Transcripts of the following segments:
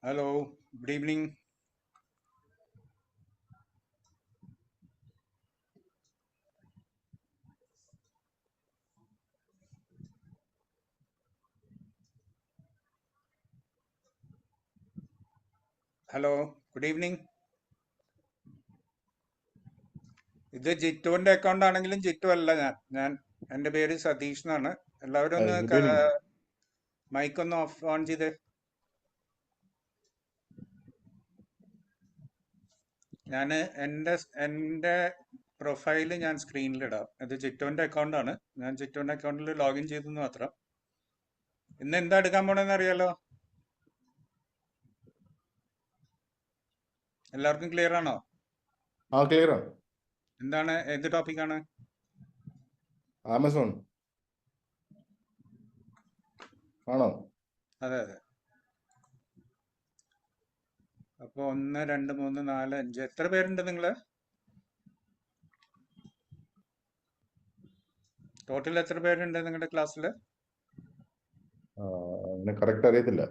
Hello, good evening. Hello good evening. ഇത് ജിറ്റുവിന്റെ account ആണെങ്കിലും ജിറ്റു അല്ല ഞാൻ എൻ്റെ പേര് സതീഷ് എന്നാണ്. എല്ലാവരും ഒന്ന് ഗുഡ് ഈവനിങ്. മൈക്ക് ഒന്ന് ഓൺ ചെയ്ത്. ഞാൻ എൻ്റെ പ്രൊഫൈല് ഞാൻ സ്ക്രീനിലിടാം. ഇത് ജിറ്റുവിന്റെ അക്കൗണ്ട് ആണ്. ഞാൻ ജിറ്റുവിന്റെ അക്കൗണ്ടിൽ ലോഗിൻ ചെയ്തെന്ന് മാത്രം. ഇന്ന് എന്താ എടുക്കാൻ പോണെന്ന് അറിയാലോ? എല്ലാവർക്കും ക്ലിയർ ആണോ? ക്ലിയർ ആണ്. എന്താണ്, എന്ത് ടോപ്പിക്കാണ്? ആമസോൺ ആണോ? അതെ അതെ. അപ്പോൾ 1 2 3 4 5 എത്ര പേരുണ്ട് നിങ്ങൾ? ടോട്ടൽ എത്ര പേരുണ്ട് നിങ്ങളുടെ ക്ലാസ്സിൽ? അങ്ങനെ കറക്റ്റ് അറിയത്തില്ല.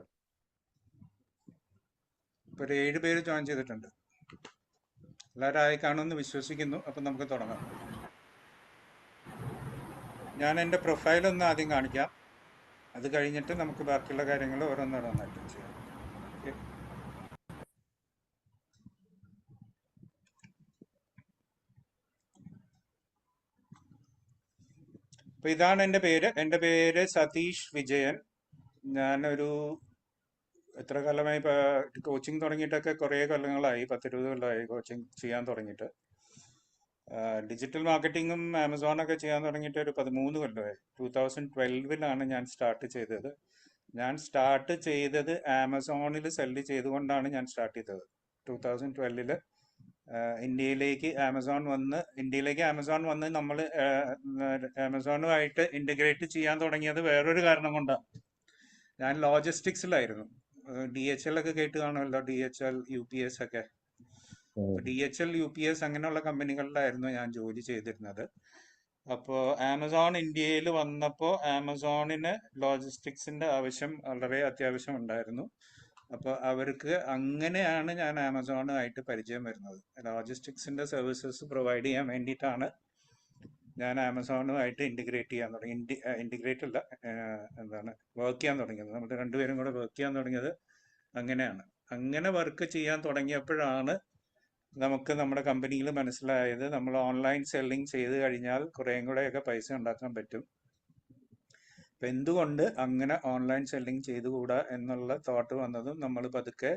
ഇപ്പോൾ ഒരു 7 പേര് ജോയിൻ ചെയ്തിട്ടുണ്ട്. എല്ലാവരും ആയി കാണുമെന്ന് വിശ്വസിക്കുന്നു. അപ്പം നമുക്ക് തുടങ്ങാം. ഞാൻ എൻ്റെ പ്രൊഫൈൽ ഒന്ന് ആദ്യം കാണിക്കാം. അത് കഴിഞ്ഞിട്ട് നമുക്ക് ബാക്കിയുള്ള കാര്യങ്ങൾ ഓരോന്നോരോന്നായിട്ട് ചെയ്യാം. ഓക്കെ. അപ്പോൾ ഇതാണ് എൻ്റെ പേര്. എൻ്റെ പേര് സതീഷ് വിജയൻ. ഞാനൊരു എത്ര കാലമായി കോച്ചിങ് തുടങ്ങിയിട്ടൊക്കെ കുറേ കൊല്ലങ്ങളായി, 10-20 കൊല്ലമായി കോച്ചിങ് ചെയ്യാൻ തുടങ്ങിയിട്ട്. ഡിജിറ്റൽ മാർക്കറ്റിങ്ങും ആമസോണൊക്കെ ചെയ്യാൻ തുടങ്ങിയിട്ട് ഒരു 13 കൊല്ലമായി. 2012 ഞാൻ സ്റ്റാർട്ട് ചെയ്തത്. ഞാൻ സ്റ്റാർട്ട് ചെയ്തത് ആമസോണിൽ സെല്ല് ചെയ്തുകൊണ്ടാണ് ഞാൻ സ്റ്റാർട്ട് ചെയ്തത്. 2012 ഇന്ത്യയിലേക്ക് ആമസോൺ വന്ന് നമ്മൾ ആമസോണുമായിട്ട് ഇൻ്റഗ്രേറ്റ് ചെയ്യാൻ തുടങ്ങിയത് വേറൊരു കാരണം കൊണ്ടാണ്. ഞാൻ ലോജിസ്റ്റിക്സിലായിരുന്നു. DHL ഒക്കെ കേട്ട് കാണുമല്ലോ, DHL UPS ഒക്കെ. DHL UPS അങ്ങനെയുള്ള കമ്പനികളിലായിരുന്നു ഞാൻ ജോലി ചെയ്തിരുന്നത്. അപ്പോൾ ആമസോൺ ഇന്ത്യയിൽ വന്നപ്പോൾ ആമസോണിന് ലോജിസ്റ്റിക്സിന്റെ ആവശ്യം വളരെ അത്യാവശ്യം ഉണ്ടായിരുന്നു. അപ്പോൾ അവർക്ക് അങ്ങനെയാണ് ഞാൻ ആമസോണുമായിട്ട് പരിചയം വരുന്നത്. ലോജിസ്റ്റിക്സിന്റെ സർവീസസ് പ്രൊവൈഡ് ചെയ്യാൻ വേണ്ടിയിട്ടാണ് ഞാൻ ആമസോണുമായിട്ട് ഇൻ്റഗ്രേറ്റ് ചെയ്യാൻ തുടങ്ങി. ഇൻ്റഗ്രേറ്റ് അല്ല, വർക്ക് ചെയ്യാൻ തുടങ്ങിയത്. നമ്മൾ രണ്ടുപേരും കൂടെ വർക്ക് ചെയ്യാൻ തുടങ്ങിയത് അങ്ങനെയാണ്. അങ്ങനെ വർക്ക് ചെയ്യാൻ തുടങ്ങിയപ്പോഴാണ് നമുക്ക് നമ്മുടെ കമ്പനിയിൽ മനസ്സിലായത് നമ്മൾ ഓൺലൈൻ സെല്ലിംഗ് ചെയ്ത് കഴിഞ്ഞാൽ കുറേയും കൂടെയൊക്കെ പൈസ ഉണ്ടാക്കാൻ പറ്റും. അപ്പം എന്തുകൊണ്ട് അങ്ങനെ ഓൺലൈൻ സെല്ലിംഗ് ചെയ്തുകൂടാ എന്നുള്ള തോട്ട് വന്നതും നമ്മൾ പതുക്കെ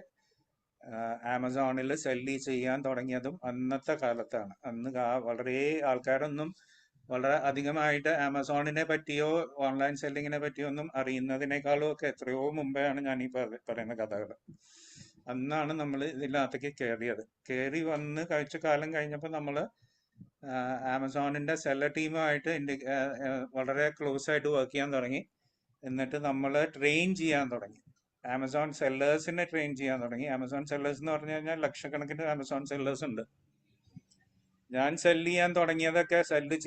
ആമസോണിൽ സെല്ല് ചെയ്യാൻ തുടങ്ങിയതും അന്നത്തെ കാലത്താണ്. അന്ന് വളരെ ആൾക്കാരൊന്നും വളരെ അധികമായിട്ട് ആമസോണിനെ പറ്റിയോ ഓൺലൈൻ സെല്ലിങ്ങിനെ പറ്റിയോ ഒന്നും അറിയുന്നതിനേക്കാളും ഒക്കെ എത്രയോ മുമ്പെയാണ് ഞാൻ ഈ പറയുന്ന കഥകൾ. അന്നാണ് നമ്മൾ ഇതിനകത്തേക്ക് കയറി വന്ന് കഴിച്ച കാലം കഴിഞ്ഞപ്പോൾ നമ്മൾ ആമസോണിന്റെ സെല്ലർ ടീമുമായിട്ട് വളരെ ക്ലോസ് ആയിട്ട് വർക്ക് ചെയ്യാൻ തുടങ്ങി. എന്നിട്ട് നമ്മൾ ട്രെയിൻ ചെയ്യാൻ തുടങ്ങി. ആമസോൺ സെല്ലേഴ്സിനെ ട്രെയിൻ ചെയ്യാൻ തുടങ്ങി. ആമസോൺ സെല്ലേഴ്സ് എന്ന് പറഞ്ഞു കഴിഞ്ഞാൽ ലക്ഷക്കണക്കിന് ആമസോൺ സെല്ലേഴ്സ് ഉണ്ട്. ഞാൻ സെല്ല്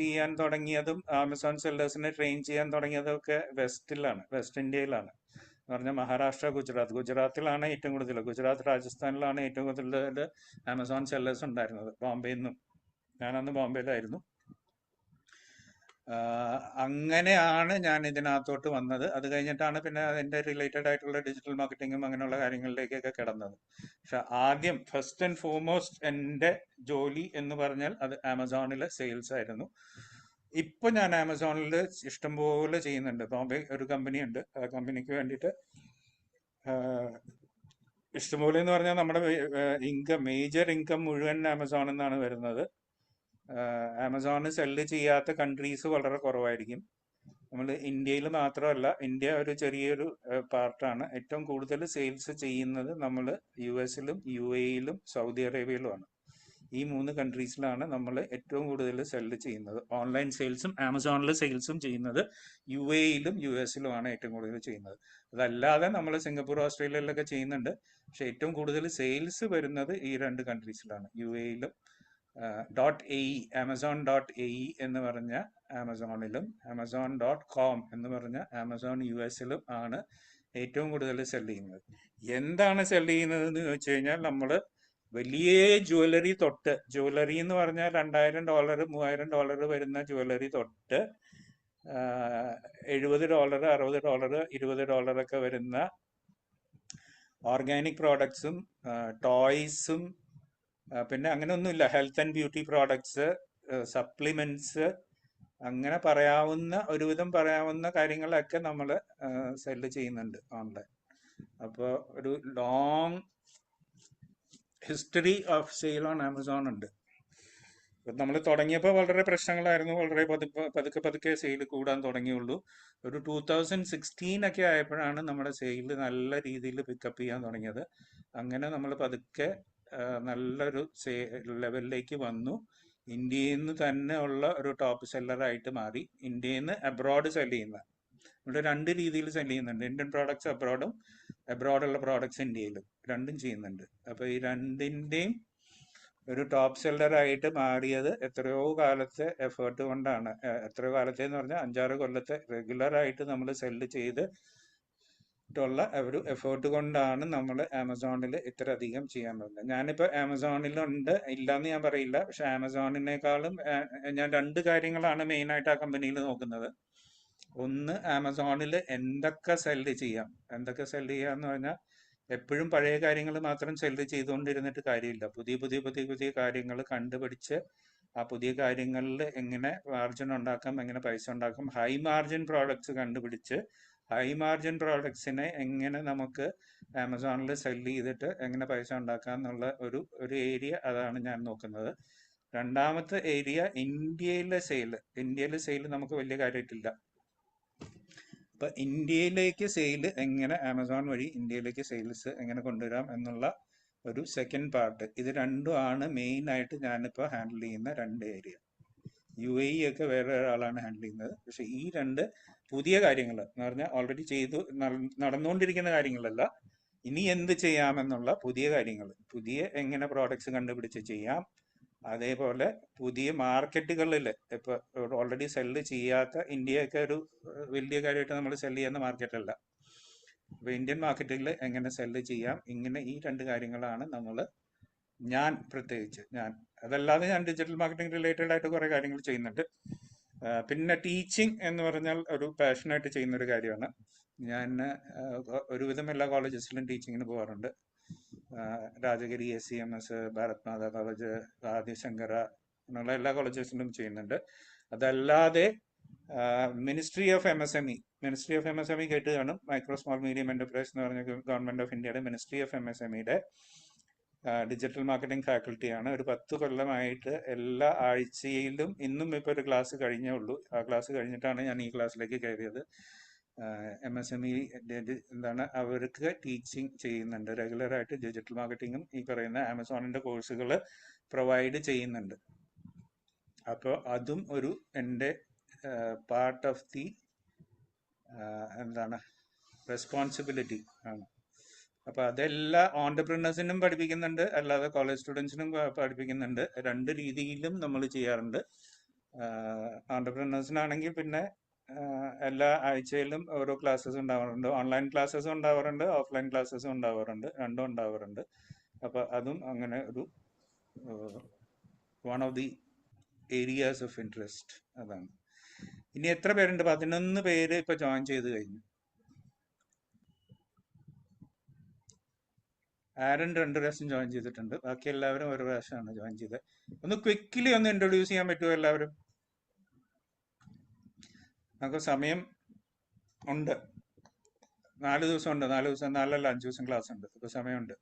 ചെയ്യാൻ തുടങ്ങിയതും ആമസോൺ സെല്ലേഴ്സിനെ ട്രെയിൻ ചെയ്യാൻ തുടങ്ങിയതൊക്കെ വെസ്റ്റ് ഇന്ത്യയിലാണ്. എന്ന് പറഞ്ഞാൽ മഹാരാഷ്ട്ര, ഗുജറാത്തിലാണ് ഏറ്റവും കൂടുതൽ. ഗുജറാത്ത്, രാജസ്ഥാനിലാണ് ഏറ്റവും കൂടുതൽ ആമസോൺ സെല്ലേഴ്സ് ഉണ്ടായിരുന്നത്. ബോംബെയിൽ നിന്നും. ഞാനന്ന് ബോംബെയിലായിരുന്നു. അങ്ങനെയാണ് ഞാൻ ഇതിനകത്തോട്ട് വന്നത്. അത് കഴിഞ്ഞിട്ടാണ് പിന്നെ അതിൻ്റെ റിലേറ്റഡ് ആയിട്ടുള്ള ഡിജിറ്റൽ മാർക്കറ്റിങ്ങും അങ്ങനെയുള്ള കാര്യങ്ങളിലേക്കൊക്കെ കിടന്നത്. പക്ഷെ ആദ്യം ഫസ്റ്റ് ആൻഡ് ഫോർമോസ്റ്റ് എൻ്റെ ജോലി എന്ന് പറഞ്ഞാൽ അത് ആമസോണിലെ സെയിൽസ് ആയിരുന്നു. ഇപ്പൊ ഞാൻ ആമസോണിൽ ഇഷ്ടംപോലെ ചെയ്യുന്നുണ്ട്. ബോംബെ ഒരു കമ്പനി ഉണ്ട്. ആ കമ്പനിക്ക് വേണ്ടിയിട്ട് ഇഷ്ടംപോലെ എന്ന് പറഞ്ഞാൽ നമ്മുടെ മേജർ ഇൻകം മുഴുവൻ ആമസോൺ എന്നാണ് വരുന്നത്. ആമസോണ് സെല്ല് ചെയ്യാത്ത കൺട്രീസ് വളരെ കുറവായിരിക്കും. നമ്മൾ ഇന്ത്യയിൽ മാത്രമല്ല, ഇന്ത്യ ഒരു ചെറിയൊരു പാർട്ടാണ്. ഏറ്റവും കൂടുതൽ സെയിൽസ് ചെയ്യുന്നത് നമ്മൾ US-ലും UAE-ലും സൗദി അറേബ്യയിലുമാണ്. ഈ 3 കൺട്രീസിലാണ് നമ്മൾ ഏറ്റവും കൂടുതൽ സെല്ല് ചെയ്യുന്നത്. ഓൺലൈൻ സെയിൽസും ആമസോണിൽ സെയിൽസും ചെയ്യുന്നത് UAE-ലും US-ലുമാണ് ഏറ്റവും കൂടുതൽ ചെയ്യുന്നത്. അതല്ലാതെ നമ്മൾ സിംഗപ്പൂർ, ഓസ്ട്രേലിയയിലൊക്കെ ചെയ്യുന്നുണ്ട്. പക്ഷെ ഏറ്റവും കൂടുതൽ സെയിൽസ് വരുന്നത് ഈ 2 കൺട്രീസിലാണ്, UAE-ലും .AE എന്ന് പറഞ്ഞ ആമസോണിലും, Amazon.com എന്ന് പറഞ്ഞ ആമസോൺ US-ലും ആണ് ഏറ്റവും കൂടുതൽ സെല് ചെയ്യുന്നത്. എന്താണ് സെല് ചെയ്യുന്നത് എന്ന് ചോദിച്ചു കഴിഞ്ഞാൽ നമ്മൾ വലിയ ജുവലറി തൊട്ട്, ജുവലറി എന്ന് പറഞ്ഞാൽ $2000 $3000 വരുന്ന ജുവലറി തൊട്ട് $70 $60 $20 ഒക്കെ വരുന്ന ഓർഗാനിക് പ്രോഡക്ട്സും ടോയ്സും, പിന്നെ അങ്ങനെ ഒന്നുമില്ല, health and beauty products, supplements, അങ്ങനെ പറയാവുന്ന ഒരുവിധം പറയാവുന്ന കാര്യങ്ങളൊക്കെ നമ്മൾ സെല്ല് ചെയ്യുന്നുണ്ട് ഓൺലൈൻ. അപ്പോൾ ഒരു long history of sale on Amazon ഉണ്ട്. നമ്മൾ തുടങ്ങിയപ്പോൾ വളരെ പ്രശ്നങ്ങളായിരുന്നു, വളരെ പതുക്കെ പതുക്കെ സെയിൽ കൂടാൻ തുടങ്ങിയുള്ളൂ. ഒരു 2016 ഒക്കെ ആയപ്പോഴാണ് നമ്മുടെ സെയിൽ നല്ല രീതിയിൽ പിക്കപ്പ് ചെയ്യാൻ തുടങ്ങിയത്. അങ്ങനെ നമ്മൾ പതുക്കെ നല്ലൊരു ലെവലിലേക്ക് വന്നു. ഇന്ത്യയിൽ നിന്ന് തന്നെ ഉള്ള ഒരു ടോപ്പ് സെല്ലറായിട്ട് മാറി. ഇന്ത്യയിൽ നിന്ന് അബ്രോഡ് സെല് ചെയ്യുന്ന, ഇവിടെ 2 രീതിയിൽ സെല് ചെയ്യുന്നുണ്ട്. ഇന്ത്യൻ പ്രോഡക്ട്സ് അബ്രോഡും, അബ്രോഡുള്ള പ്രോഡക്ട്സ് ഇന്ത്യയിലും, രണ്ടും ചെയ്യുന്നുണ്ട്. അപ്പോൾ ഈ രണ്ടിൻ്റെയും ഒരു ടോപ്പ് സെല്ലറായിട്ട് മാറിയത് എത്രയോ കാലത്തെ എഫേർട്ട് കൊണ്ടാണ്. എത്രയോ കാലത്തെ എന്ന് പറഞ്ഞാൽ 5-6 കൊല്ലത്തെ റെഗുലറായിട്ട് നമ്മൾ സെല്ല് ചെയ്തിട്ടുള്ള ഒരു എഫേർട്ട് കൊണ്ടാണ് നമ്മൾ ആമസോണിൽ ഇത്ര അധികം ചെയ്യാൻ പറ്റുന്നത്. ഞാനിപ്പോൾ ആമസോണിലുണ്ട്, ഇല്ലയെന്ന് ഞാൻ പറയില്ല. പക്ഷെ ആമസോണിനേക്കാളും ഞാൻ 2 കാര്യങ്ങളാണ് മെയിനായിട്ട് ആ കമ്പനിയിൽ നോക്കുന്നത്. ഒന്ന്, ആമസോണിൽ എന്തൊക്കെ സെല്ല് ചെയ്യാം. എന്തൊക്കെ സെല്ല് ചെയ്യാന്ന് പറഞ്ഞാൽ എപ്പോഴും പഴയ കാര്യങ്ങൾ മാത്രം സെല്ല് ചെയ്തുകൊണ്ടിരുന്നിട്ട് കാര്യമില്ല. പുതിയ കാര്യങ്ങൾ കണ്ടുപിടിച്ച് ആ പുതിയ കാര്യങ്ങളിൽ എങ്ങനെ മാർജിൻ ഉണ്ടാക്കാം, എങ്ങനെ പൈസ ഉണ്ടാക്കാം, ഹൈ മാർജിൻ പ്രോഡക്ട്സ് കണ്ടുപിടിച്ച് ഹൈ മാർജിൻ പ്രോഡക്ട്സിനെ എങ്ങനെ നമുക്ക് ആമസോണിൽ സെല്ല് ചെയ്തിട്ട് എങ്ങനെ പൈസ ഉണ്ടാക്കാം എന്നുള്ള ഒരു ഏരിയ, അതാണ് ഞാൻ നോക്കുന്നത്. രണ്ടാമത്തെ ഏരിയ ഇന്ത്യയിലെ സെയിൽ നമുക്ക് വലിയ കാര്യമായിട്ടില്ല. അപ്പൊ ഇന്ത്യയിലേക്ക് സെയിൽ എങ്ങനെ ആമസോൺ വഴി ഇന്ത്യയിലേക്ക് സെയിൽസ് എങ്ങനെ കൊണ്ടുവരാം എന്നുള്ള ഒരു സെക്കൻഡ് പാർട്ട്. ഇത് രണ്ടും ആണ് മെയിൻ ആയിട്ട് ഞാനിപ്പോൾ ഹാൻഡിൽ ചെയ്യുന്ന 2 ഏരിയ. UAE ഒക്കെ വേറെ ഒരാളാണ് ഹാൻഡിൽ ചെയ്യുന്നത്. പക്ഷെ ഈ 2 പുതിയ കാര്യങ്ങൾ എന്ന് പറഞ്ഞാൽ ഓൾറെഡി ചെയ്തു നടന്നുകൊണ്ടിരിക്കുന്ന കാര്യങ്ങളല്ല, ഇനി എന്ത് ചെയ്യാമെന്നുള്ള പുതിയ കാര്യങ്ങൾ, പുതിയ എങ്ങനെ പ്രോഡക്ട്സ് കണ്ടുപിടിച്ച് ചെയ്യാം, അതേപോലെ പുതിയ മാർക്കറ്റുകളിൽ ഇപ്പൊ ഓൾറെഡി സെല്ല് ചെയ്യാത്ത, ഇന്ത്യയൊക്കെ ഒരു വലിയ കാര്യമായിട്ട് നമ്മൾ സെല്ല് ചെയ്യുന്ന മാർക്കറ്റല്ല. അപ്പൊ ഇന്ത്യൻ മാർക്കറ്റിൽ എങ്ങനെ സെല്ല് ചെയ്യാം, ഇങ്ങനെ ഈ 2 കാര്യങ്ങളാണ് ഞാൻ പ്രത്യേകിച്ച് അതല്ലാതെ ഞാൻ ഡിജിറ്റൽ മാർക്കറ്റിംഗ് റിലേറ്റഡ് ആയിട്ട് കുറെ കാര്യങ്ങൾ ചെയ്യുന്നുണ്ട്. പിന്നെ ടീച്ചിങ് എന്ന് പറഞ്ഞാൽ ഒരു പാഷനായിട്ട് ചെയ്യുന്ന ഒരു കാര്യമാണ്. ഞാൻ ഒരുവിധം എല്ലാ കോളേജസിലും ടീച്ചിങ്ങിന് പോകാറുണ്ട്. രാജഗിരി, SCMS, ഭാരത് മാതാ കോളേജ്, ആദിശങ്കര എന്നുള്ള എല്ലാ കോളേജസിലും ചെയ്യുന്നുണ്ട്. അതല്ലാതെ മിനിസ്ട്രി ഓഫ് MSME കേട്ട് കാണും. മൈക്രോ സ്മോൾ മീഡിയം എന്റർപ്രൈസ് എന്ന് പറഞ്ഞ ഗവൺമെന്റ് ഓഫ് ഇന്ത്യയുടെ മിനിസ്ട്രി ഓഫ് MSMEയുടെ ഡിജിറ്റൽ മാർക്കറ്റിംഗ് ഫാക്കൽറ്റിയാണ്. ഒരു 10 കൊല്ലമായിട്ട് എല്ലാ ആഴ്ചയിലും, ഇന്നും ഇപ്പോൾ ഒരു ക്ലാസ് കഴിഞ്ഞേ ഉള്ളൂ, ആ ക്ലാസ് കഴിഞ്ഞിട്ടാണ് ഞാൻ ഈ ക്ലാസ്സിലേക്ക് കയറിയത്. MSME അവർക്ക് ടീച്ചിങ് ചെയ്യുന്നുണ്ട്. റെഗുലറായിട്ട് ഡിജിറ്റൽ മാർക്കറ്റിങ്ങും ഈ പറയുന്ന ആമസോണിന്റെ കോഴ്സുകൾ പ്രൊവൈഡ് ചെയ്യുന്നുണ്ട്. അപ്പോൾ അതും ഒരു എൻ്റെ പാർട്ട് ഓഫ് ദി റെസ്പോൺസിബിലിറ്റി ആണ്. അപ്പോൾ അതെല്ലാ ഓൺടർപ്രണേഴ്സിനും പഠിപ്പിക്കുന്നുണ്ട്, അല്ലാതെ കോളേജ് സ്റ്റുഡൻസിനും പഠിപ്പിക്കുന്നുണ്ട്. 2 രീതിയിലും നമ്മൾ ചെയ്യാറുണ്ട്. ഓൺടർപ്രണേഴ്സിനാണെങ്കിൽ പിന്നെ എല്ലാ ആഴ്ചയിലും ഓരോ ക്ലാസ്സസ് ഉണ്ടാവാറുണ്ട്. ഓൺലൈൻ ക്ലാസ്സസും ഉണ്ടാവാറുണ്ട്, ഓഫ്ലൈൻ ക്ലാസ്സസും ഉണ്ടാവാറുണ്ട്, രണ്ടും ഉണ്ടാവാറുണ്ട്. അപ്പോൾ അതും അങ്ങനെ ഒരു one of the areas of interest അതാണ്. ഇനി എത്ര പേരുണ്ട്? 11 പേര് ഇപ്പൊ ജോയിൻ ചെയ്ത് കഴിഞ്ഞു. ആരൻ 2 പ്രാവശ്യം ജോയിൻ ചെയ്തിട്ടുണ്ട്, ബാക്കി എല്ലാവരും ഒരു പ്രാവശ്യമാണ് ജോയിൻ ചെയ്തത്. ഒന്ന് ക്വിക്കലി ഒന്ന് ഇൻട്രൊഡ്യൂസ് ചെയ്യാൻ പറ്റുമോ എല്ലാവരും? നമുക്ക് സമയം ഉണ്ട്, 4 ദിവസം ഉണ്ട്, 4 ദിവസം 5 ദിവസം ക്ലാസ് ഉണ്ട്, ഇപ്പൊ സമയമുണ്ട്.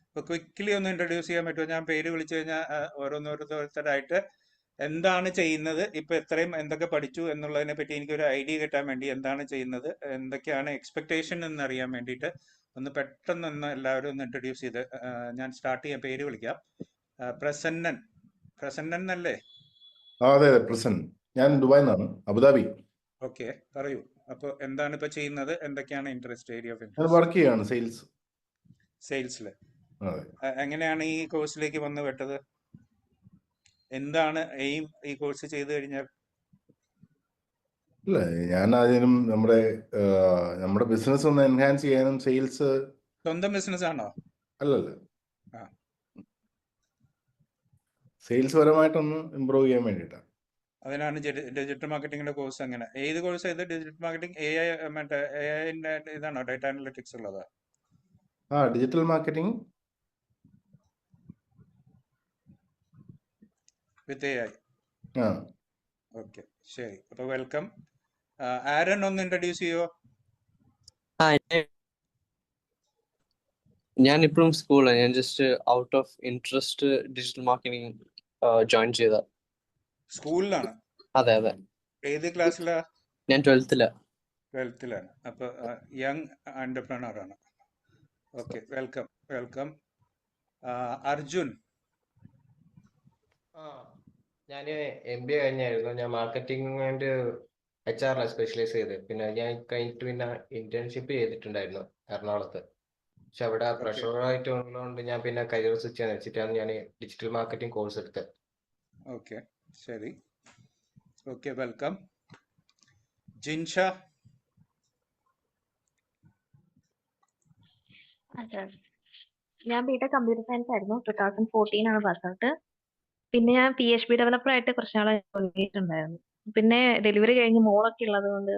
അപ്പൊ ക്വിക്കലി ഒന്ന് ഇൻട്രൊഡ്യൂസ് ചെയ്യാൻ പറ്റുമോ? ഞാൻ പേര് വിളിച്ചു കഴിഞ്ഞാൽ ഓരോരുത്തരായിട്ട് എന്താണ് ചെയ്യുന്നത്, ഇപ്പൊ എന്തൊക്കെ പഠിച്ചു എന്നുള്ളതിനെ പറ്റി എനിക്കൊരു ഐഡിയ കിട്ടാൻ വേണ്ടി, എന്താണ് ചെയ്യുന്നത്, എന്തൊക്കെയാണ് എക്സ്പെക്ടേഷൻ എന്നറിയാൻ വേണ്ടിയിട്ട് ഒന്ന് പെട്ടെന്ന് എല്ലാവരും ഒന്ന് ഇൻട്രൊഡ്യൂസ് ചെയ്ത് ഞാൻ സ്റ്റാർട്ട് ചെയ്യാൻ. പേര് വിളിക്കാം. പ്രസന്നൻ എന്നല്ലേ? അതെ, പ്രസന്റ്. ഞാൻ ദുബായിൽ നിന്നാണ്, അബുദാബി. ഓക്കെ, പറയൂ. അപ്പൊ എന്താണ് ഇപ്പൊ ചെയ്യുന്നത്, എന്തൊക്കെയാണ് ഇൻട്രസ്റ്റ്, ഏരിയ ഓഫ് ഞാൻ ഇൻട്രസ്റ്റ്? വർക്ക് ചെയ്യാണ് സെയിൽസില്. അതെ. എങ്ങനെയാണ് ഈ കോഴ്സിലേക്ക് വന്ന് പെട്ടത്? എന്താണ് എയിം ഈ കോഴ്സ് ചെയ്തു കഴിഞ്ഞാൽ? ഇല്ല, ഞാൻ അതിനും നമ്മുടെ ബിസിനസ് ഒന്ന് എൻഹാൻസ് ചെയ്യാനും സെയിൽസ് സ്വന്തം ബിസിനസ് ആണോ? അല്ലല്ല, ആ, സെയിൽസ് പരമായിട്ടൊന്ന് ഇമ്പ്രൂവ് ചെയ്യാൻ വേണ്ടിയിട്ടാണ്. അതിനാണ് ഡിജിറ്റൽ മാർക്കറ്റിംഗിന്റെ കോഴ്സ്. അങ്ങനെ ഏത് കോഴ്സ് ചെയ്ത്? ഡിജിറ്റൽ മാർക്കറ്റിംഗ് മറ്റേ AI ഇതാണോ, ഡേറ്റ അനലിറ്റിക്സ് ഉള്ളത്? Digital marketing with AI. ആ ഓക്കെ, ശരി. അപ്പൊ വെൽക്കം. ആരൻ ഒന്ന് ഇൻട്രൊഡ്യൂസ് ചെയ്യോ? ആ ഞാൻ ഇപ്പോഴും സ്കൂളിലാണ്. ഞാൻ just out of interest digital marketing join ചെയ്ത. സ്കൂളിലാണ്? അതെ അതെ, ഏത് ക്ലാസ്സിലാ? ഞാൻ 12th-ലാ. 12th-ലാണ്. അപ്പൊ യങ് എന്റർപ്രണർ ആണ്. Okay, welcome welcome. അർജുൻ. ഞാൻ MBA കഴിഞ്ഞായിരുന്നു. ഞാൻ മാർക്കറ്റിംഗ് ആൻഡ് HR സ്പെഷ്യലൈസ് ചെയ്ത്. പിന്നെ ഞാൻ കഴിഞ്ഞിട്ട് പിന്നെ ഇന്റേൺഷിപ്പ് ചെയ്തിട്ടുണ്ടായിരുന്നു എറണാകുളത്ത്. പക്ഷെ അവിടെ ഓക്കെ, പ്രഷറായിട്ട് ഉള്ളതുകൊണ്ട് ഞാൻ പിന്നെ കരിയർ സ്വിച്ച് ചെയ്യാൻ വെച്ചിട്ടാണ് ഞാൻ ഡിജിറ്റൽ മാർക്കറ്റിംഗ് കോഴ്സ് എടുത്തത്. ഓക്കെ, ശരി. Okay, welcome. ജിൻഷ. അതെ. ഞാൻ ബിടെക് കമ്പ്യൂട്ടർ സയൻസ് ആയിരുന്നു. 2014 ആണ് പാസ് ഔട്ട്. പിന്നെ ഞാൻ PHP ഡെവലപ്പർ ആയിട്ട് കുറച്ച് നാളെ ജോലി ചെയ്തിട്ടുണ്ടായിരുന്നു. പിന്നെ ഡെലിവറി കഴിഞ്ഞ് മോളുള്ളത് കൊണ്ട്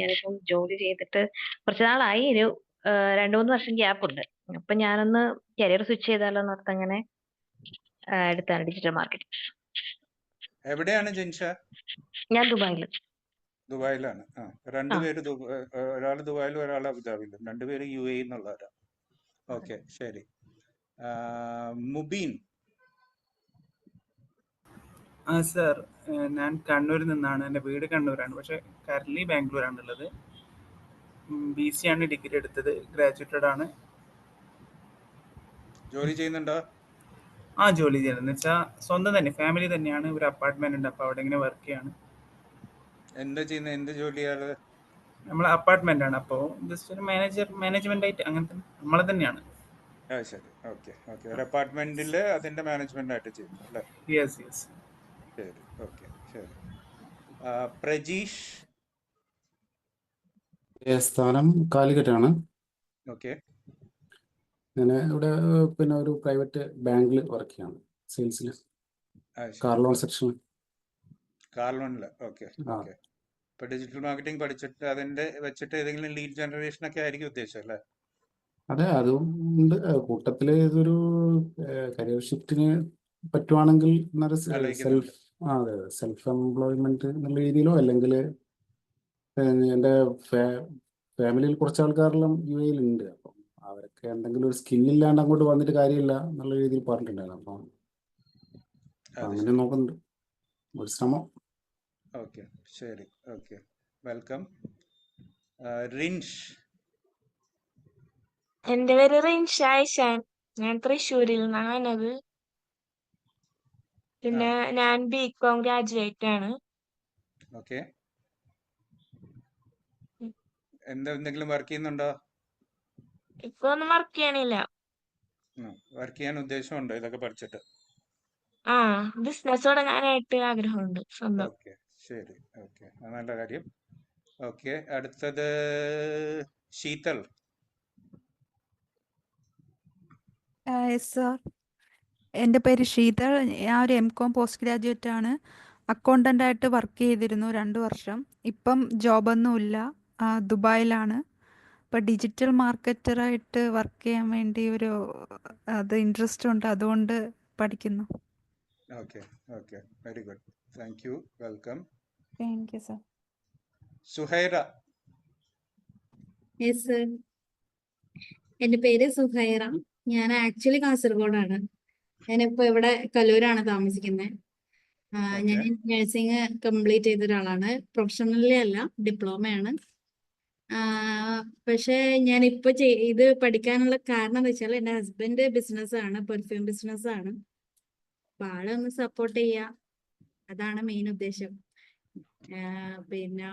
ഞാനിപ്പം ജോലി ചെയ്തിട്ട് കുറച്ച് നാളായി. ഒരു 2-3 വർഷം ഗ്യാപ്പ് ഉണ്ട്. അപ്പൊ ഞാനൊന്ന് കരിയർ സ്വിച്ച് ചെയ്താലോ എന്നോർത്ത് അങ്ങനെ എടുത്താണ് ഡിജിറ്റൽ മാർക്കറ്റിംഗ്. എവിടെയാണ് ജിൻഷ? ഞാൻ ദുബായിൽ. ദുബായിലാണ്. ആ രണ്ടുപേര് ഒരാൾ ദുബായിലും ഒരാൾ അബുദാബിയിലും, രണ്ടുപേര് UAE എന്നുള്ളവരാ. ഓക്കെ, ശരി. മുബീൻ. സർ, ഞാൻ കണ്ണൂരിൽ നിന്നാണ്. എൻ്റെ വീട് കണ്ണൂരാണ്, പക്ഷേ കറൻറ്റ്ലി ബാംഗ്ലൂരാണുള്ളത്. BC ആണ് ഡിഗ്രി എടുത്തത്, ഗ്രാജുവേറ്റഡ് ആണ്. ജോലി ചെയ്യുന്നുണ്ടോ? ജോലി ചെയ്യുന്നത് വെച്ചാൽ സ്വന്തം തന്നെ, ഫാമിലി തന്നെയാണ്. ഒരു അപ്പാർട്ട്മെന്റ് ഉണ്ട്, അപ്പോൾ അവിടെ ഇങ്ങനെ വർക്ക് ചെയ്യാണ്. എന്താ ചെയ്യുന്നത്? എന്ത് ജോലിയാണ്? നമ്മൾ അപ്പാർട്ട്മെന്റ് ആണ്, അപ്പോൾ ജസ്റ്റ് ഒരു മാനേജ്മെന്റ് ആയിട്ട് അങ്ങനത്തെ നമ്മളെ തന്നെയാണ്. ശരി. Okay okay. ഒരു അപ്പാർട്ട്മെന്റിൽ അതിന്റെ മാനേജ്മെന്റ് ആയിട്ട് ചെയ്യുന്നു അല്ലേ? Yes yes. ശരി, ഓക്കെ, ശരി. പ്രജീഷ്. സ്ഥാനം കാലിക്കറ്റാണ്. ഓക്കെ, ഞാൻ ഇവിടെ പിന്നെ ഒരു പ്രൈവറ്റ് ബാങ്കിൽ വർക്ക് ചെയ്യാണ്, സെയിൽസിൽ, കാർ ലോൺ സെക്ഷനിൽ. കാർ ലോണില്. Okay okay. ഇപ്പൊ ഡിജിറ്റൽ മാർക്കറ്റിംഗ് പഠിച്ചിട്ട് അതിന്റെ വെച്ചിട്ട് ഏതെങ്കിലും ലീഡ് ജനറേഷൻ ഒക്കെ ആയിരിക്കും ഉദ്ദേശം അല്ലേ? അതെ, അതും ഉണ്ട് കൂട്ടത്തിൽ. ഇതൊരു കരിയർ ഷിഫ്റ്റിന് പറ്റുവാണെങ്കിൽ ആലോചിക്കുന്നുണ്ട്. അതെ, സെൽഫ് എംപ്ലോയ്മെന്റ് എന്നുള്ള രീതിയിലോ, അല്ലെങ്കിൽ എൻ്റെ ഫാമിലിയിൽ കുറച്ച് ആൾക്കാരെല്ലാം UAE ഉണ്ട്. അപ്പം അവരൊക്കെ എന്തെങ്കിലും ഒരു സ്കില്ലില്ലാണ്ട് അങ്ങോട്ട് വന്നിട്ട് കാര്യമില്ല എന്നുള്ള രീതിയിൽ പറഞ്ഞിട്ടുണ്ടായിരുന്നു. അപ്പം അത് അങ്ങനെ ശരി. നോക്കുന്നുണ്ട്, ഒരു ശ്രമം. ഓക്കെ, ശരി. Okay, welcome. റിൻഷ്. എൻ്റെ പേര് റിൻഷ ആയിഷാൻ. ഞാൻ തൃശ്ശൂരിൽ നിന്നാണത്. പിന്നെ ഞാൻ BCom ഗ്രാജുവേറ്റ് ആണ്. ഓക്കെ. എന്തെങ്കിലും വർക്ക് ചെയ്യുന്നുണ്ടോ? ഇപ്പൊ ഒന്നും വർക്ക് ചെയ്യണില്ല. വർക്ക് ചെയ്യാൻ ഉദ്ദേശമുണ്ടോ ഇതൊക്കെ പഠിച്ചിട്ട്? ബിസിനസ് തുടങ്ങാനായിട്ട് ആഗ്രഹമുണ്ട് സ്വന്തം. ഓക്കെ, ശരി. ഓക്കെ, നല്ല കാര്യം. ഓക്കെ, അടുത്തത് ശീതൾ. സർ, എൻ്റെ പേര് ശീതൾ. ഞാൻ ഒരു MCom പോസ്റ്റ് ഗ്രാജുവേറ്റ് ആണ്. അക്കൗണ്ടൻ്റ് ആയിട്ട് വർക്ക് ചെയ്തിരുന്നു 2 വർഷം. ഇപ്പം ജോബൊന്നുമില്ല, ദുബായിലാണ്. ഇപ്പം ഡിജിറ്റൽ മാർക്കറ്ററായിട്ട് വർക്ക് ചെയ്യാൻ വേണ്ടി അത് ഇൻട്രസ്റ്റ് ഉണ്ട്, അതുകൊണ്ട് പഠിക്കുന്നു. Okay okay, very good. Thank you, welcome. Thank you sir. Suhaira. Yes sir, എൻ്റെ പേര് സുഹൈറ. ഞാൻ ആക്ച്വലി കാസർഗോഡാണ്. ഞാനിപ്പോൾ ഇവിടെ കലൂരാണ് താമസിക്കുന്നത്. ഞാൻ നഴ്സിംഗ് കംപ്ലീറ്റ് ചെയ്ത ഒരാളാണ്. പ്രൊഫഷണലി അല്ല, ഡിപ്ലോമയാണ്. പക്ഷേ ഞാനിപ്പോൾ ഇത് പഠിക്കാനുള്ള കാരണം എന്ന് വെച്ചാൽ എൻ്റെ ഹസ്ബൻഡ് ബിസിനസ്സാണ്, പെർഫ്യൂം ബിസിനസ്സാണ്. അപ്പോൾ ആളെ ഒന്ന് സപ്പോർട്ട് ചെയ്യുക, അതാണ് മെയിൻ ഉദ്ദേശം. പിന്നെ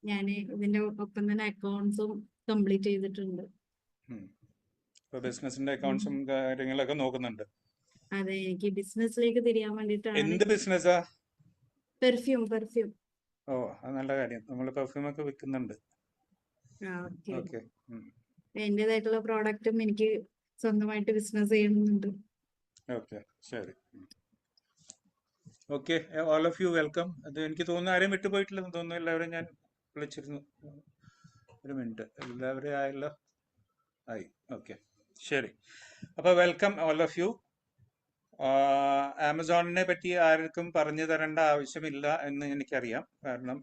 ഞാൻ ഇതിൻ്റെ ഒപ്പം തന്നെ അക്കൗണ്ട്സും കംപ്ലീറ്റ് ചെയ്തിട്ടുണ്ട്. ബിസിനസിന്റെ അക്കൗണ്ട്സും കാര്യങ്ങളൊക്കെ നോക്കുന്നുണ്ട്. അതെ, എനിക്ക് ബിസിനസ്സിലേക്ക് തിരിയാൻ വേണ്ടിയിട്ടാണ്. എന്ത് ബിസിനസ്സാ? പെർഫ്യൂം. ഓ, അത് നല്ല കാര്യം. നമ്മൾ പെർഫ്യൂം ഒക്കെ വിൽക്കുന്നുണ്ട്. ഓക്കെ. ഓക്കെ. എന്റേതായിട്ടുള്ള പ്രോഡക്റ്റും എനിക്ക് സ്വന്തമായിട്ട് ബിസിനസ് ചെയ്യണമെന്നുണ്ട്. ഓക്കെ, ശരി. Okay, all of you welcome. അത് എനിക്ക് തോന്നുന്നു ആരെയും വിട്ടുപോയിട്ടില്ലെന്ന് തോന്നുന്നു. എല്ലാവരും ഞാൻ വിളിച്ചിരുന്നു. ഒരു മിനിറ്റ്, എല്ലാവരും ആയല്ലോ? ആയി. ഓക്കെ, ശരി. അപ്പോൾ വെൽക്കം ഓൾ ഓഫ് യു. ആമസോണിനെ പറ്റി ആർക്കും പറഞ്ഞു തരേണ്ട ആവശ്യമില്ല എന്ന് എനിക്കറിയാം. കാരണം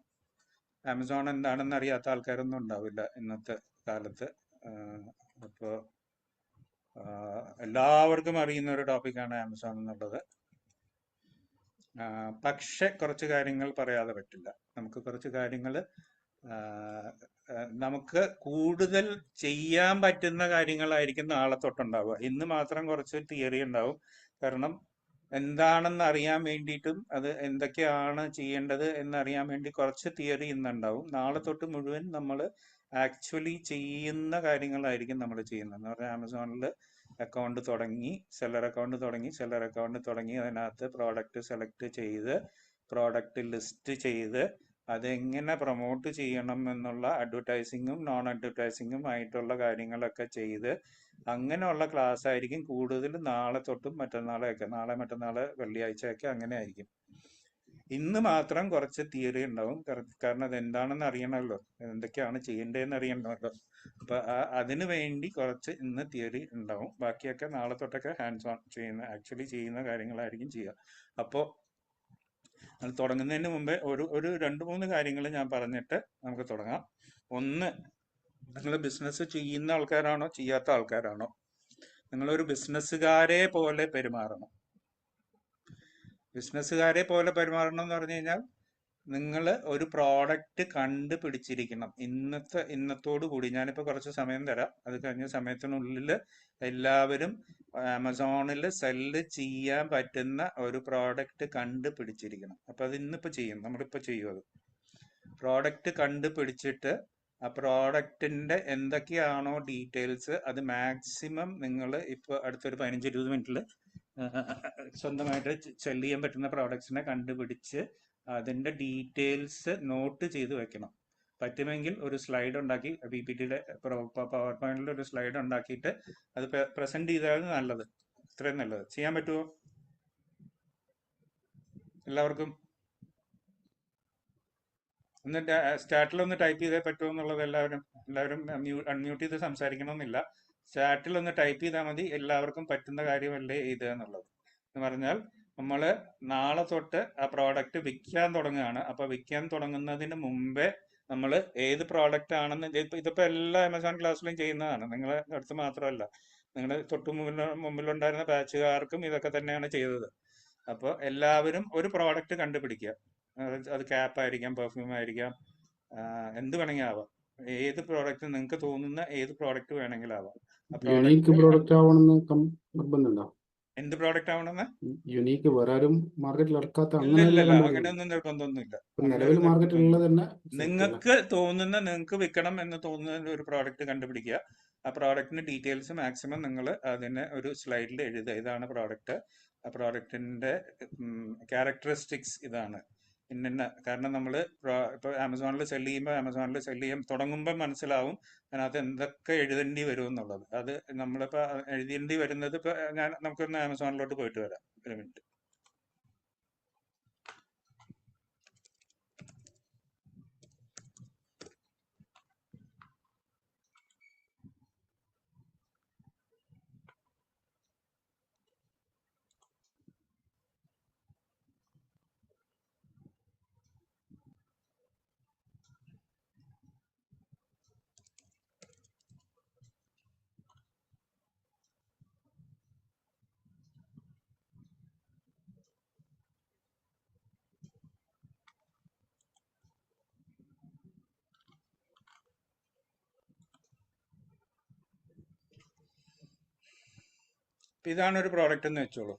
ആമസോൺ എന്താണെന്ന് അറിയാത്ത ആൾക്കാരൊന്നും ഉണ്ടാവില്ല ഇന്നത്തെ കാലത്ത്. അപ്പോൾ എല്ലാവർക്കും അറിയുന്ന ഒരു ടോപ്പിക്കാണ് ആമസോൺ എന്നുള്ളത്. പക്ഷെ കുറച്ച് കാര്യങ്ങൾ പറയാതെ പറ്റില്ല. നമുക്ക് കുറച്ച് കാര്യങ്ങൾ നമുക്ക് കൂടുതൽ ചെയ്യാൻ പറ്റുന്ന കാര്യങ്ങളായിരിക്കും നാളെ തൊട്ടുണ്ടാവുക. ഇന്ന് മാത്രം കുറച്ച് തിയറി ഉണ്ടാവും. കാരണം എന്താണെന്ന് അറിയാൻ വേണ്ടിയിട്ടും അത് എന്തൊക്കെയാണ് ചെയ്യേണ്ടത് എന്നറിയാൻ വേണ്ടി കുറച്ച് തിയറി ഇന്നുണ്ടാവും. നാളെ തൊട്ട് മുഴുവൻ നമ്മൾ ആക്ച്വലി ചെയ്യുന്ന കാര്യങ്ങളായിരിക്കും നമ്മൾ ചെയ്യുന്നത്. എന്ന് പറഞ്ഞാൽ ആമസോണിൽ അക്കൗണ്ട് തുടങ്ങി, സെല്ലർ അക്കൗണ്ട് തുടങ്ങി അതിനകത്ത് പ്രോഡക്റ്റ് സെലക്ട് ചെയ്ത്, പ്രോഡക്റ്റ് ലിസ്റ്റ് ചെയ്ത്, അതെങ്ങനെ പ്രൊമോട്ട് ചെയ്യണം എന്നുള്ള അഡ്വർടൈസിങ്ങും നോൺ അഡ്വർടൈസിങ്ങും ആയിട്ടുള്ള കാര്യങ്ങളൊക്കെ ചെയ്ത്, അങ്ങനെയുള്ള ക്ലാസ് ആയിരിക്കും കൂടുതൽ നാളെ തൊട്ടും മറ്റന്നാളെയൊക്കെ. നാളെ മറ്റന്നാൾ വെള്ളിയാഴ്ചയൊക്കെ അങ്ങനെ ആയിരിക്കും. ഇന്ന് മാത്രം കുറച്ച് തിയറി ഉണ്ടാവും. കാരണം അത് എന്താണെന്ന് അറിയണമല്ലോ, എന്തൊക്കെയാണ് ചെയ്യേണ്ടതെന്ന് അറിയണമല്ലോ. അപ്പൊ അതിനു വേണ്ടി കുറച്ച് ഇന്ന് തിയറി ഉണ്ടാവും. ബാക്കിയൊക്കെ നാളെ തൊട്ടൊക്കെ ഹാൻഡ്സ് ഓൺ ആക്ച്വലി ചെയ്യുന്ന കാര്യങ്ങളായിരിക്കും ചെയ്യുക. അപ്പോൾ അത് തുടങ്ങുന്നതിന് മുമ്പേ ഒരു 2-3 കാര്യങ്ങൾ ഞാൻ പറഞ്ഞിട്ട് നമുക്ക് തുടങ്ങാം. ഒന്ന്, നിങ്ങൾ ബിസിനസ് ചെയ്യുന്ന ആൾക്കാരാണോ ചെയ്യാത്ത ആൾക്കാരാണോ? നിങ്ങളൊരു ബിസിനസ്സുകാരെ പോലെ പെരുമാറണം. ബിസിനസ്സുകാരെ പോലെ പെരുമാറണം എന്ന് പറഞ്ഞു കഴിഞ്ഞാൽ നിങ്ങൾ ഒരു പ്രോഡക്റ്റ് കണ്ടുപിടിച്ചിരിക്കണം. ഇന്നത്തോടു കൂടി ഞാനിപ്പോൾ കുറച്ച് സമയം തരാം. അത് കഴിഞ്ഞ സമയത്തിനുള്ളിൽ എല്ലാവരും ആമസോണിൽ സെല്ല് ചെയ്യാൻ പറ്റുന്ന ഒരു പ്രോഡക്റ്റ് കണ്ടുപിടിച്ചിരിക്കണം. അപ്പം അത് ഇന്നിപ്പോൾ ചെയ്യും, നമ്മളിപ്പോൾ ചെയ്യും. അത് പ്രോഡക്റ്റ് കണ്ടുപിടിച്ചിട്ട് ആ പ്രോഡക്റ്റിൻ്റെ എന്തൊക്കെയാണോ ഡീറ്റെയിൽസ് അത് മാക്സിമം നിങ്ങൾ ഇപ്പോൾ അടുത്തൊരു 15-20 മിനിറ്റിൽ സ്വന്തമായിട്ട് സെല് ചെയ്യാൻ പറ്റുന്ന പ്രോഡക്ട്സിനെ കണ്ടുപിടിച്ച് അതിൻ്റെ ഡീറ്റെയിൽസ് നോട്ട് ചെയ്ത് വെക്കണം. പറ്റുമെങ്കിൽ ഒരു സ്ലൈഡ് ഉണ്ടാക്കി PPTയുടെ പവർ പോയിന്റിൽ ഒരു സ്ലൈഡ് ഉണ്ടാക്കിയിട്ട് അത് പ്രസന്റ് ചെയ്താൽ നല്ലത്. ഇത്രയും നല്ലത്. ചെയ്യാൻ പറ്റുമോ എല്ലാവർക്കും? എന്നിട്ട് സ്റ്റാർട്ടിലൊന്ന് ടൈപ്പ് ചെയ്തേ പറ്റുമോ എന്നുള്ളത് എല്ലാവരും അൺമ്യൂട്ട് ചെയ്ത് സംസാരിക്കണമെന്നില്ല. ചാറ്റിൽ ഒന്ന് ടൈപ്പ് ചെയ്താൽ മതി. എല്ലാവർക്കും പറ്റുന്ന കാര്യമല്ലേ ഇത് എന്നുള്ളത്. എന്ന് പറഞ്ഞാൽ നമ്മൾ നാളെ തൊട്ട് ആ പ്രോഡക്റ്റ് വിൽക്കാൻ തുടങ്ങുകയാണ്. അപ്പോൾ വിൽക്കാൻ തുടങ്ങുന്നതിന് മുമ്പേ നമ്മൾ ഏത് പ്രോഡക്റ്റ് ആണെന്ന് ഇതിപ്പോൾ എല്ലാ ആമസോൺ ക്ലാസ്സിലും ചെയ്യുന്നതാണ്. നിങ്ങളെ അടുത്ത് മാത്രമല്ല, നിങ്ങളുടെ തൊട്ട് മുമ്പിലുണ്ടായിരുന്ന ബാച്ചുകാർക്കും ഇതൊക്കെ തന്നെയാണ് ചെയ്തത്. അപ്പോൾ എല്ലാവരും ഒരു പ്രോഡക്റ്റ് കണ്ടുപിടിക്കുക. അത് ക്യാപ്പ് ആയിരിക്കാം, പെർഫ്യൂം ആയിരിക്കാം, എന്ത് വേണമെങ്കിലും ആവാം. ഏത് പ്രോഡക്റ്റ് നിങ്ങൾക്ക് തോന്നുന്ന ഏത് പ്രോഡക്റ്റ് വേണമെങ്കിലും ആവാം. യുണീക്ക് പ്രോഡക്റ്റ് ആവണമെന്ന് നിർബന്ധമുണ്ടോ? എന്ത് പ്രോഡക്റ്റ് ആവണമെന്ന്? യുണീക്ക് വേറെ ആരും മാർക്കറ്റിൽ ഇറക്കാത്ത ഇല്ല, അങ്ങനെയൊന്നും നിർബന്ധമൊന്നുമില്ല. നിലവിൽ മാർക്കറ്റിൽ ഉള്ളത് തന്നെ നിങ്ങൾക്ക് വിൽക്കണം എന്ന് തോന്നുന്ന ഒരു പ്രോഡക്റ്റ് കണ്ടുപിടിക്കുക. ആ പ്രോഡക്റ്റിന്റെ ഡീറ്റെയിൽസ് മാക്സിമം നിങ്ങൾ അതിനെ ഒരു സ്ലൈഡിൽ എഴുതുക. ഇതാണ് പ്രോഡക്റ്റ്, ആ പ്രോഡക്റ്റിന്റെ ക്യാരക്ടറിസ്റ്റിക്സ് ഇതാണ് ഇന്ന. കാരണം നമ്മൾ ഇപ്പോൾ ആമസോണിൽ സെല് ചെയ്യാൻ തുടങ്ങുമ്പോൾ മനസ്സിലാവും അതിനകത്ത് എന്തൊക്കെ എഴുതേണ്ടി വരും എന്നുള്ളത്. അത് നമ്മളിപ്പോൾ എഴുതേണ്ടി വരുന്നത് ഇപ്പോൾ നമുക്കൊന്ന് ആമസോണിലോട്ട് പോയിട്ട് വരാം. ഒരു മിനിറ്റ്. ഇതാണ് ഒരു പ്രോഡക്റ്റ് എന്ന് വെച്ചോളൂ.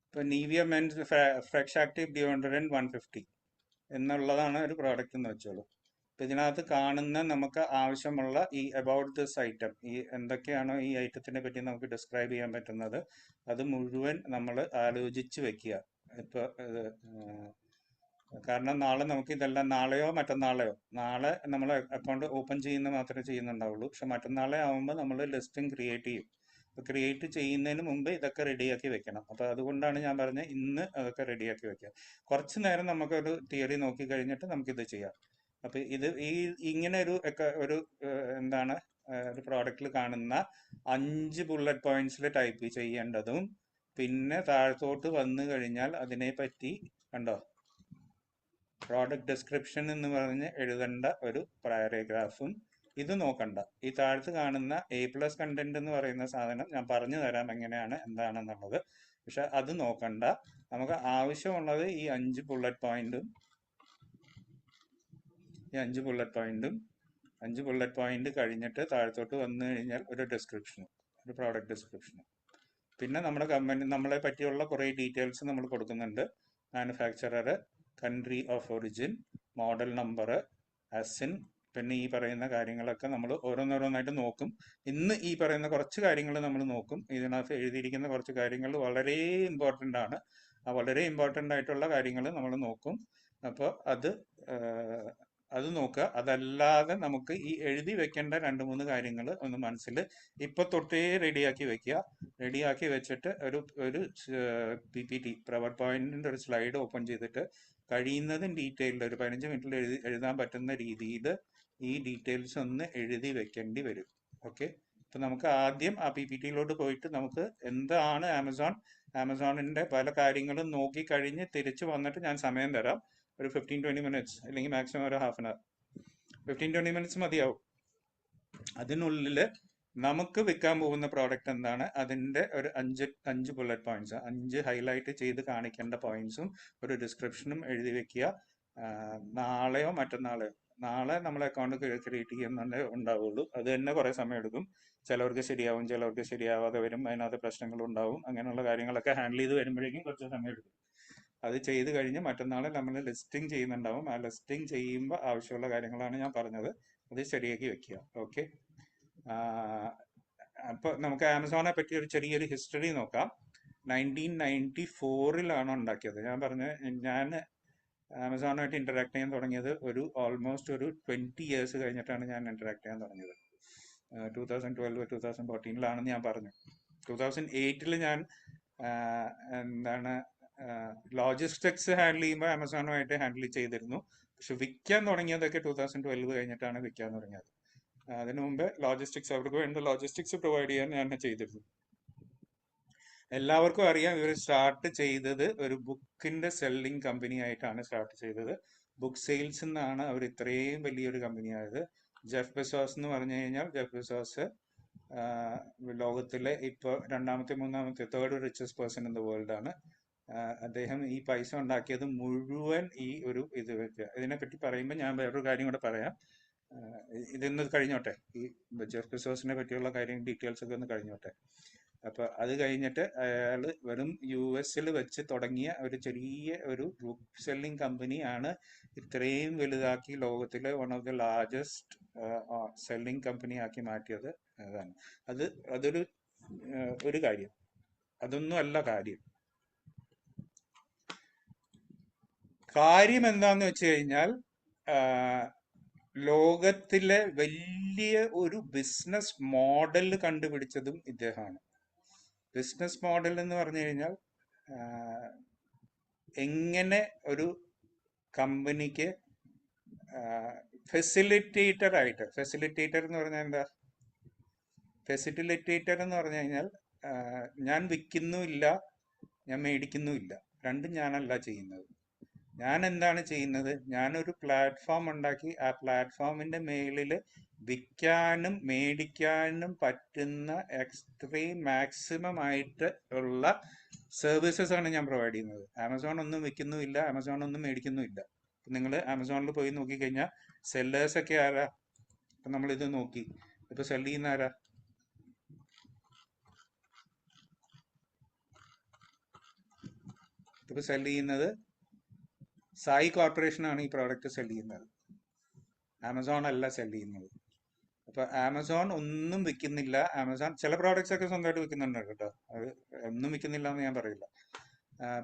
ഇപ്പൊ നീവിയ മെൻസ് ഫ്രഷ് ആക്റ്റീവ് ഡിയോഡറന്റ് 150 എന്നുള്ളതാണ് ഒരു പ്രോഡക്റ്റ് എന്ന് വെച്ചോളൂ. ഇപ്പൊ ഇതിനകത്ത് കാണുന്ന നമുക്ക് ആവശ്യമുള്ള ഈ അബൌട്ട് ദിസ് ഐറ്റം, ഈ എന്തൊക്കെയാണോ ഈ ഐറ്റത്തിനെ പറ്റി നമുക്ക് ഡിസ്ക്രൈബ് ചെയ്യാൻ പറ്റുന്നത്, അത് മുഴുവൻ നമ്മൾ ആലോചിച്ച് വെക്കുക. ഇപ്പോൾ കാരണം നാളെ നമുക്ക് ഇതെല്ലാം നാളെയോ മറ്റന്നാളെയോ നാളെ നമ്മൾ അക്കൗണ്ട് ഓപ്പൺ ചെയ്യുന്ന മാത്രമേ ചെയ്യുന്നുണ്ടാവുള്ളൂ. പക്ഷെ മറ്റന്നാളെ ആകുമ്പോൾ നമ്മൾ ലിസ്റ്റിംഗ് ക്രിയേറ്റ് ചെയ്യും. അപ്പോൾ ക്രിയേറ്റ് ചെയ്യുന്നതിന് മുമ്പ് ഇതൊക്കെ റെഡിയാക്കി വെക്കണം. അപ്പോൾ അതുകൊണ്ടാണ് ഞാൻ പറഞ്ഞത് ഇന്ന് അതൊക്കെ റെഡിയാക്കി വെക്കുക. കുറച്ച് നേരം നമുക്കൊരു തിയറി നോക്കി കഴിഞ്ഞിട്ട് നമുക്കിത് ചെയ്യാം. അപ്പോൾ ഇത് ഇങ്ങനെ ഒരു എന്താണ് ഒരു പ്രോഡക്റ്റിൽ കാണുന്ന 5 ബുള്ളറ്റ് പോയിന്റ്സിൽ ടൈപ്പ് ചെയ്യേണ്ടതും പിന്നെ താഴത്തോട്ട് വന്നു കഴിഞ്ഞാൽ അതിനെപ്പറ്റി കണ്ടോ പ്രോഡക്റ്റ് ഡിസ്ക്രിപ്ഷൻ എന്ന് പറഞ്ഞ് എഴുതേണ്ട ഒരു പാരഗ്രാഫും ഇത് നോക്കണ്ട. ഈ താഴത്ത് കാണുന്ന A+ കണ്ടന്റ് എന്ന് പറയുന്ന സാധനം ഞാൻ പറഞ്ഞു തരാം എങ്ങനെയാണ് എന്താണെന്നുള്ളത്. പക്ഷെ അത് നോക്കണ്ട. നമുക്ക് ആവശ്യമുള്ളത് ഈ 5 ബുള്ളറ്റ് പോയിന്റും 5 ബുള്ളറ്റ് പോയിന്റ് കഴിഞ്ഞിട്ട് താഴത്തോട്ട് വന്നു കഴിഞ്ഞാൽ ഒരു ഡിസ്ക്രിപ്ഷനും ഒരു പ്രോഡക്റ്റ് ഡിസ്ക്രിപ്ഷനും പിന്നെ നമ്മുടെ കമ്പനി നമ്മളെ പറ്റിയുള്ള കുറേ ഡീറ്റെയിൽസ് നമ്മൾ കൊടുക്കുന്നുണ്ട്. Manufacturer, country of origin, model number, Asin, പിന്നെ ഈ പറയുന്ന കാര്യങ്ങളൊക്കെ നമ്മൾ ഓരോന്നോരോന്നായിട്ട് നോക്കും. ഇന്ന് ഈ പറയുന്ന കുറച്ച് കാര്യങ്ങൾ നമ്മൾ നോക്കും. ഇതിനകത്ത് എഴുതിയിരിക്കുന്ന കുറച്ച് കാര്യങ്ങൾ വളരെ ഇമ്പോർട്ടൻ്റ് ആണ്. ആ വളരെ ഇമ്പോർട്ടൻ്റ് ആയിട്ടുള്ള കാര്യങ്ങൾ നമ്മൾ നോക്കും. അപ്പോൾ അത് നോക്കുക. അതല്ലാതെ നമുക്ക് ഈ എഴുതി വെക്കേണ്ട 2-3 കാര്യങ്ങൾ ഒന്ന് മനസ്സിൽ ഇപ്പൊ തൊട്ടേ റെഡിയാക്കി വെക്കുക. റെഡിയാക്കി വെച്ചിട്ട് ഒരു PPT പവർ പോയിന്റിന്റെ ഒരു സ്ലൈഡ് ഓപ്പൺ ചെയ്തിട്ട് കഴിയുന്നതും ഡീറ്റെയിൽഡ് ഒരു 15 മിനിറ്റിൽ എഴുതാൻ പറ്റുന്ന രീതിയിൽ ഈ ഡീറ്റെയിൽസ് ഒന്ന് എഴുതി വെക്കേണ്ടി വരും. ഓക്കെ, അപ്പൊ നമുക്ക് ആദ്യം ആ PPTയിലോട്ട് പോയിട്ട് നമുക്ക് എന്താണ് ആമസോണിന്റെ പല കാര്യങ്ങളും നോക്കി കഴിഞ്ഞ് തിരിച്ചു വന്നിട്ട് ഞാൻ സമയം തരാം. ഒരു 15-20 മിനിറ്റ്സ് അല്ലെങ്കിൽ മാക്സിമം ഒരു ഹാഫ് ആൻ അവർ, 15-20 മിനിറ്റ്സ് മതിയാവും. അതിനുള്ളിൽ നമുക്ക് വിൽക്കാൻ പോകുന്ന പ്രോഡക്റ്റ് എന്താണ്, അതിൻ്റെ ഒരു 5 ബുള്ളറ്റ് പോയിന്റ്സ്, 5 ഹൈലൈറ്റ് ചെയ്ത് കാണിക്കേണ്ട പോയിന്റ്സും ഒരു ഡിസ്ക്രിപ്ഷനും എഴുതി വെക്കുക. നാളെയോ മറ്റന്നാളെയോ, നാളെ നമ്മൾ അക്കൗണ്ട് ക്രിയേറ്റ് ചെയ്യുന്നുണ്ടേ ഉണ്ടാവുള്ളൂ. അത് തന്നെ കുറേ സമയം എടുക്കും. ചിലവർക്ക് ശരിയാവും, ചിലവർക്ക് ശരിയാവാതെ വരും, അതിനകത്ത് പ്രശ്നങ്ങളുണ്ടാവും. അങ്ങനെയുള്ള കാര്യങ്ങളൊക്കെ ഹാൻഡിൽ ചെയ്ത് വരുമ്പോഴേക്കും കുറച്ച് സമയം എടുക്കും. അത് ചെയ്ത് കഴിഞ്ഞ് മറ്റന്നാൾ നമ്മൾ ലിസ്റ്റിംഗ് ചെയ്യുന്നുണ്ടാവും. ആ ലിസ്റ്റിംഗ് ചെയ്യുമ്പോൾ ആവശ്യമുള്ള കാര്യങ്ങളാണ് ഞാൻ പറഞ്ഞത്. അത് ശരിയാക്കി വെക്കുക. ഓക്കെ, അപ്പോൾ നമുക്ക് ആമസോണെ പറ്റി ഒരു ചെറിയൊരു ഹിസ്റ്ററി നോക്കാം. 1994 ഉണ്ടാക്കിയത്. ഞാൻ ഞാൻ ആമസോണുമായിട്ട് ഇന്ററാക്ട് ചെയ്യാൻ തുടങ്ങിയത് ഓൾമോസ്റ്റ് ഒരു 20 ഇയേഴ്സ് കഴിഞ്ഞിട്ടാണ് ഞാൻ ഇന്ററാക്ട് ചെയ്യാൻ തുടങ്ങിയത്. 2012-2014 ഞാൻ പറഞ്ഞു. 2008 ഞാൻ ലോജിസ്റ്റിക്സ് ഹാൻഡിൽ ചെയ്യുമ്പോൾ ആമസോണുമായിട്ട് ഹാൻഡിൽ ചെയ്തിരുന്നു. പക്ഷെ വിൽക്കാൻ തുടങ്ങിയതൊക്കെ 2012 കഴിഞ്ഞിട്ടാണ് വിൽക്കാൻ തുടങ്ങിയത്. അതിനു മുമ്പ് ലോജിസ്റ്റിക്സ്, അവർക്ക് വേണ്ട ലോജിസ്റ്റിക്സ് പ്രൊവൈഡ് ചെയ്യാൻ ഞാൻ ചെയ്തിരുന്നു. എല്ലാവർക്കും അറിയാം, ഇവർ സ്റ്റാർട്ട് ചെയ്തത് ഒരു ബുക്കിന്റെ സെല്ലിംഗ് കമ്പനി ആയിട്ടാണ് സ്റ്റാർട്ട് ചെയ്തത്. ബുക്ക് സെയിൽസ് എന്നാണ് അവർ ഇത്രയും വലിയൊരു കമ്പനി ആയത്. ജെഫ് ബെസോസ് എന്ന് പറഞ്ഞു കഴിഞ്ഞാൽ, ജെഫ് ബെസോസ് ലോകത്തിലെ ഇപ്പോൾ 2ാമത്തെ 3rd richest person in the world ആണ്. അദ്ദേഹം ഈ പൈസ ഉണ്ടാക്കിയത് മുഴുവൻ ഈ ഒരു ഇത് വെക്കുക. ഇതിനെപ്പറ്റി പറയുമ്പോൾ ഞാൻ വേറൊരു കാര്യം കൂടെ പറയാം. ഇതൊന്ന് കഴിഞ്ഞോട്ടെ, ഈ ജെഫ് ബെസോസിനെ പറ്റിയുള്ള കാര്യം ഡീറ്റെയിൽസ് ഒക്കെ ഒന്ന് കഴിഞ്ഞോട്ടെ. അപ്പൊ അത് കഴിഞ്ഞിട്ട് അയാൾ വെറും US വെച്ച് തുടങ്ങിയ ഒരു ചെറിയ ഒരു ബുക്ക് സെല്ലിംഗ് കമ്പനിയാണ് ഇത്രയും വലുതാക്കി ലോകത്തിലെ one of the largest selling company ആക്കി മാറ്റിയത്. അതാണ് അതൊരു കാര്യം. അതൊന്നും അല്ല കാര്യം എന്താന്ന് വെച്ച് കഴിഞ്ഞാൽ, ലോകത്തിലെ വലിയ ഒരു ബിസിനസ് മോഡൽ കണ്ടുപിടിച്ചതും ഇദ്ദേഹമാണ്. ബിസിനസ് മോഡൽ എന്ന് പറഞ്ഞു കഴിഞ്ഞാൽ, എങ്ങനെ ഒരു കമ്പനിക്ക് ഫെസിലിറ്റേറ്റർ എന്ന് പറഞ്ഞാൽ എന്താ? ഫെസിലിറ്റേറ്റർ എന്ന് പറഞ്ഞു കഴിഞ്ഞാൽ, ഞാൻ വിൽക്കുന്നുമില്ല, ഞാൻ മേടിക്കുന്നുമില്ല, രണ്ടും ഞാനല്ല ചെയ്യുന്നത്. ഞാൻ എന്താണ് ചെയ്യുന്നത്? ഞാനൊരു പ്ലാറ്റ്ഫോം ഉണ്ടാക്കി ആ പ്ലാറ്റ്ഫോമിന്റെ മേളിൽ വിൽക്കാനും മേടിക്കാനും പറ്റുന്ന എക്സ്ട്രീം മാക്സിമം ആയിട്ട് ഉള്ള സർവീസസ് ആണ് ഞാൻ പ്രൊവൈഡ് ചെയ്യുന്നത്. ആമസോൺ ഒന്നും വിൽക്കുന്നുമില്ല, ആമസോൺ ഒന്നും മേടിക്കുന്നുമില്ല. നിങ്ങൾ ആമസോണിൽ പോയി നോക്കിക്കഴിഞ്ഞാൽ സെല്ലേഴ്സ് ഒക്കെ ആരാ? ഇപ്പൊ നമ്മളിത് നോക്കി, ഇപ്പൊ സെല് ചെയ്യുന്ന ആരാ? ഇപ്പൊ സെല് ചെയ്യുന്നത് സായി കോർപ്പറേഷൻ ആണ്. ഈ പ്രോഡക്റ്റ് സെല് ചെയ്യുന്നത്, ആമസോൺ അല്ല സെല് ചെയ്യുന്നത്. അപ്പൊ ആമസോൺ ഒന്നും വിൽക്കുന്നില്ല. ആമസോൺ ചില പ്രോഡക്ട്സ് ഒക്കെ സ്വന്തമായിട്ട് വിൽക്കുന്നുണ്ട് കേട്ടോ, അത് ഒന്നും വിൽക്കുന്നില്ല എന്ന് ഞാൻ പറയില്ല.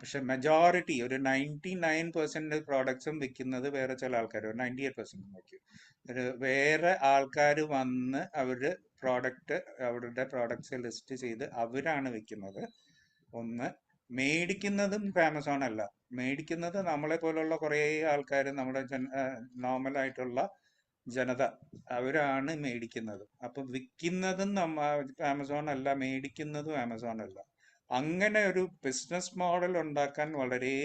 പക്ഷെ മെജോറിറ്റി ഒരു 99% പ്രോഡക്ട്സും വിൽക്കുന്നത് വേറെ ചില ആൾക്കാർ, 98% നോക്കി വേറെ ആൾക്കാർ വന്ന് അവര് അവരുടെ പ്രോഡക്ട്സ് ലിസ്റ്റ് ചെയ്ത് അവരാണ് വിൽക്കുന്നത്. ഒന്ന് മേടിക്കുന്നതും ആമസോൺ അല്ല, മേടിക്കുന്നത് നമ്മളെ പോലുള്ള കുറേ ആൾക്കാർ, നമ്മുടെ നോർമൽ ആയിട്ടുള്ള ജനത, അവരാണ് മേടിക്കുന്നത്. അപ്പൊ വിൽക്കുന്നതും ആമസോൺ അല്ല, മേടിക്കുന്നതും ആമസോൺ അല്ല. അങ്ങനെ ഒരു ബിസിനസ് മോഡൽ ഉണ്ടാക്കാൻ വളരെ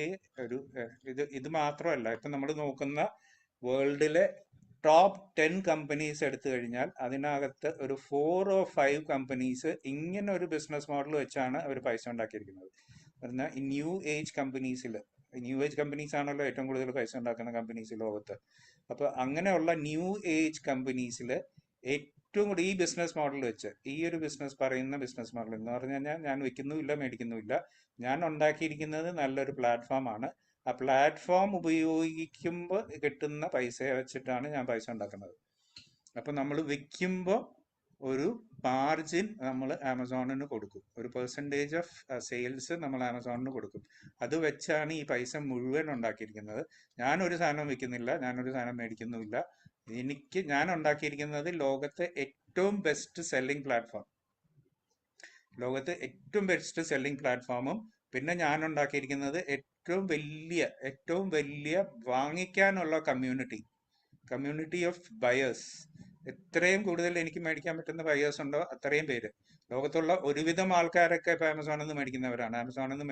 ഇത് മാത്രമല്ല, ഇപ്പൊ നമ്മൾ നോക്കുന്ന വേൾഡിലെ ടോപ്പ് 10 കമ്പനീസ് എടുത്തു കഴിഞ്ഞാൽ അതിനകത്ത് ഒരു 4 or 5 കമ്പനീസ് ഇങ്ങനെ ഒരു ബിസിനസ് മോഡൽ വെച്ചാണ് അവർ പൈസ ഉണ്ടാക്കിയിരിക്കുന്നത്. പറഞ്ഞാൽ ഈ ന്യൂ ഏജ് കമ്പനീസ് ആണല്ലോ ഏറ്റവും കൂടുതൽ പൈസ ഉണ്ടാക്കുന്ന കമ്പനീസ് ലോകത്ത്. അപ്പൊ അങ്ങനെയുള്ള ന്യൂ ഏജ് കമ്പനീസിൽ ഏറ്റവും കൂടുതൽ ഈ ബിസിനസ് മോഡൽ വെച്ച്, ഈ ഒരു പറയുന്ന ബിസിനസ് മോഡൽ എന്ന് പറഞ്ഞു കഴിഞ്ഞാൽ ഞാൻ വിൽക്കുന്നുമില്ല മേടിക്കുന്നുമില്ല, ഞാൻ ഉണ്ടാക്കിയിരിക്കുന്നത് നല്ലൊരു പ്ലാറ്റ്ഫോമാണ്. ആ പ്ലാറ്റ്ഫോം ഉപയോഗിക്കുമ്പോൾ കിട്ടുന്ന പൈസ വെച്ചിട്ടാണ് ഞാൻ പൈസ ഉണ്ടാക്കുന്നത്. അപ്പൊ നമ്മൾ വിൽക്കുമ്പോൾ ഒരു മാർജിൻ നമ്മൾ ആമസോണിന് കൊടുക്കും, ഒരു പെർസെൻറ്റേജ് ഓഫ് സെയിൽസ് നമ്മൾ ആമസോണിന് കൊടുക്കും. അത് വെച്ചാണ് ഈ പൈസ മുഴുവൻ ഉണ്ടാക്കിയിരിക്കുന്നത്. ഞാനൊരു സാധനം വിൽക്കുന്നില്ല, ഞാനൊരു സാധനം മേടിക്കുന്നുമില്ല. ഞാൻ ഉണ്ടാക്കിയിരിക്കുന്നത് ലോകത്തെ ഏറ്റവും ബെസ്റ്റ് സെല്ലിംഗ് പ്ലാറ്റ്ഫോമും പിന്നെ ഞാൻ ഉണ്ടാക്കിയിരിക്കുന്നത് ഏറ്റവും വലിയ വാങ്ങിക്കാനുള്ള കമ്മ്യൂണിറ്റി ഓഫ് ബയേഴ്സ്. എത്രയും കൂടുതൽ എനിക്ക് മേടിക്കാൻ പറ്റുന്ന ബയേഴ്സ് ഉണ്ടോ അത്രയും പേര്. ലോകത്തുള്ള ഒരുവിധം ആൾക്കാരൊക്കെ ഇപ്പൊ ആമസോണിൽ നിന്ന് മേടിക്കുന്നവരാണ്. ആമസോണിൽ നിന്ന്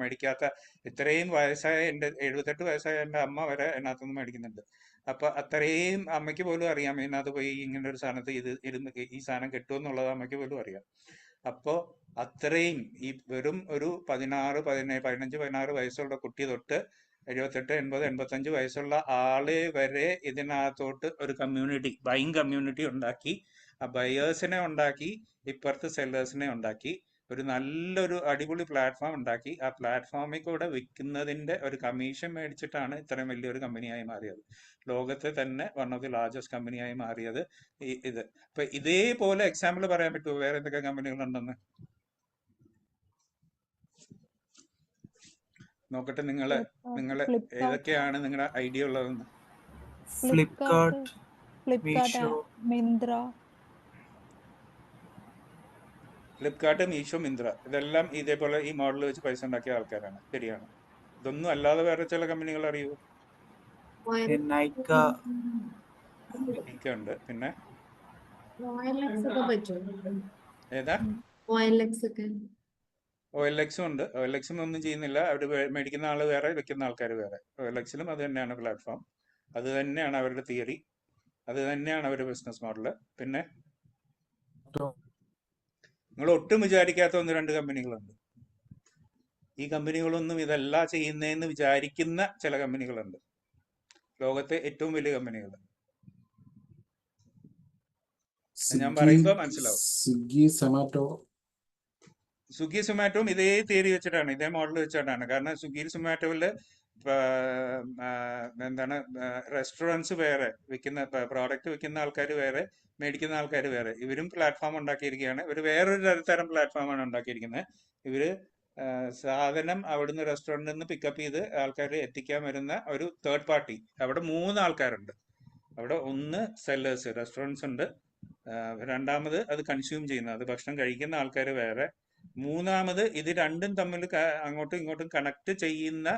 മേടിക്കാത്ത ഇത്രയും വയസ്സായ 78 വയസ്സായ എൻ്റെ അമ്മ വരെ അതിനകത്തുനിന്ന് മേടിക്കുന്നുണ്ട്. അപ്പൊ അത്രയും അമ്മയ്ക്ക് പോലും അറിയാം ഇതിനകത്ത് പോയി ഇങ്ങനെ ഒരു സാധനത്ത് ഈ സാധനം കിട്ടുമെന്നുള്ളത് അമ്മയ്ക്ക് പോലും അറിയാം. അപ്പോ അത്രയും ഈ വെറും ഒരു 15-16 വയസ്സുള്ള കുട്ടി തൊട്ട് 78, 80, 85 വയസ്സുള്ള ആളെ വരെ ഇതിനകത്തോട്ട് ഒരു ബൈങ് കമ്മ്യൂണിറ്റി ഉണ്ടാക്കി, ആ ബയേഴ്സിനെ ഉണ്ടാക്കി, ഇപ്പുറത്ത് സെല്ലേഴ്സിനെ ഉണ്ടാക്കി, ഒരു നല്ലൊരു അടിപൊളി പ്ലാറ്റ്ഫോം ഉണ്ടാക്കി. ആ പ്ലാറ്റ്ഫോമിൽ കൂടെ വിൽക്കുന്നതിന്റെ ഒരു കമ്മീഷൻ മേടിച്ചിട്ടാണ് ഇത്രയും വലിയൊരു കമ്പനിയായി മാറിയത്. ലോകത്തെ തന്നെ വൺ ഓഫ് ദി ലാർജസ്റ്റ് കമ്പനിയായി മാറിയത് ഇത്. അപ്പൊ ഇതേപോലെ എക്സാമ്പിൾ പറയാൻ പറ്റുമോ വേറെ എന്തൊക്കെ കമ്പനികളുണ്ടെന്ന്? നോക്കട്ടെ നിങ്ങൾ ഏതൊക്കെയാണ് നിങ്ങളുടെ ഐഡിയ ഉള്ളതെന്ന്. ഫ്ലിപ്കാർട്ട്, മീഷോ, മീഷോ, മിന്ത്ര ഇതെല്ലാം ഇതേപോലെ ഈ മോഡൽ വെച്ച് പൈസ ഉണ്ടാക്കിയ ആൾക്കാരാണ്. ശരിയാണ്. ഇതൊന്നും അല്ലാതെ വേറെ ചില കമ്പനികൾ അറിയൂ? നൈക്ക ഉണ്ട്. പിന്നെ ഏതാ? OLX ഉണ്ട്. OLX ഒന്നും ചെയ്യുന്നില്ല. അവർ മേടിക്കുന്ന ആള് വേറെ, വെക്കുന്ന ആൾക്കാർ വേറെ. OLXലും അത് തന്നെയാണ് പ്ലാറ്റ്ഫോം, അത് തന്നെയാണ് അവരുടെ തിയറി, അത് തന്നെയാണ് അവരുടെ ബിസിനസ് മോഡല്. പിന്നെ നിങ്ങൾ ഒട്ടും വിചാരിക്കാത്ത 1-2 കമ്പനികളുണ്ട്. ഈ കമ്പനികളൊന്നും ഇതല്ല ചെയ്യുന്നതെന്ന് വിചാരിക്കുന്ന ചില കമ്പനികളുണ്ട്, ലോകത്തെ ഏറ്റവും വലിയ കമ്പനികൾ. ഞാൻ പറയുമ്പോൾ മനസ്സിലാവും. സ്വിഗ്ഗി സൊമാറ്റോയും ഇതേ തിയറി വെച്ചിട്ടാണ്, ഇതേ മോഡൽ വെച്ചിട്ടാണ്. കാരണം സ്വിഗ്ഗി സൊമാറ്റോയില് എന്താണ് റെസ്റ്റോറൻറ്റ്സ് വേറെ, പ്രോഡക്റ്റ് വിൽക്കുന്ന ആൾക്കാർ വേറെ, മേടിക്കുന്ന ആൾക്കാർ വേറെ. ഇവരും പ്ലാറ്റ്ഫോം ഉണ്ടാക്കിയിരിക്കുകയാണ്. ഇവർ വേറൊരു തരം പ്ലാറ്റ്ഫോമാണ് ഉണ്ടാക്കിയിരിക്കുന്നത്. ഇവര് സാധനം അവിടുന്ന് റെസ്റ്റോറൻറ്റിൽ നിന്ന് പിക്കപ്പ് ചെയ്ത് ആൾക്കാർ എത്തിക്കാൻ വരുന്ന ഒരു തേർഡ് പാർട്ടി. അവിടെ 3 ആൾക്കാരുണ്ട്. അവിടെ ഒന്ന് സെല്ലേഴ്സ്, റെസ്റ്റോറൻറ്റ്സ് ഉണ്ട്. രണ്ടാമത് അത് കൺസ്യൂം ചെയ്യുന്ന, അത് ഭക്ഷണം കഴിക്കുന്ന ആൾക്കാർ വേറെ. മൂന്നാമത് ഇത് രണ്ടും തമ്മിൽ അങ്ങോട്ടും ഇങ്ങോട്ടും കണക്ട് ചെയ്യുന്ന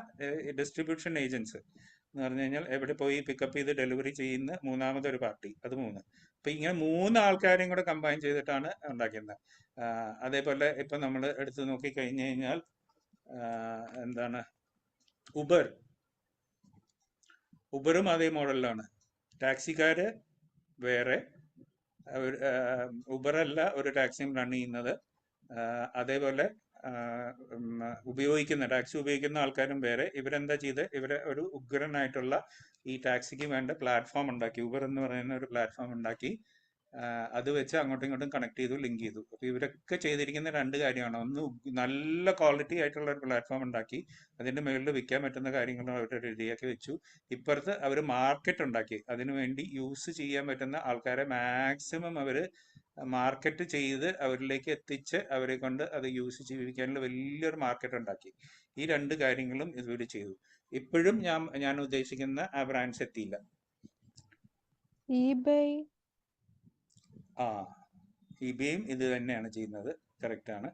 ഡിസ്ട്രിബ്യൂഷൻ ഏജൻസ് എന്ന് പറഞ്ഞു കഴിഞ്ഞാൽ എവിടെ പോയി പിക്കപ്പ് ചെയ്ത് ഡെലിവറി ചെയ്യുന്ന മൂന്നാമതൊരു പാർട്ടി, അത് 3. അപ്പൊ ഇങ്ങനെ 3 ആൾക്കാരെയും കൂടെ കമ്പൈൻ ചെയ്തിട്ടാണ് ഉണ്ടാക്കുന്നത്. അതേപോലെ ഇപ്പൊ നമ്മൾ എടുത്തു നോക്കി കഴിഞ്ഞു കഴിഞ്ഞാൽ എന്താണ് ഉബറും അതേ മോഡലിലാണ്. ടാക്സിക്കാര് വേറെ, ഉബറല്ല ഒരു ടാക്സിയും റൺ ചെയ്യുന്നത്. അതേപോലെ ടാക്സി ഉപയോഗിക്കുന്ന ആൾക്കാരും വേറെ. ഇവരെന്താ ചെയ്ത്, ഇവരെ ഒരു ഉഗ്രനായിട്ടുള്ള ഈ ടാക്സിക്ക് വേണ്ട പ്ലാറ്റ്ഫോം ഉണ്ടാക്കി, ഉബർ എന്ന് പറയുന്ന ഒരു പ്ലാറ്റ്ഫോം ഉണ്ടാക്കി. അത് വെച്ച് അങ്ങോട്ടും ഇങ്ങോട്ടും കണക്ട് ചെയ്തു, ലിങ്ക് ചെയ്തു. അപ്പൊ ഇവരൊക്കെ ചെയ്തിരിക്കുന്ന 2 കാര്യമാണ്. ഒന്ന് നല്ല ക്വാളിറ്റി ആയിട്ടുള്ള ഒരു പ്ലാറ്റ്ഫോം ഉണ്ടാക്കി, അതിന്റെ മുകളിൽ വിൽക്കാൻ പറ്റുന്ന കാര്യങ്ങൾ അവർ റെഡിയാക്കി വെച്ചു. ഇപ്പുറത്ത് അവർ മാർക്കറ്റ് ഉണ്ടാക്കി, അതിനുവേണ്ടി യൂസ് ചെയ്യാൻ പറ്റുന്ന ആൾക്കാരെ മാക്സിമം അവര് മാർക്കറ്റ് ചെയ്ത് അവരിലേക്ക് എത്തിച്ച് അവരെ കൊണ്ട് അത് യൂസ് ചെയ്യിപ്പിക്കാനുള്ള വലിയൊരു മാർക്കറ്റ് ഉണ്ടാക്കി. ഈ രണ്ട് കാര്യങ്ങളും ഇതുവരെ ചെയ്തു. ഇപ്പോഴും ഞാൻ ഉദ്ദേശിക്കുന്ന ആ ബ്രാൻഡ്സ് എത്തിയില്ല. eBay ആ ഇബേയും ഇത് തന്നെയാണ് ചെയ്യുന്നത്, കറക്റ്റ് ആണ്.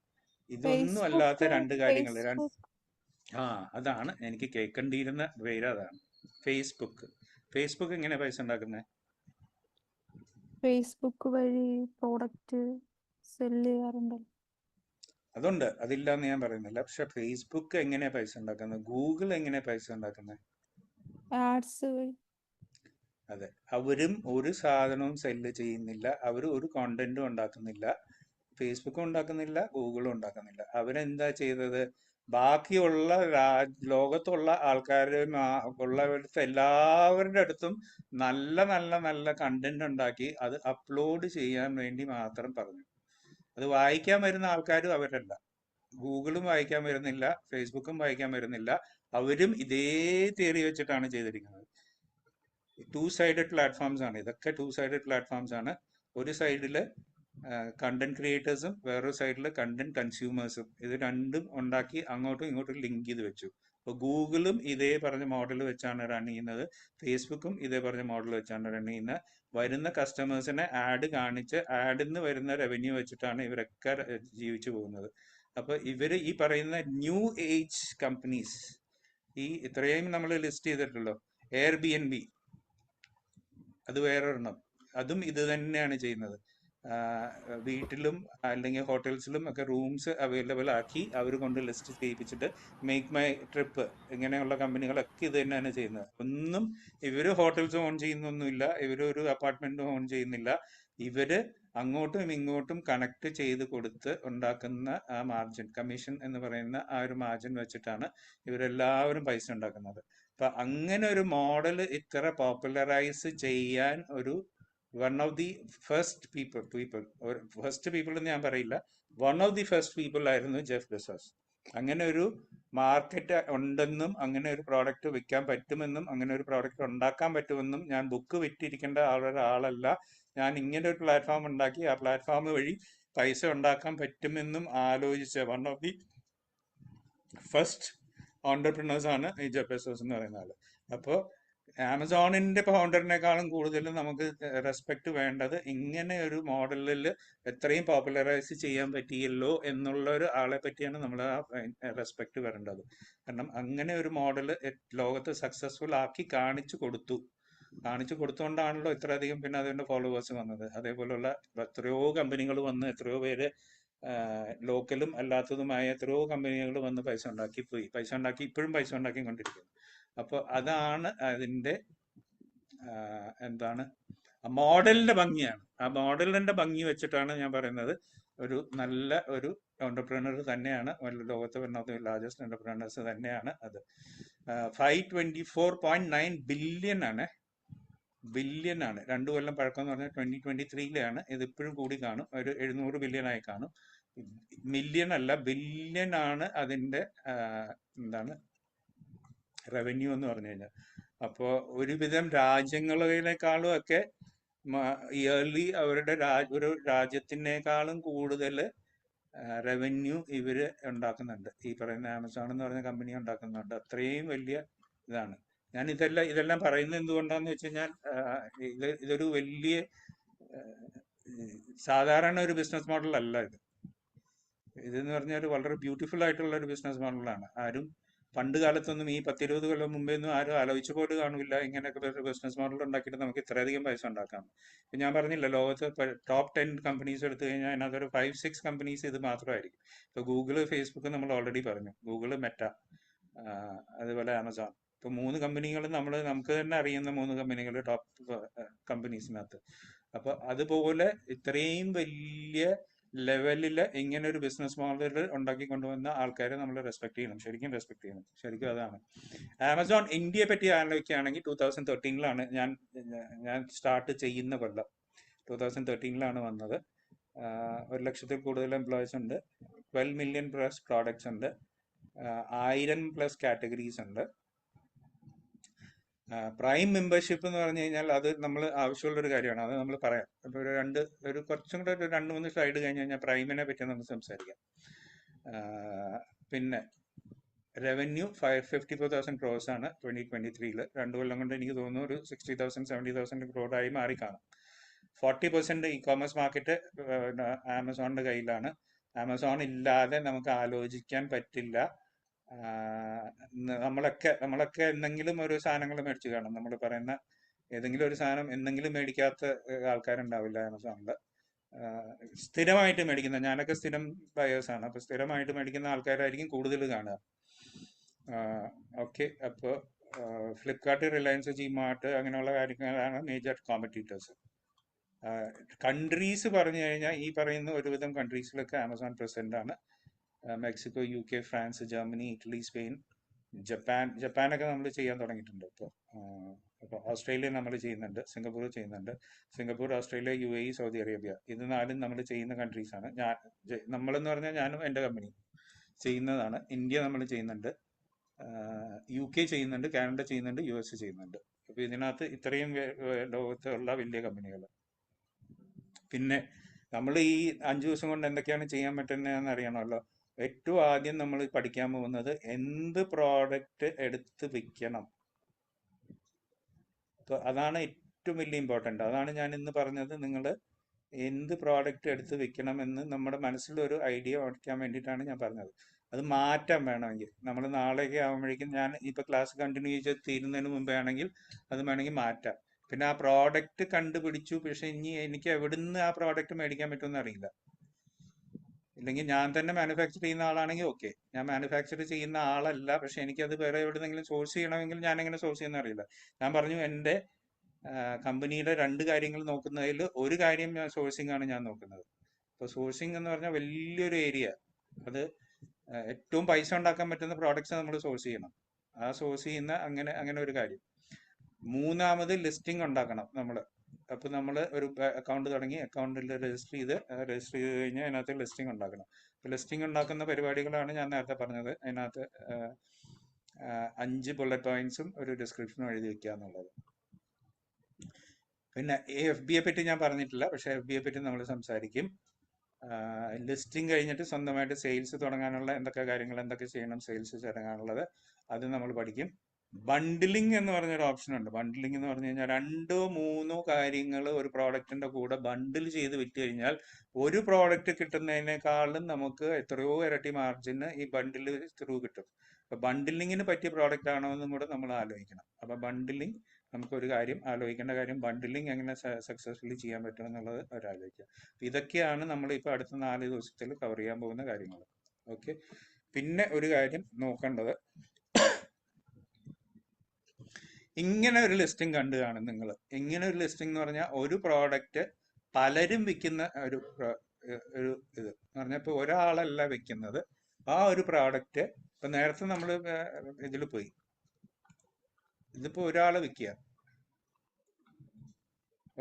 ഇതൊന്നും അല്ലാത്ത Facebook രണ്ട് കാര്യങ്ങൾ Facebook അതാണ് എനിക്ക് കേൾക്കേണ്ടിയിരുന്ന പേര്, അതാണ് ഫേസ്ബുക്ക് എങ്ങനെ പൈസ ഉണ്ടാക്കുന്നത്? ഫേസ്ബുക്ക് വഴി പ്രോഡക്റ്റ് സെല് ചെയ്യാറുണ്ടല്ലോ. അതുണ്ട്, അതില്ലാന്ന് ഞാൻ പറയുന്നില്ല. പക്ഷെ ഫേസ്ബുക്ക് എങ്ങനെയാ പൈസ ഉണ്ടാക്കുന്നത്? ഗൂഗിൾ എങ്ങനെയാ പൈസ ഉണ്ടാക്കുന്നത്? ആഡ്സ് വഴി. അതെ, അവരും ഒരു സാധനവും സെല്ല് ചെയ്യുന്നില്ല, അവർ ഒരു കോണ്ടന്റും ഉണ്ടാക്കുന്നില്ല, ഫേസ്ബുക്കും ഉണ്ടാക്കുന്നില്ല, ഗൂഗിളും ഉണ്ടാക്കുന്നില്ല. അവരെന്താ ചെയ്തത്? ബാക്കിയുള്ള ലോകത്തുള്ള ഉള്ളവരുടെ എല്ലാവരുടെ അടുത്തും നല്ല നല്ല നല്ല കണ്ടന്റ് ഉണ്ടാക്കി അത് അപ്ലോഡ് ചെയ്യാൻ വേണ്ടി മാത്രം പറഞ്ഞു. അത് വായിക്കാൻ വരുന്ന ആൾക്കാരും അവരല്ല. ഗൂഗിളും വായിക്കാൻ വരുന്നില്ല, ഫേസ്ബുക്കും വായിക്കാൻ വരുന്നില്ല. അവരും ഇതേ തിയറി വെച്ചിട്ടാണ് ചെയ്തിരിക്കുന്നത്. ടു സൈഡഡ് പ്ലാറ്റ്ഫോംസ് ആണ് ഇതൊക്കെ. ടു സൈഡഡ് പ്ലാറ്റ്ഫോംസ് ആണ്. ഒരു സൈഡില് കണ്ടന്റ് ക്രിയേറ്റേഴ്സും വേറൊരു സൈഡിൽ കണ്ടന്റ് കൺസ്യൂമേഴ്സും. ഇത് രണ്ടും ഉണ്ടാക്കി അങ്ങോട്ടും ഇങ്ങോട്ടും ലിങ്ക് ചെയ്ത് വെച്ചു. അപ്പോൾ ഗൂഗിളും ഇതേ പറഞ്ഞ മോഡൽ വെച്ചാണ് റൺ ചെയ്യുന്നത്, ഫേസ്ബുക്കും ഇതേ പറഞ്ഞ മോഡൽ വെച്ചാണ് റൺ ചെയ്യുന്നത്. വരുന്ന കസ്റ്റമേഴ്സിനെ ആഡ് കാണിച്ച് ആഡിൽ നിന്ന് വരുന്ന റവന്യൂ വെച്ചിട്ടാണ് ഇവരൊക്കെ ജീവിച്ചു പോകുന്നത്. അപ്പൊ ഇവര് ഈ പറയുന്ന ന്യൂ ഏജ് കമ്പനീസ്, ഈ ഇത്രയും നമ്മൾ ലിസ്റ്റ് ചെയ്തിട്ടുള്ളൂ. എയർബിഎൻബി അത് വേറൊരെണ്ണം, അതും ഇത് തന്നെയാണ് ചെയ്യുന്നത്. വീട്ടിലും അല്ലെങ്കിൽ ഹോട്ടൽസിലും ഒക്കെ റൂംസ് അവൈലബിൾ ആക്കി അവർ കൊണ്ട് ലിസ്റ്റ് ചെയ്യിപ്പിച്ചിട്ട് മേക്ക് മൈ ട്രിപ്പ് ഇങ്ങനെയുള്ള കമ്പനികളൊക്കെ ഇത് തന്നെയാണ് ചെയ്യുന്നത്. ഒന്നും ഇവര് ഹോട്ടൽസ് ഓൺ ചെയ്യുന്നൊന്നുമില്ല, ഇവരൊരു അപ്പാർട്ട്മെന്റും ഓൺ ചെയ്യുന്നില്ല. ഇവര് അങ്ങോട്ടും ഇങ്ങോട്ടും കണക്ട് ചെയ്ത് കൊടുത്ത് ഉണ്ടാക്കുന്ന ആ മാർജിൻ, കമ്മീഷൻ എന്ന് പറയുന്ന ആ ഒരു മാർജിൻ വെച്ചിട്ടാണ് ഇവരെല്ലാവരും പൈസ ഉണ്ടാക്കുന്നത്. അപ്പൊ അങ്ങനെ ഒരു മോഡൽ ഇത്ര പോപ്പുലറൈസ് ചെയ്യാൻ one of the first people എന്ന് ഞാൻ പറയില്ല, one of the first people ആയിരുന്നു ജെഫ് ബെസോസ്. അങ്ങനെ ഒരു മാർക്കറ്റ് ഉണ്ടെന്നും അങ്ങനെ ഒരു പ്രോഡക്റ്റ് വിൽക്കാൻ പറ്റുമെന്നും അങ്ങനെ ഒരു പ്രോഡക്റ്റ് ഉണ്ടാക്കാൻ പറ്റുമെന്നും, ഞാൻ ബുക്ക് വിറ്റിരിക്കേണ്ട ഒരാളല്ല, ഞാൻ ഇങ്ങനെ ഒരു പ്ലാറ്റ്ഫോം ഉണ്ടാക്കി ആ പ്ലാറ്റ്ഫോം വഴി പൈസ ഉണ്ടാക്കാൻ പറ്റുമെന്നും ആലോചിച്ച one of the first entrepreneurs ആണ് ഈ ജെഫ് ബെസോസ് എന്ന് പറയുന്ന ആള്. അപ്പോൾ ആമസോണിന്റെ ഫൗണ്ടറിനേക്കാളും കൂടുതൽ നമുക്ക് റെസ്പെക്ട് വേണ്ടത് ഇങ്ങനെ ഒരു മോഡലിൽ എത്രയും പോപ്പുലറൈസ് ചെയ്യാൻ പറ്റിയല്ലോ എന്നുള്ള ഒരു ആളെ പറ്റിയാണ് നമ്മൾ ആ റെസ്പെക്ട് വരേണ്ടത്. കാരണം അങ്ങനെ ഒരു മോഡൽ ലോകത്ത് സക്സസ്ഫുൾ ആക്കി കാണിച്ചു കൊടുത്തുകൊണ്ടാണല്ലോ ഇത്രയധികം പിന്നെ അതിന്റെ ഫോളോവേഴ്സ് വന്നത്. അതേപോലുള്ള എത്രയോ കമ്പനികൾ വന്ന് എത്രയോ പേര് ലോക്കലും അല്ലാത്തതുമായ എത്രയോ കമ്പനികൾ വന്ന് പൈസ ഉണ്ടാക്കി ഇപ്പോഴും പൈസ ഉണ്ടാക്കിക്കൊണ്ടിരിക്കുന്നു. അപ്പോൾ അതാണ് അതിൻ്റെ എന്താണ് മോഡലിന്റെ ഭംഗിയാണ്. ആ മോഡലിന്റെ ഭംഗി വെച്ചിട്ടാണ് ഞാൻ പറയുന്നത് ഒരു നല്ല ഒരു എന്റർപ്രണർ തന്നെയാണ് ലോകത്ത് one of the largest entrepreneurs തന്നെയാണ് അത്. 524.9 ബില്യൺ ആണ്. 2 കൊല്ലം പഴക്കം എന്ന് പറഞ്ഞാൽ 2023 ഇത് ഇപ്പോഴും കൂടി കാണും, ഒരു 700 ബില്യൺ ആയി കാണും. മില്യൺ അല്ല, ബില്യൺ ആണ് അതിന്റെ എന്താണ് റവന്യൂ എന്ന് പറഞ്ഞു കഴിഞ്ഞാൽ. അപ്പോൾ ഒരുവിധം രാജ്യങ്ങളേക്കാളും ഒക്കെ ഇയർലി അവരുടെ ഒരു രാജ്യത്തിനേക്കാളും കൂടുതൽ റവന്യൂ ഇവര് ഉണ്ടാക്കുന്നുണ്ട്. ഈ പറയുന്ന ആമസോൺ എന്ന് പറയുന്ന കമ്പനി ഉണ്ടാക്കുന്നുണ്ട്. അത്രയും വലിയ ഇതാണ്. ഞാൻ ഇതെല്ലാം പറയുന്നത് എന്തുകൊണ്ടാന്ന് വെച്ച് കഴിഞ്ഞാൽ ഇതൊരു വലിയ സാധാരണ ഒരു ബിസിനസ് മോഡൽ അല്ല ഇതെന്ന് പറഞ്ഞാൽ വളരെ ബ്യൂട്ടിഫുൾ ആയിട്ടുള്ള ഒരു ബിസിനസ് മോഡലാണ്. ആരും പണ്ട് കാലത്തൊന്നും ഈ 10-20 കൊല്ലം മുമ്പേ ഒന്നും ആരും ആലോചിച്ചു പോലും കാണില്ല ഇങ്ങനെയൊക്കെ ബിസിനസ് മോഡൽ ഉണ്ടാക്കിയിട്ട് നമുക്ക് ഇത്രയധികം പൈസ ഉണ്ടാക്കാം. ഇപ്പം ഞാൻ പറഞ്ഞില്ല, ലോകത്ത് ടോപ്പ് 10 കമ്പനീസ് എടുത്തു കഴിഞ്ഞാൽ അതിനകത്തൊരു 5-6 കമ്പനീസ് ഇത് മാത്രമായിരിക്കും. ഇപ്പോൾ ഗൂഗിള്, ഫേസ്ബുക്ക് നമ്മൾ ഓൾറെഡി പറഞ്ഞു, ഗൂഗിള്, മെറ്റ, അതുപോലെ ആമസോൺ. ഇപ്പൊ 3 കമ്പനികൾ നമുക്ക് തന്നെ അറിയുന്ന 3 കമ്പനികൾ ടോപ്പ് കമ്പനീസിനകത്ത്. അപ്പൊ അതുപോലെ ഇത്രയും വലിയ ലെവലിൽ ഇങ്ങനെ ഒരു ബിസിനസ് മോഡൽ ഉണ്ടാക്കി കൊണ്ടുവന്ന ആൾക്കാരെ നമ്മൾ റെസ്പെക്ട് ചെയ്യണം, ശരിക്കും റെസ്പെക്ട് ചെയ്യണം. ശരിക്കും അതാണ്. ആമസോൺ ഇന്ത്യയെ പറ്റി ആലോചിക്കുകയാണെങ്കിൽ 2013 ഞാൻ സ്റ്റാർട്ട് ചെയ്യുന്ന കൊല്ലം 2013 വന്നത്. 1 ലക്ഷത്തിൽ കൂടുതൽ എംപ്ലോയീസ് ഉണ്ട്, 12 മില്യൺ പ്ലസ് പ്രോഡക്ട്സ് ഉണ്ട്, 1000+ കാറ്റഗറീസ് ഉണ്ട്. പ്രൈം മെമ്പർഷിപ്പ് എന്ന് പറഞ്ഞു കഴിഞ്ഞാൽ അത് നമ്മൾ ആവശ്യമുള്ള ഒരു കാര്യമാണ്. അത് നമ്മൾ പറയാം. അപ്പോൾ ഒരു കുറച്ചും കൂടെ ഒരു 2-3 സ്ലൈഡ് കഴിഞ്ഞ് കഴിഞ്ഞാൽ പ്രൈമിനെ പറ്റി നമുക്ക് സംസാരിക്കാം. പിന്നെ റവന്യൂ 54,000 crores ആണ് 2023. 2 കൊല്ലം കൊണ്ട് എനിക്ക് തോന്നുന്നു ഒരു 60,000-70,000 crore മാറി കാണും. 40% ഇ കോമേഴ്സ് മാർക്കറ്റ് ആമസോണിന്റെ കയ്യിലാണ്. ആമസോൺ ഇല്ലാതെ നമുക്ക് ആലോചിക്കാൻ പറ്റില്ല. നമ്മളൊക്കെ എന്തെങ്കിലും ഒരു സാധനങ്ങൾ മേടിച്ചു കാണും. നമ്മൾ പറയുന്ന ഏതെങ്കിലും ഒരു സാധനം എന്തെങ്കിലും മേടിക്കാത്ത ആൾക്കാരുണ്ടാവില്ല ആമസോണിൽ. സ്ഥിരമായിട്ട് മേടിക്കുന്ന, ഞാനൊക്കെ സ്ഥിരം ബയേഴ്സാണ്. അപ്പോൾ സ്ഥിരമായിട്ട് മേടിക്കുന്ന ആൾക്കാരായിരിക്കും കൂടുതൽ കാണുക. ഓക്കെ, അപ്പോൾ ഫ്ലിപ്കാർട്ട്, റിലയൻസ്, ജിമാർട്ട് അങ്ങനെയുള്ള കാര്യങ്ങളാണ് മേജർ കോമ്പറ്റീറ്റേഴ്സ്. കൺട്രീസ് പറഞ്ഞു കഴിഞ്ഞാൽ ഈ പറയുന്ന ഒരുവിധം കൺട്രീസിലൊക്കെ ആമസോൺ പ്രസന്റ് ആണ്. Mexico, UK, France, Germany, Italy, Spain, ജപ്പാനൊക്കെ നമ്മൾ ചെയ്യാൻ തുടങ്ങിയിട്ടുണ്ട് ഇപ്പോൾ. അപ്പോൾ ഓസ്ട്രേലിയ നമ്മൾ ചെയ്യുന്നുണ്ട്, സിംഗപ്പൂർ ചെയ്യുന്നുണ്ട്. Singapore, Australia, UAE, Saudi Arabia, ഇത് 4 നമ്മൾ ചെയ്യുന്ന കൺട്രീസാണ്. നമ്മളെന്ന് പറഞ്ഞാൽ ഞാനും എൻ്റെ കമ്പനി ചെയ്യുന്നതാണ്. ഇന്ത്യ നമ്മൾ ചെയ്യുന്നുണ്ട്, UK ചെയ്യുന്നുണ്ട്, കാനഡ ചെയ്യുന്നുണ്ട്, US ചെയ്യുന്നുണ്ട്. അപ്പോൾ ഇതിനകത്ത് ഇത്രയും ലോകത്തുള്ള വലിയ കമ്പനികൾ. പിന്നെ നമ്മൾ ഈ 5 ദിവസം കൊണ്ട് എന്തൊക്കെയാണ് ചെയ്യാൻ പറ്റുന്നതെന്ന് അറിയണമല്ലോ. ഏറ്റവും ആദ്യം നമ്മൾ പഠിക്കാൻ പോകുന്നത് എന്ത് പ്രോഡക്റ്റ് എടുത്ത് വിൽക്കണം. അപ്പോൾ അതാണ് ഏറ്റവും വലിയ ഇമ്പോർട്ടൻ്റ്. അതാണ് ഞാൻ ഇന്ന് പറഞ്ഞത്. നിങ്ങൾ എന്ത് പ്രോഡക്റ്റ് എടുത്ത് വിൽക്കണമെന്ന് നമ്മുടെ മനസ്സിലൊരു ഐഡിയ ഓടിക്കാൻ വേണ്ടിയിട്ടാണ് ഞാൻ പറഞ്ഞത്. അത് മാറ്റാൻ വേണമെങ്കിൽ നമ്മൾ നാളെയൊക്കെ ആകുമ്പോഴേക്കും, ഞാൻ ഇപ്പോൾ ക്ലാസ് കണ്ടിന്യൂ ചെയ്ത് തീരുന്നതിന് മുമ്പേ ആണെങ്കിൽ അത് വേണമെങ്കിൽ മാറ്റാം. പിന്നെ ആ പ്രോഡക്റ്റ് കണ്ടുപിടിച്ചു, പക്ഷെ ഇനി എനിക്ക് എവിടുന്ന് ആ പ്രോഡക്റ്റ് മേടിക്കാൻ പറ്റുമെന്ന് അറിയില്ല. ഇല്ലെങ്കിൽ ഞാൻ തന്നെ മാനുഫാക്ചർ ചെയ്യുന്ന ആളാണെങ്കിൽ ഓക്കെ. ഞാൻ മാനുഫാക്ചർ ചെയ്യുന്ന ആളല്ല, പക്ഷെ എനിക്കത് വേറെ എവിടെന്നെങ്കിലും സോഴ്സ് ചെയ്യണമെങ്കിൽ ഞാൻ എങ്ങനെ സോഴ്സ് ചെയ്യുന്ന അറിയില്ല. ഞാൻ പറഞ്ഞു എൻ്റെ കമ്പനിയുടെ 2 കാര്യങ്ങൾ നോക്കുന്നതിൽ ഒരു കാര്യം സോഴ്സിംഗ് ആണ് ഞാൻ നോക്കുന്നത്. അപ്പോൾ സോഴ്സിംഗ് എന്ന് പറഞ്ഞാൽ വലിയൊരു ഏരിയ. അത് ഏറ്റവും പൈസ ഉണ്ടാക്കാൻ പറ്റുന്ന പ്രോഡക്ട്സ് നമ്മൾ സോഴ്സ് ചെയ്യണം. ആ സോഴ്സ് ചെയ്യുന്ന അങ്ങനെ ഒരു കാര്യം. 3ാമത് ലിസ്റ്റിംഗ് ഉണ്ടാക്കണം നമ്മൾ. അപ്പോൾ നമ്മൾ ഒരു അക്കൗണ്ട് തുടങ്ങി, അക്കൗണ്ടിൽ രജിസ്റ്റർ ചെയ്ത് കഴിഞ്ഞാൽ അതിനകത്ത് ലിസ്റ്റിംഗ് ഉണ്ടാക്കണം. അപ്പോൾ ലിസ്റ്റിംഗ് ഉണ്ടാക്കുന്ന പരിപാടികളാണ് ഞാൻ നേരത്തെ പറഞ്ഞത്. അതിനകത്ത് 5 ബുള്ളറ്റ് പോയിന്റ്സും ഒരു ഡിസ്ക്രിപ്ഷനും എഴുതി വെക്കുക എന്നുള്ളത്. പിന്നെ FBയെ പറ്റി ഞാൻ പറഞ്ഞിട്ടില്ല, പക്ഷെ FBയെ പറ്റി നമ്മൾ സംസാരിക്കും. ലിസ്റ്റിംഗ് കഴിഞ്ഞിട്ട് സ്വന്തമായിട്ട് സെയിൽസ് തുടങ്ങാനുള്ള എന്തൊക്കെ കാര്യങ്ങൾ, എന്തൊക്കെ ചെയ്യണം സെയിൽസ് തുടങ്ങാനുള്ളത്, അത് നമ്മൾ പഠിക്കും. ബണ്ടിലിംഗ് എന്ന് പറഞ്ഞൊരു ഓപ്ഷൻ ഉണ്ട്. ബണ്ടിലിംഗ് എന്ന് പറഞ്ഞു കഴിഞ്ഞാൽ 2-3 കാര്യങ്ങൾ ഒരു പ്രോഡക്റ്റിന്റെ കൂടെ ബണ്ടിൽ ചെയ്ത് വിറ്റ് കഴിഞ്ഞാൽ ഒരു പ്രോഡക്റ്റ് കിട്ടുന്നതിനേക്കാളും നമുക്ക് എത്രയോ ഇരട്ടി മാർജിന് ഈ ബണ്ടിൽ ത്രൂ കിട്ടും. അപ്പൊ ബണ്ടിലിങ്ങിന് പറ്റിയ പ്രോഡക്റ്റ് ആണോ എന്നും കൂടെ നമ്മൾ ആലോചിക്കണം. അപ്പൊ ബണ്ടിലിംഗ്, നമുക്കൊരു കാര്യം ആലോചിക്കേണ്ട കാര്യം, ബണ്ടിലിംഗ് എങ്ങനെ സക്സസ്ഫുള്ളി ചെയ്യാൻ പറ്റും എന്നുള്ളത് ഒരാലോചിക്കുക. ഇതൊക്കെയാണ് നമ്മൾ ഇപ്പോൾ അടുത്ത 4 ദിവസത്തിൽ കവർ ചെയ്യാൻ പോകുന്ന കാര്യങ്ങൾ. ഓക്കെ. പിന്നെ ഒരു കാര്യം നോക്കേണ്ടത്, ഇങ്ങനെ ഒരു ലിസ്റ്റിംഗ് കണ്ടു കാണും നിങ്ങൾ. ഇങ്ങനെ ഒരു ലിസ്റ്റിംഗ് എന്ന് പറഞ്ഞാൽ ഒരു പ്രോഡക്റ്റ് പലരും വിൽക്കുന്ന ഒരു ഇത് എന്ന് പറഞ്ഞാൽ, ഇപ്പോൾ ഒരാളല്ല വിൽക്കുന്നത് ആ ഒരു പ്രോഡക്റ്റ്. ഇപ്പൊ നേരത്തെ നമ്മൾ ഇതിൽ പോയി, ഇതിപ്പോ ഒരാള് വിൽക്കുക,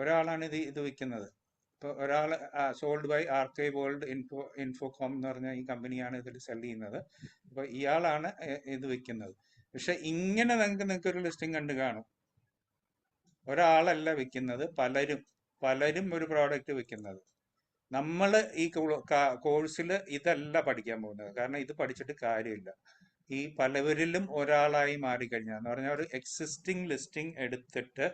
ഒരാളാണ് ഇത് വിൽക്കുന്നത്. ഇപ്പൊ ഒരാള് sold by Archive World Infocom എന്ന് പറഞ്ഞ ഈ കമ്പനിയാണ് ഇതിൽ സെൽ ചെയ്യുന്നത്. അപ്പൊ ഇയാളാണ് ഇത് വിൽക്കുന്നത്. പക്ഷെ ഇങ്ങനെ നിങ്ങൾക്ക് ഒരു ലിസ്റ്റിംഗ് കണ്ടു കാണും. ഒരാളല്ല വിൽക്കുന്നത്, പലരും ഒരു പ്രോഡക്റ്റ് വിൽക്കുന്നത്. നമ്മൾ ഈ കോഴ്സിൽ ഇതല്ല പഠിക്കാൻ പോകുന്നത്. കാരണം ഇത് പഠിച്ചിട്ട് കാര്യമില്ല. ഈ പലവരിലും ഒരാളായി മാറിക്കഴിഞ്ഞാൽ എന്ന് പറഞ്ഞാൽ ഒരു എക്സിസ്റ്റിംഗ് ലിസ്റ്റിംഗ് എടുത്തിട്ട്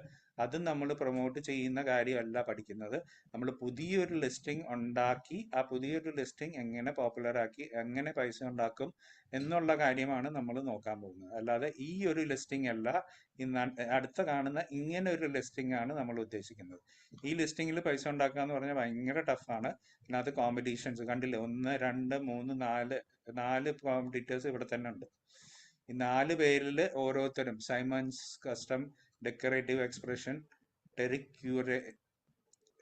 അത് നമ്മൾ പ്രൊമോട്ട് ചെയ്യുന്ന കാര്യമല്ല പഠിക്കുന്നത്. നമ്മൾ പുതിയൊരു ലിസ്റ്റിംഗ് ഉണ്ടാക്കി ആ പുതിയൊരു ലിസ്റ്റിംഗ് എങ്ങനെ പോപ്പുലർ ആക്കി എങ്ങനെ പൈസ ഉണ്ടാക്കും എന്നുള്ള കാര്യമാണ് നമ്മൾ നോക്കാൻ പോകുന്നത്. അല്ലാതെ ഈ ഒരു ലിസ്റ്റിംഗ് അല്ല, അടുത്ത കാണുന്ന ഇങ്ങനെ ഒരു ലിസ്റ്റിംഗ് ആണ് നമ്മൾ ഉദ്ദേശിക്കുന്നത്. ഈ ലിസ്റ്റിംഗിൽ പൈസ ഉണ്ടാക്കുക എന്ന് പറഞ്ഞാൽ ഭയങ്കര ടഫാണ്. ഇതിനകത്ത് കോമ്പറ്റീഷൻസ് കണ്ടില്ലേ, 1, 2, 3, 4 കോമ്പറ്റീറ്റേഴ്സ് ഇവിടെ തന്നെ ഉണ്ട്. ഈ 4 പേരിൽ ഓരോരുത്തരും സൈമൺസ് കസ്റ്റം, ഡെക്കറേറ്റീവ് എക്സ്പ്രഷൻ, ടെറിക് ക്യൂറെ,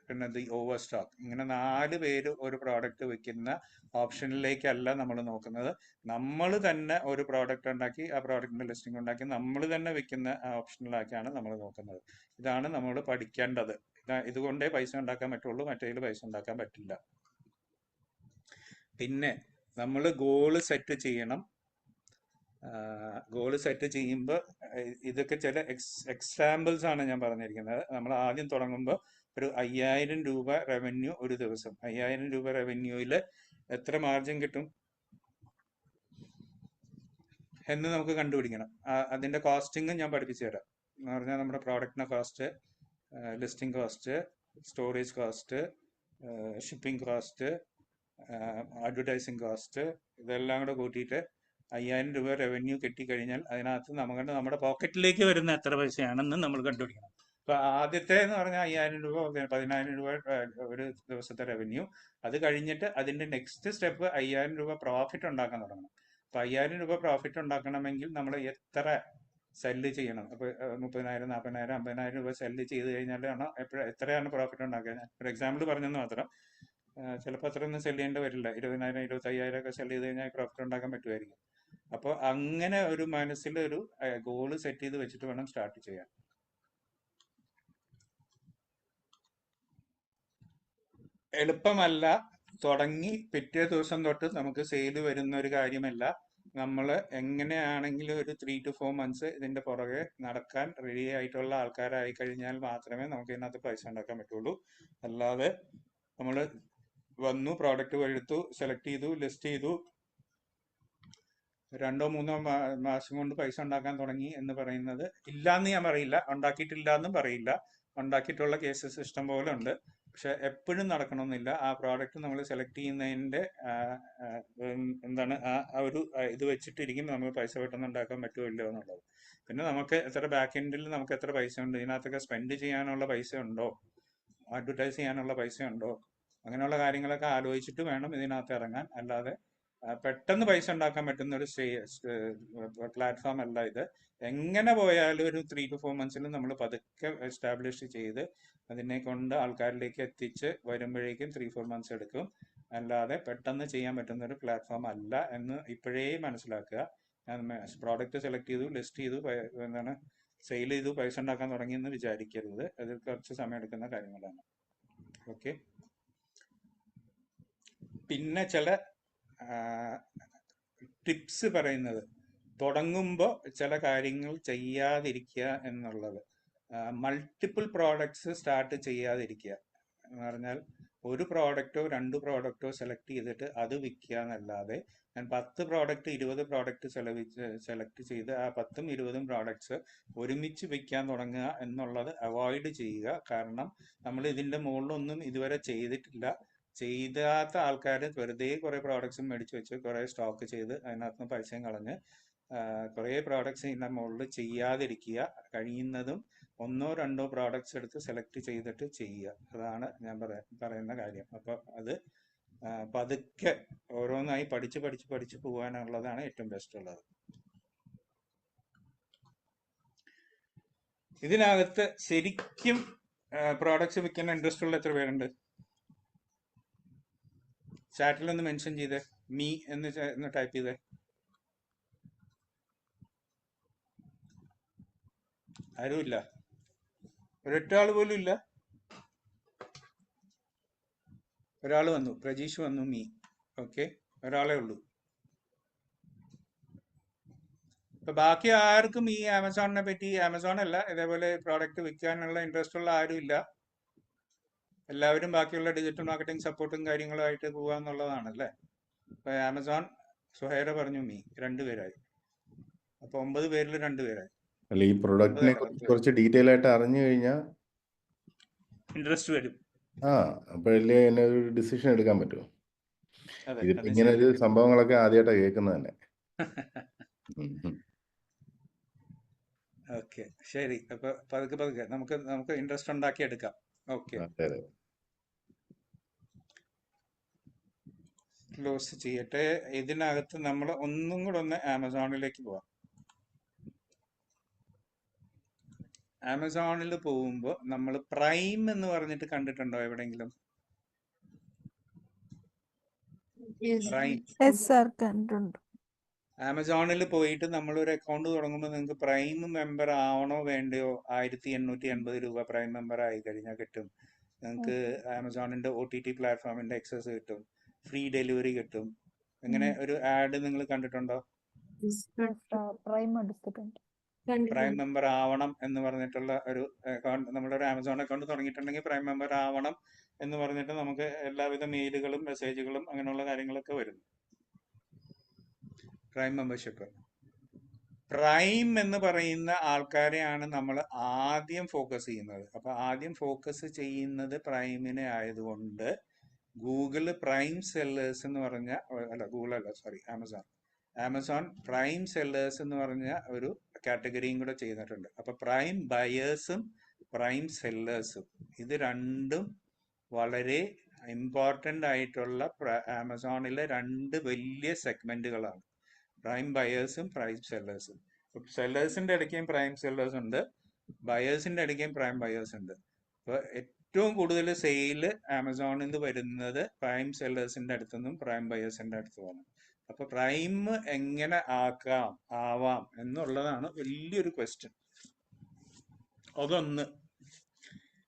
പിന്നെ ദി ഓവർ സ്റ്റോക്ക്, ഇങ്ങനെ 4 പേര് ഒരു പ്രോഡക്റ്റ് വിൽക്കുന്ന ഓപ്ഷനിലേക്കല്ല നമ്മൾ നോക്കുന്നത്. നമ്മൾ തന്നെ ഒരു പ്രോഡക്റ്റ് ഉണ്ടാക്കി ആ പ്രോഡക്റ്റിന്റെ ലിസ്റ്റിംഗ് ഉണ്ടാക്കി നമ്മൾ തന്നെ വിൽക്കുന്ന ഓപ്ഷനിലേക്കാണ് നമ്മൾ നോക്കുന്നത്. ഇതാണ് നമ്മൾ പഠിക്കേണ്ടത്. ഇതുകൊണ്ടേ പൈസ ഉണ്ടാക്കാൻ പറ്റുള്ളൂ, മറ്റേതിൽ പൈസ ഉണ്ടാക്കാൻ പറ്റില്ല. പിന്നെ നമ്മൾ ഗോള് സെറ്റ് ചെയ്യണം. ഗോൾ സെറ്റ് ചെയ്യുമ്പോൾ ഇതൊക്കെ ചില എക്സാമ്പിൾസ് ആണ് ഞാൻ പറഞ്ഞിരിക്കുന്നത്. നമ്മൾ ആദ്യം തുടങ്ങുമ്പോൾ ഒരു 5000 രൂപ റവന്യൂ ഒരു ദിവസം, 5000 രൂപ റവന്യൂവിൽ എത്ര മാർജിൻ കിട്ടും എന്ന് നമുക്ക് കണ്ടുപിടിക്കണം. അതിന്റെ കോസ്റ്റിംഗ് ഞാൻ പഠിപ്പിച്ചു തരാം. എന്ന് പറഞ്ഞാൽ നമ്മുടെ പ്രോഡക്റ്റിന്റെ cost, listing cost, storage cost, shipping cost, advertising cost, ഇതെല്ലാം കൂടെ കൂട്ടിയിട്ട് 5000 രൂപ റവന്യൂ കിട്ടിക്കഴിഞ്ഞാൽ അതിനകത്ത് നമ്മുടെ പോക്കറ്റിലേക്ക് വരുന്ന എത്ര പൈസയാണെന്ന് നമ്മൾ കണ്ടുപിടിക്കണം. അപ്പൊ ആദ്യത്തെ എന്ന് പറഞ്ഞാൽ 5000 രൂപ 10000 രൂപ ഒരു ദിവസത്തെ റവന്യൂ. അത് കഴിഞ്ഞിട്ട് അതിന്റെ നെക്സ്റ്റ് സ്റ്റെപ്പ് 5000 രൂപ പ്രോഫിറ്റ് ഉണ്ടാക്കാൻ തുടങ്ങണം. അപ്പൊ 5000 രൂപ പ്രോഫിറ്റ് ഉണ്ടാക്കണമെങ്കിൽ നമ്മൾ എത്ര സെല്ല് ചെയ്യണം? അപ്പൊ 30,000, 40,000, 50,000 രൂപ സെല്ല് ചെയ്ത് കഴിഞ്ഞാലാണ് എത്രയാണ് പ്രോഫിറ്റ് ഉണ്ടാക്കുക. ഒരു എക്സാമ്പിൾ പറഞ്ഞെന്ന് മാത്രം. ചിലപ്പോൾ അത്രയൊന്നും സെല്ല് ചെയ്യേണ്ടി വരില്ല. 20,000, 25,000 ഒക്കെ സെല്ല് ചെയ്ത് കഴിഞ്ഞാൽ പ്രോഫിറ്റ് ഉണ്ടാക്കാൻ പറ്റുമായിരിക്കും. അപ്പോൾ അങ്ങനെ ഒരു മനസ്സിൽ ഒരു ഗോള് സെറ്റ് ചെയ്ത് വെച്ചിട്ട് വേണം സ്റ്റാർട്ട് ചെയ്യാൻ. എളുപ്പമല്ല. തുടങ്ങി പിറ്റേ ദിവസം തൊട്ട് നമുക്ക് സെയില് വരുന്ന ഒരു കാര്യമല്ല. നമ്മൾ എങ്ങനെയാണെങ്കിലും ഒരു 3 to 4 months ഇതിന്റെ പുറകെ നടക്കാൻ റെഡി ആയിട്ടുള്ള ആൾക്കാരായി കഴിഞ്ഞാൽ മാത്രമേ നമുക്ക് ഇതിനകത്ത് പൈസ ഉണ്ടാക്കാൻ പറ്റുള്ളൂ. അല്ലാതെ നമ്മൾ വന്നു, പ്രോഡക്റ്റ് എടുത്തു, സെലക്ട് ചെയ്തു, ലിസ്റ്റ് ചെയ്തു, 2-3 മാസം കൊണ്ട് പൈസ ഉണ്ടാക്കാൻ തുടങ്ങി എന്ന് പറയുന്നത് ഇല്ലാന്ന് ഞാൻ പറയില്ല, ഉണ്ടാക്കിയിട്ടില്ല എന്നും പറയില്ല. ഉണ്ടാക്കിയിട്ടുള്ള കേസസ് ഇഷ്ടം പോലെ ഉണ്ട്. പക്ഷെ എപ്പോഴും നടക്കണമെന്നില്ല. ആ പ്രോഡക്റ്റ് നമ്മൾ സെലക്ട് ചെയ്യുന്നതിന്റെ എന്താണ് ആ ഒരു ഇത് വെച്ചിട്ടിരിക്കും നമുക്ക് പൈസ പെട്ടെന്ന് ഉണ്ടാക്കാൻ പറ്റുമോ ഇല്ലയോ എന്നുള്ളത്. പിന്നെ നമുക്ക് എത്ര ബാക്ക് എൻഡിൽ നമുക്ക് എത്ര പൈസ ഉണ്ട്, ഇതിനകത്തൊക്കെ സ്പെൻഡ് ചെയ്യാനുള്ള പൈസ ഉണ്ടോ, അഡ്വർടൈസ് ചെയ്യാനുള്ള പൈസ ഉണ്ടോ, അങ്ങനെയുള്ള കാര്യങ്ങളൊക്കെ ആലോചിച്ചിട്ട് വേണം ഇതിനകത്ത് ഇറങ്ങാൻ. അല്ലാതെ പെട്ടെന്ന് പൈസ ഉണ്ടാക്കാൻ പറ്റുന്ന ഒരു പ്ലാറ്റ്ഫോം അല്ല ഇത്. എങ്ങനെ പോയാലും ഒരു 3 to 4 months നമ്മൾ പതുക്കെ എസ്റ്റാബ്ലിഷ് ചെയ്ത് അതിനെ കൊണ്ട് ആൾക്കാരിലേക്ക് എത്തിച്ച് വരുമ്പോഴേക്കും 3-4 months എടുക്കും. അല്ലാതെ പെട്ടെന്ന് ചെയ്യാൻ പറ്റുന്ന ഒരു പ്ലാറ്റ്ഫോം അല്ല എന്ന് ഇപ്പോഴേ മനസ്സിലാക്കുക. പ്രോഡക്റ്റ് സെലക്ട് ചെയ്തു, ലിസ്റ്റ് ചെയ്തു, എന്താണ് സെയിൽ ചെയ്തു, പൈസ ഉണ്ടാക്കാൻ തുടങ്ങിയെന്ന് വിചാരിക്കരുത്. അത് കുറച്ച് സമയം എടുക്കുന്ന കാര്യങ്ങളാണ്. ഓക്കെ. പിന്നെ ചില ടിപ്സ് പറയുന്നത്, തുടങ്ങുമ്പോൾ ചില കാര്യങ്ങൾ ചെയ്യാതിരിക്കുക എന്നുള്ളത്. മൾട്ടിപ്പിൾ പ്രോഡക്ട്സ് സ്റ്റാർട്ട് ചെയ്യാതിരിക്കുക എന്ന് പറഞ്ഞാൽ ഒരു പ്രോഡക്റ്റോ 2 പ്രോഡക്റ്റോ സെലക്ട് ചെയ്തിട്ട് അത് വിൽക്കുക എന്നല്ലാതെ ഞാൻ 10 പ്രോഡക്റ്റ് 20 പ്രോഡക്റ്റ് സെലക്ട് ചെയ്ത് ആ 10ഉം 20ഉം പ്രോഡക്ട്സ് ഒരുമിച്ച് വിൽക്കാൻ തുടങ്ങുക എന്നുള്ളത് അവോയ്ഡ് ചെയ്യുക. കാരണം നമ്മൾ ഇതിന്റെ മുകളിലൊന്നും ഇതുവരെ ചെയ്തിട്ടില്ല. ചെയ്താത്ത ആൾക്കാർ വെറുതെ കുറെ പ്രോഡക്ട്സും മേടിച്ച് വെച്ച് കുറെ സ്റ്റോക്ക് ചെയ്ത് അതിനകത്ത് പൈസയും കളഞ്ഞ് കുറെ പ്രോഡക്ട്സ് ഇതിന്റെ മുകളിൽ ചെയ്യാതിരിക്കുക. കഴിയുന്നതും 1-2 പ്രോഡക്ട്സ് എടുത്ത് സെലക്ട് ചെയ്തിട്ട് ചെയ്യുക. അതാണ് ഞാൻ പറയുന്ന കാര്യം. അപ്പൊ അത് പതുക്കെ ഓരോന്നായി പഠിച്ച് പോകാനുള്ളതാണ് ഏറ്റവും ബെസ്റ്റ് ഉള്ളത്. ഇതിനകത്ത് ശരിക്കും പ്രോഡക്ട്സ് വിൽക്കുന്ന ഇൻട്രസ്റ്റ് ഉള്ള എത്ര പേരുണ്ട്? ചാറ്റിലൊന്ന് മെൻഷൻ ചെയ്തേ, മീ എന്ന് ടൈപ്പ് ചെയ്തേ. ആരുമില്ല, ഒരൊറ്റ ആള് പോലും ഇല്ല. ഒരാൾ വന്നു, പ്രജീഷ് വന്നു, മീ. ഓക്കെ, ഒരാളെ ഉള്ളൂ. ഇപ്പൊ ബാക്കി ആർക്കും ഈ ആമസോണിനെ പറ്റി, ആമസോൺ അല്ല, ഇതേപോലെ പ്രോഡക്റ്റ് വിൽക്കാനുള്ള ഇൻട്രസ്റ്റ് ഉള്ള ആരും ഇല്ല. എല്ലാവരും ബാക്കിയുള്ള ഡിജിറ്റൽ മാർക്കറ്റിംഗ് സപ്പോർട്ടും കാര്യങ്ങളുമായിട്ട് പോവാന്നുള്ളതാണല്ലേ. ഇപ്പൊ ആമസോൺ സുഹൈറ പറഞ്ഞു മീ 2 പേരായി. അപ്പൊ 9 പേരിൽ 2 പേരായി. അല്ല, ഈ പ്രൊഡക്റ്റിനെ കുറിച്ച് കുറച്ച് ഡീറ്റെയിൽ ആയിട്ട് അറിഞ്ഞു കഴിഞ്ഞാൽ ഇൻട്രസ്റ്റ് വരും. അപ്പോഴല്ലേ എന്നെ ഒരു ഡിസിഷൻ എടുക്കാൻ പറ്റുമോ? അതെ, ഇതിപ്പോ അത് ഇങ്ങനെ ഒരു ശരിയാണ്. സംഭവങ്ങളൊക്കെ ആദ്യമായിട്ടാണ് കേൾക്കുന്നത് തന്നെ. ഓക്കെ, ശരി. അപ്പൊ പതുക്കെ നമുക്ക് ഇൻട്രസ്റ്റ് ഉണ്ടാക്കി എടുക്കാം. ഓക്കെ, അതെ അതെ. ക്ലോസ് ചെയ്യട്ടെ. ഇതിനകത്ത് നമ്മൾ ഒന്നും കൂടെ ഒന്ന് ആമസോണിലേക്ക് പോവാം. ആമസോണിൽ പോകുമ്പോൾ നമ്മൾ പ്രൈം എന്ന് പറഞ്ഞിട്ട് കണ്ടിട്ടുണ്ടോ എവിടെയെങ്കിലും? പ്രൈം യെസ് സർ, കണ്ടിട്ടുണ്ട്. ആമസോണിൽ പോയിട്ട് നമ്മൾ ഒരു അക്കൗണ്ട് തുടങ്ങുമ്പോൾ നിങ്ങൾക്ക് പ്രൈം മെമ്പർ ആവണോ വേണ്ടയോ? 1880 രൂപ പ്രൈം മെമ്പർ ആയി കഴിഞ്ഞാൽ കിട്ടും. നിങ്ങൾക്ക് ആമസോണിന്റെ OTT പ്ലാറ്റ്ഫോമിന്റെ ആക്സസ് കിട്ടും, ഫ്രീ ഡെലിവറി കിട്ടും. അങ്ങനെ ഒരു ആഡ് നിങ്ങൾ കണ്ടിട്ടുണ്ടോ? പ്രൈം എടുത്തിട്ടുണ്ട്. പ്രൈം മെമ്പർ ആവണം എന്ന് പറഞ്ഞിട്ടുള്ള ഒരു അക്കൗണ്ട്, നമ്മളൊരു ആമസോൺ അക്കൗണ്ട് തുടങ്ങിയിട്ടുണ്ടെങ്കിൽ പ്രൈം മെമ്പർ ആവണം എന്ന് പറഞ്ഞിട്ട് നമുക്ക് എല്ലാവിധ മെയിലുകളും മെസ്സേജുകളും അങ്ങനെയുള്ള കാര്യങ്ങളൊക്കെ വരുന്നു. Prime membership. പ്രൈം എന്ന് പറയുന്ന ആൾക്കാരെയാണ് നമ്മൾ ആദ്യം ഫോക്കസ് ചെയ്യുന്നത്. അപ്പൊ ആദ്യം ഫോക്കസ് ചെയ്യുന്നത് പ്രൈമിനെ ആയതുകൊണ്ട് ഗൂഗിള് പ്രൈം സെല്ലേഴ്സ് എന്ന് പറഞ്ഞ, അല്ല ഗൂഗിൾ അല്ല, സോറി, ആമസോൺ പ്രൈം സെല്ലേഴ്സ് എന്ന് പറഞ്ഞ ഒരു കാറ്റഗറിയും കൂടെ ചെയ്തിട്ടുണ്ട്. അപ്പൊ പ്രൈം ബയേഴ്സും പ്രൈം സെല്ലേഴ്സും ഇത് രണ്ടും വളരെ ഇമ്പോർട്ടൻ്റ് ആയിട്ടുള്ള ആമസോണിലെ രണ്ട് വലിയ സെഗ്മെന്റുകളാണ്, പ്രൈം ബയേഴ്സും പ്രൈം സെല്ലേഴ്സും. സെല്ലേഴ്സിന്റെ ഇടയ്ക്കും പ്രൈം സെല്ലേഴ്സ് ഉണ്ട്, ബയേഴ്സിന്റെ ഇടയ്ക്കും പ്രൈം ബയേഴ്സ് ഉണ്ട്. അപ്പൊ ഏറ്റവും കൂടുതൽ സെയില് ആമസോണിൽ നിന്ന് വരുന്നത് പ്രൈം സെല്ലേഴ്സിന്റെ അടുത്തുനിന്നും പ്രൈം ബയേഴ്സിന്റെ അടുത്തുമാണ്. അപ്പൊ പ്രൈം എങ്ങനെ ആവാം എന്നുള്ളതാണ് വലിയൊരു ക്വസ്റ്റ്യൻ. അതൊന്ന്.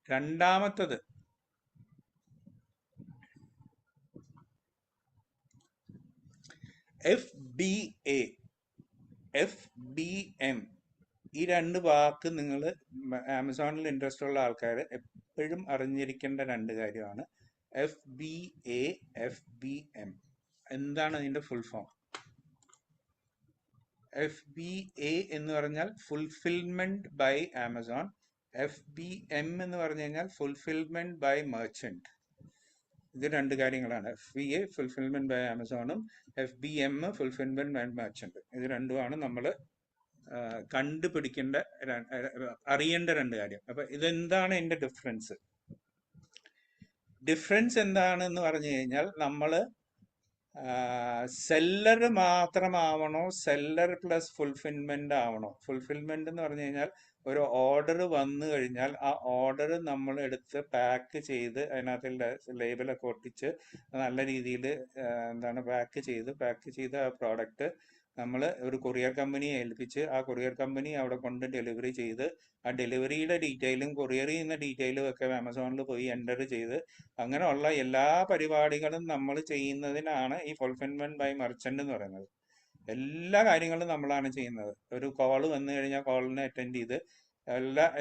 രണ്ടാമത്തത് FBA, FBM, ഈ രണ്ട് വാക്ക് നിങ്ങൾ ആമസോണിൽ ഇൻട്രസ്റ്റ് ഉള്ള ആൾക്കാർ എപ്പോഴും അറിഞ്ഞിരിക്കേണ്ട രണ്ട് കാര്യമാണ്. FBA, FBM എന്താണ് അതിന്റെ ഫുൾ ഫോം? FBA എന്ന് പറഞ്ഞാൽ ഫുൾഫിൽമെന്റ് ബൈ ആമസോൺ, FBM എന്ന് പറഞ്ഞു കഴിഞ്ഞാൽ ഫുൾഫിൽമെന്റ് ബൈ മെർച്ചന്റ്. ഇത് രണ്ട് കാര്യങ്ങളാണ്. FBA ഫുൾഫിൽമെന്റ് ബൈ ആമസോണും FBM ഫുൾഫിൽമെന്റ് ബൈ മെർച്ചന്റ്. ഇത് രണ്ടുമാണ് നമ്മൾ കണ്ടുപിടിക്കേണ്ട, അറിയേണ്ട രണ്ട് കാര്യം. അപ്പൊ ഇതെന്താണ് ഇതിന്റെ ഡിഫറൻസ്? ഡിഫറൻസ് എന്താണെന്ന് പറഞ്ഞു കഴിഞ്ഞാൽ നമ്മള് സെല്ലർ മാത്രമാവണോ, സെല്ലർ പ്ലസ് ഫുൾഫിൽമെന്റ് ആവണോ? ഫുൾഫിൽമെന്റ് എന്ന് പറഞ്ഞു കഴിഞ്ഞാൽ ഒരു ഓർഡർ വന്നു കഴിഞ്ഞാൽ ആ ഓർഡർ നമ്മൾ എടുത്ത് പാക്ക് ചെയ്ത് അതിനകത്ത് ലേബലൊക്കെ ഒട്ടിച്ച് നല്ല രീതിയിൽ പാക്ക് ചെയ്ത് ആ പ്രോഡക്റ്റ് നമ്മൾ ഒരു കൊറിയർ കമ്പനിയെ ഏൽപ്പിച്ച് ആ കൊറിയർ കമ്പനി അവിടെ കൊണ്ട് ഡെലിവറി ചെയ്ത് ആ ഡെലിവറിയുടെ ഡീറ്റെയിലും കൊറിയർ ചെയ്യുന്ന ഡീറ്റെയിലും ഒക്കെ ആമസോണിൽ പോയി എൻ്റർ ചെയ്ത് അങ്ങനെയുള്ള എല്ലാ പരിപാടികളും നമ്മൾ ചെയ്യുന്നതിനാണ് ഈ ഫുൾഫിൽമെന്റ് ബൈ മെർച്ചന്റ് എന്ന് പറയുന്നത്. എല്ലാ കാര്യങ്ങളും നമ്മളാണ് ചെയ്യുന്നത്. ഒരു കോള് വന്നു കഴിഞ്ഞാൽ കോളിനെ അറ്റൻഡ് ചെയ്ത്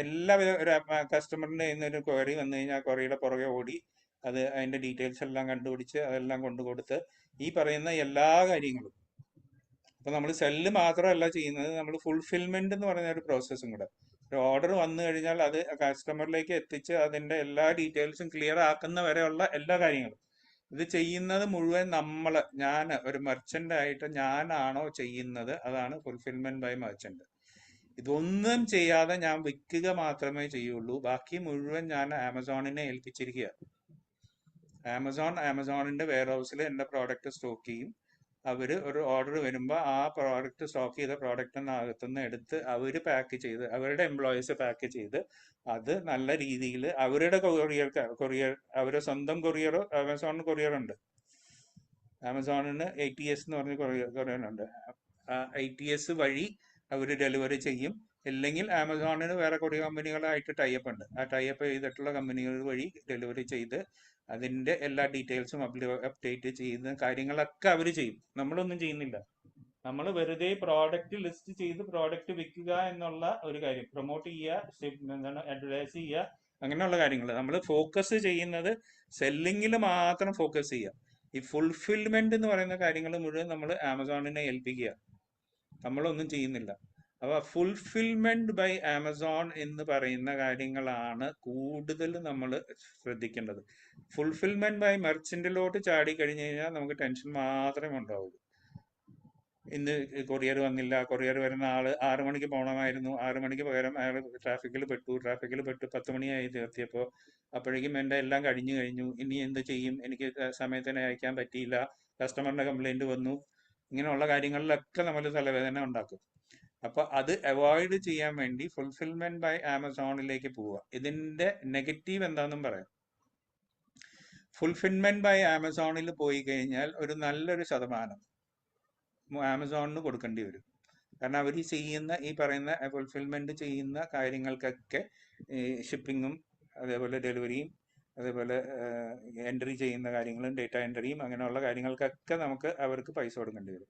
എല്ലാവിധ ഒരു കസ്റ്റമറിന്റെ ഒരു ക്വയറി വന്നു കഴിഞ്ഞാൽ ആ ക്വയറിയുടെ പുറകെ ഓടി അതിന്റെ ഡീറ്റെയിൽസ് എല്ലാം കണ്ടുപിടിച്ച് അതെല്ലാം കൊണ്ടു കൊടുത്ത് ഈ പറയുന്ന എല്ലാ കാര്യങ്ങളും. അപ്പൊ നമ്മൾ സെല്ല് മാത്രമല്ല ചെയ്യുന്നത്, നമ്മൾ ഫുൾഫിൽമെന്റ് എന്ന് പറയുന്ന ഒരു പ്രോസസ്സും കൂടെ. ഒരു ഓർഡർ വന്നു കഴിഞ്ഞാൽ അത് കസ്റ്റമറിലേക്ക് എത്തിച്ച് അതിന്റെ എല്ലാ ഡീറ്റെയിൽസും ക്ലിയർ ആക്കുന്ന വരെയുള്ള എല്ലാ കാര്യങ്ങളും ഇത് ചെയ്യുന്നത് മുഴുവൻ ഞാൻ ഒരു മെർച്ചന്റ് ആയിട്ട് ഞാനാണോ ചെയ്യുന്നത്, അതാണ് ഫുൾഫിൽമെന്റ് ബൈ മെർച്ചന്റ്. ഇതൊന്നും ചെയ്യാതെ ഞാൻ വിൽക്കുക മാത്രമേ ചെയ്യുള്ളൂ, ബാക്കി മുഴുവൻ ഞാൻ ആമസോണിനെ ഏൽപ്പിച്ചിരിക്കുക. ആമസോണിന്റെ വെയർ ഹൗസിൽ എന്റെ പ്രോഡക്റ്റ് സ്റ്റോക്ക് ചെയ്യും. അവര് ഒരു ഓർഡർ വരുമ്പോൾ ആ പ്രോഡക്റ്റ് സ്റ്റോക്ക് ചെയ്ത പ്രോഡക്റ്റിനകത്തുനിന്ന് എടുത്ത് അവര് പാക്ക് ചെയ്ത് അവരുടെ എംപ്ലോയീസ് പാക്ക് ചെയ്ത് അത് നല്ല രീതിയിൽ അവരുടെ കൊറിയർ അവരുടെ സ്വന്തം കൊറിയറോ ആമസോണിന് കൊറിയർ ഉണ്ട്. ആമസോണിന് ATS എന്ന് പറഞ്ഞ കൊറിയർ ഉണ്ട്. ATS വഴി അവർ ഡെലിവറി ചെയ്യും. ഇല്ലെങ്കിൽ ആമസോണിന് വേറെ കൊറിയർ കമ്പനികളായിട്ട് ടൈപ്പ് ഉണ്ട്. ആ ടൈപ്പ് ചെയ്തിട്ടുള്ള കമ്പനികൾ വഴി ഡെലിവറി ചെയ്ത് അതിന്റെ എല്ലാ ഡീറ്റെയിൽസും അപ്ഡേറ്റ് ചെയ്യുന്ന കാര്യങ്ങളൊക്കെ അവർ ചെയ്യും. നമ്മളൊന്നും ചെയ്യുന്നില്ല. നമ്മൾ വെറുതെ പ്രോഡക്റ്റ് ലിസ്റ്റ് ചെയ്ത് പ്രോഡക്റ്റ് വിൽക്കുക എന്നുള്ള ഒരു കാര്യം, പ്രൊമോട്ട് ചെയ്യുക, അഡ്വർടൈസ് ചെയ്യുക, അങ്ങനെയുള്ള കാര്യങ്ങൾ. നമ്മൾ ഫോക്കസ് ചെയ്യുന്നത് സെല്ലിങ്ങിൽ മാത്രം ഫോക്കസ് ചെയ്യുക. ഈ ഫുൾഫിൽമെന്റ് എന്ന് പറയുന്ന കാര്യങ്ങൾ മുഴുവൻ നമ്മൾ ആമസോണിനെ ഏൽപ്പിക്കുക, നമ്മളൊന്നും ചെയ്യുന്നില്ല. അപ്പൊ ഫുൾഫിൽമെന്റ് ബൈ ആമസോൺ എന്ന് പറയുന്ന കാര്യങ്ങളാണ് കൂടുതൽ നമ്മൾ ശ്രദ്ധിക്കേണ്ടത്. ഫുൾഫിൽമെന്റ് ബൈ മെർച്ചന്റിലോട്ട് ചാടി കഴിഞ്ഞു കഴിഞ്ഞാൽ നമുക്ക് ടെൻഷൻ മാത്രമേ ഉണ്ടാവുള്ളൂ. ഇന്ന് കൊറിയർ വന്നില്ല, കൊറിയർ വരുന്ന ആള് 6 മണിക്ക് പോകണമായിരുന്നു, 6 മണിക്ക് പകരം അയാൾ ട്രാഫിക്കിൽ പെട്ടു 10 മണിയായി എത്തിയപ്പോൾ. അപ്പോഴേക്കും എൻ്റെ എല്ലാം കഴിഞ്ഞു, ഇനി എന്ത് ചെയ്യും, എനിക്ക് സമയത്തിന് അയക്കാൻ പറ്റിയില്ല, കസ്റ്റമറിന്റെ കംപ്ലൈന്റ് വന്നു, ഇങ്ങനെയുള്ള കാര്യങ്ങളിലൊക്കെ നമ്മൾ തലവേദന ഉണ്ടാക്കും. അപ്പൊ അത് അവോയ്ഡ് ചെയ്യാൻ വേണ്ടി ഫുൾഫിൽമെന്റ് ബൈ ആമസോണിലേക്ക് പോവുക. ഇതിന്റെ നെഗറ്റീവ് എന്താണെന്നും പറയാം. ഫുൾഫിൽമെന്റ് ബൈ ആമസോണിൽ പോയി കഴിഞ്ഞാൽ ഒരു നല്ലൊരു ശതമാനം ആമസോണിന് കൊടുക്കേണ്ടി വരും. കാരണം അവർ ചെയ്യുന്ന ഈ പറയുന്ന ഫുൾഫിൽമെന്റ് ചെയ്യുന്ന കാര്യങ്ങൾക്കൊക്കെ ഷിപ്പിങ്ങും അതേപോലെ ഡെലിവറിയും അതേപോലെ എൻട്രി ചെയ്യുന്ന കാര്യങ്ങളും ഡേറ്റ എൻട്രിയും അങ്ങനെയുള്ള കാര്യങ്ങൾക്കൊക്കെ അവർക്ക് പൈസ കൊടുക്കേണ്ടി വരും.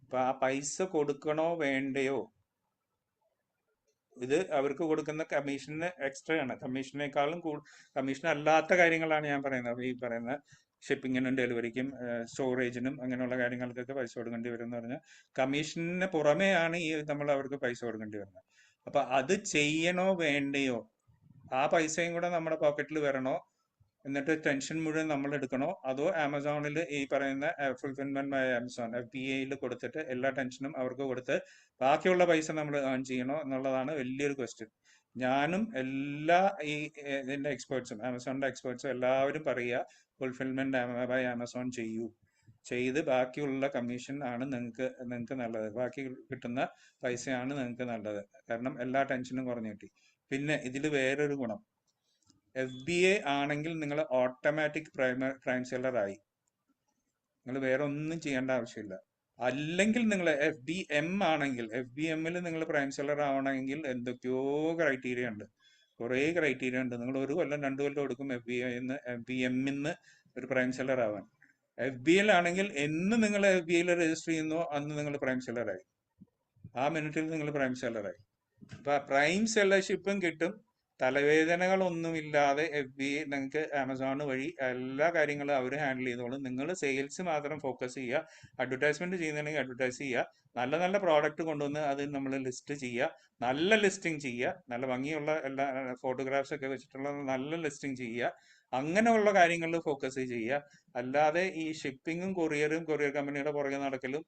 അപ്പൊ ആ പൈസ കൊടുക്കണോ വേണ്ടയോ, ഇത് അവർക്ക് കൊടുക്കുന്ന കമ്മീഷന് എക്സ്ട്രാ ആണ്. കമ്മീഷനേക്കാളും കമ്മീഷൻ അല്ലാത്ത കാര്യങ്ങളാണ് ഞാൻ പറയുന്നത്. ഈ പറയുന്ന ഷിപ്പിങ്ങിനും ഡെലിവറിക്കും സ്റ്റോറേജിനും അങ്ങനെയുള്ള കാര്യങ്ങൾക്കൊക്കെ പൈസ കൊടുക്കേണ്ടി വരും എന്ന് പറഞ്ഞാൽ കമ്മീഷന് പുറമെയാണ് ഈ നമ്മൾ അവർക്ക് പൈസ കൊടുക്കേണ്ടി വരുന്നത്. അപ്പൊ അത് ചെയ്യണോ വേണ്ടയോ, ആ പൈസയും കൂടെ നമ്മുടെ പോക്കറ്റിൽ വരണോ, എന്നിട്ട് ടെൻഷൻ മുഴുവൻ നമ്മൾ എടുക്കണോ, അതോ ആമസോണിൽ ഈ പറയുന്ന ഫുൾഫിൽമെന്റ് ബൈ ആമസോൺ FBAയിൽ കൊടുത്തിട്ട് എല്ലാ ടെൻഷനും അവർക്ക് കൊടുത്ത് ബാക്കിയുള്ള പൈസ നമ്മൾ ഏൺ ചെയ്യണോ എന്നുള്ളതാണ് വലിയൊരു ക്വസ്റ്റ്യൻ. ഞാനും എല്ലാ ഈ ഇതിന്റെ എക്സ്പേർട്സും ആമസോണിന്റെ എക്സ്പേർട്സും എല്ലാവരും പറയുക ഫുൾഫിൽമെന്റ് ബൈ ആമസോൺ ചെയ്ത് ബാക്കിയുള്ള കമ്മീഷൻ ആണ് നിങ്ങൾക്ക് നല്ലത്, ബാക്കി കിട്ടുന്ന പൈസയാണ് നിങ്ങൾക്ക് നല്ലത്. കാരണം എല്ലാ ടെൻഷനും കുറഞ്ഞു കിട്ടി. പിന്നെ ഇതിൽ വേറൊരു ഗുണം, FBA ആണെങ്കിൽ നിങ്ങൾ ഓട്ടോമാറ്റിക് പ്രൈം സെല്ലർ ആയി, നിങ്ങൾ വേറെ ഒന്നും ചെയ്യേണ്ട ആവശ്യമില്ല. അല്ലെങ്കിൽ നിങ്ങൾ FBM ആണെങ്കിൽ, FBMൽ നിങ്ങൾ പ്രൈം സെല്ലർ ആവണമെങ്കിൽ എന്തൊക്കെയോ ക്രൈറ്റീരിയ ഉണ്ട്, കുറേ ക്രൈറ്റീരിയ ഉണ്ട്. നിങ്ങൾ 1 കൊല്ലം 2 കൊല്ലം എടുക്കും FBMന്ന് ഒരു പ്രൈം സെല്ലർ ആവാൻ. FBL ആണെങ്കിൽ എന്ന് നിങ്ങൾ FBAയിൽ രജിസ്റ്റർ ചെയ്യുന്നോ അന്ന് നിങ്ങൾ പ്രൈം സെല്ലറായി, ആ മിനിറ്റിൽ നിങ്ങൾ പ്രൈം സെല്ലറായി. അപ്പൊ പ്രൈം സെല്ലർഷിപ്പും കിട്ടും, തലവേദനകളൊന്നുമില്ലാതെ FBA നിങ്ങൾക്ക് ആമസോൺ വഴി എല്ലാ കാര്യങ്ങളും അവർ ഹാൻഡിൽ ചെയ്തോളും. നിങ്ങൾ സെയിൽസ് മാത്രം ഫോക്കസ് ചെയ്യുക, അഡ്വർടൈസ്മെന്റ് ചെയ്യുന്നുണ്ടെങ്കിൽ അഡ്വർടൈസ് ചെയ്യുക, നല്ല നല്ല പ്രോഡക്റ്റ് കൊണ്ടുവന്ന് അത് നമ്മൾ ലിസ്റ്റ് ചെയ്യുക, നല്ല ലിസ്റ്റിംഗ് ചെയ്യുക, നല്ല ഭംഗിയുള്ള എല്ലാ ഫോട്ടോഗ്രാഫ്സ് ഒക്കെ വെച്ചിട്ടുള്ള നല്ല ലിസ്റ്റിംഗ് ചെയ്യുക, അങ്ങനെയുള്ള കാര്യങ്ങളിൽ ഫോക്കസ് ചെയ്യുക. അല്ലാതെ ഈ ഷിപ്പിങ്ങും കൊറിയർ കമ്പനിയുടെ പുറകെ നടക്കലും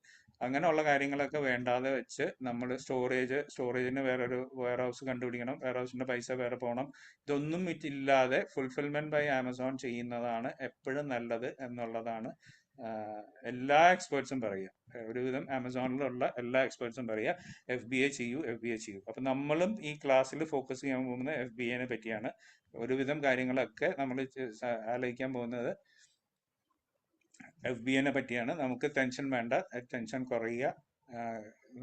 അങ്ങനെയുള്ള കാര്യങ്ങളൊക്കെ വേണ്ടാതെ വെച്ച് നമ്മൾ സ്റ്റോറേജിന് വേറൊരു വെയർ ഹൗസ് കണ്ടുപിടിക്കണം, വെയർ ഹൗസിന്റെ പൈസ വേറെ പോകണം, ഇതൊന്നും ഇല്ലാതെ ഫുൾഫിൽമെന്റ് ബൈ ആമസോൺ ചെയ്യുന്നതാണ് എപ്പോഴും നല്ലത് എന്നുള്ളതാണ് എല്ലാ എക്സ്പേർട്സും പറയുക. ഒരുവിധം ആമസോണിലുള്ള എല്ലാ എക്സ്പേർട്സും പറയുക FBA ചെയ്യൂ. അപ്പൊ നമ്മളും ഈ ക്ലാസ്സിൽ ഫോക്കസ് ചെയ്യാൻ പോകുന്നത് FBAനെ പറ്റിയാണ്. ഒരുവിധം കാര്യങ്ങളൊക്കെ നമ്മൾ ആലോചിക്കാൻ പോകുന്നത് FBAനെ പറ്റിയാണ്. നമുക്ക് ടെൻഷൻ വേണ്ട, ടെൻഷൻ കുറയുക.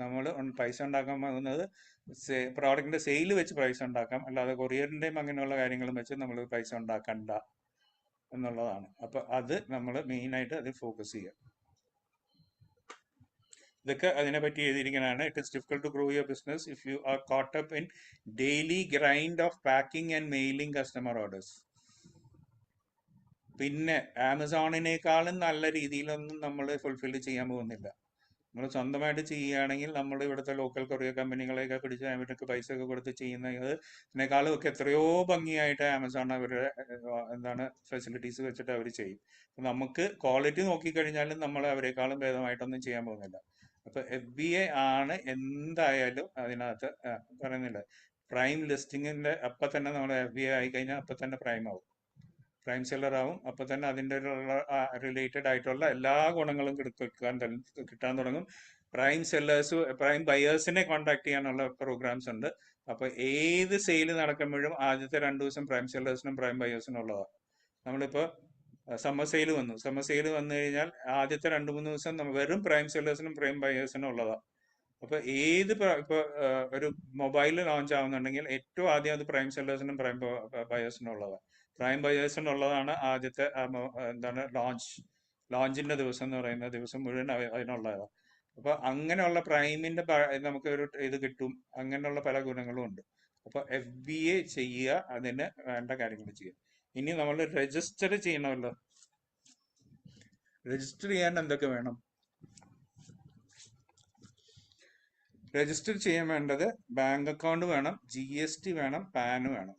നമ്മൾ പൈസ ഉണ്ടാക്കാൻ പോകുന്നത് പ്രോഡക്റ്റിന്റെ സെയിൽ വെച്ച് പൈസ ഉണ്ടാക്കാം, അല്ലാതെ കൊറിയറിന്റെയും അങ്ങനെയുള്ള കാര്യങ്ങളും വെച്ച് നമ്മൾ പൈസ ഉണ്ടാക്കണ്ട എന്നുള്ളതാണ്. അപ്പൊ അത് നമ്മൾ മെയിനായിട്ട് അതിൽ ഫോക്കസ് ചെയ്യുക. ഇതൊക്കെ അതിനെ പറ്റി എഴുതിയിരിക്കുന്നതാണ്. It is difficult to grow your business if you are caught up in daily grind of packing and mailing customer orders. പിന്നെ ആമസോണിനേക്കാളും നല്ല രീതിയിലൊന്നും നമ്മൾ ഫുൾഫിൽ ചെയ്യാൻ പോകുന്നില്ല. നമ്മൾ സ്വന്തമായിട്ട് ചെയ്യുകയാണെങ്കിൽ നമ്മൾ ഇവിടുത്തെ ലോക്കൽ കൊറിയർ കമ്പനികളെയൊക്കെ പിടിച്ച് അവർക്ക് പൈസ ഒക്കെ കൊടുത്ത് ചെയ്യുന്നതിനേക്കാളും ഒക്കെ എത്രയോ ഭംഗിയായിട്ട് ആമസോൺ അവരുടെ ഫെസിലിറ്റീസ് വെച്ചിട്ട് അവർ ചെയ്യും. നമുക്ക് ക്വാളിറ്റി നോക്കിക്കഴിഞ്ഞാലും നമ്മൾ അവരെക്കാളും ഭേദമായിട്ടൊന്നും ചെയ്യാൻ പോകുന്നില്ല. അപ്പൊ FBA ആണ് എന്തായാലും അതിനകത്ത് പറയുന്നില്ല, പ്രൈം ലിസ്റ്റിങ്ങിന്റെ അപ്പൊ തന്നെ നമ്മൾ FBA ആയി കഴിഞ്ഞാൽ അപ്പൊ തന്നെ പ്രൈം സെല്ലർ ആവും. അപ്പൊ തന്നെ അതിൻ്റെ റിലേറ്റഡ് ആയിട്ടുള്ള എല്ലാ ഗുണങ്ങളും കിട്ടാൻ തുടങ്ങും. പ്രൈം ബയേഴ്സിനെ കോൺടാക്ട് ചെയ്യാനുള്ള പ്രോഗ്രാംസ് ഉണ്ട്. അപ്പൊ ഏത് സെയിൽ നടക്കുമ്പോഴും ആദ്യത്തെ 2 ദിവസം പ്രൈം സെല്ലേഴ്സിനും പ്രൈം ബയേഴ്സിനും ഉള്ളതാണ്. നമ്മളിപ്പോ സമ്മർ സെയിൽ വന്നു കഴിഞ്ഞാൽ ആദ്യത്തെ 2-3 ദിവസം വെറും പ്രൈം സെല്ലേഴ്സിനും പ്രൈം ബയേഴ്സിനും ഉള്ളതാണ്. അപ്പൊ ഇപ്പൊ ഒരു മൊബൈൽ ലോഞ്ച് ആവുന്നുണ്ടെങ്കിൽ ഏറ്റവും ആദ്യം അത് പ്രൈം സെല്ലേഴ്സിനും പ്രൈം ബയേഴ്സിനും ഉള്ളതാണ്. പ്രൈം ബയേഴ്സിനുള്ളതാണ് ആദ്യത്തെ ലോഞ്ചിന്റെ ദിവസം എന്ന് പറയുന്ന ദിവസം മുഴുവൻ അതിനുള്ളതാണ്. അപ്പൊ അങ്ങനെയുള്ള പ്രൈമിന്റെ നമുക്ക് ഒരു ഇത് കിട്ടും, അങ്ങനെയുള്ള പല ഗുണങ്ങളും ഉണ്ട്. അപ്പൊ FBA ചെയ്യുക, അതിന് വേണ്ട കാര്യങ്ങൾ ചെയ്യുക. ഇനി നമ്മൾ രജിസ്റ്റർ ചെയ്യണമല്ലോ. രജിസ്റ്റർ ചെയ്യാൻ എന്തൊക്കെ വേണം? രജിസ്റ്റർ ചെയ്യാൻ വേണ്ടത് ബാങ്ക് അക്കൗണ്ട് വേണം, GST വേണം, പാൻ വേണം.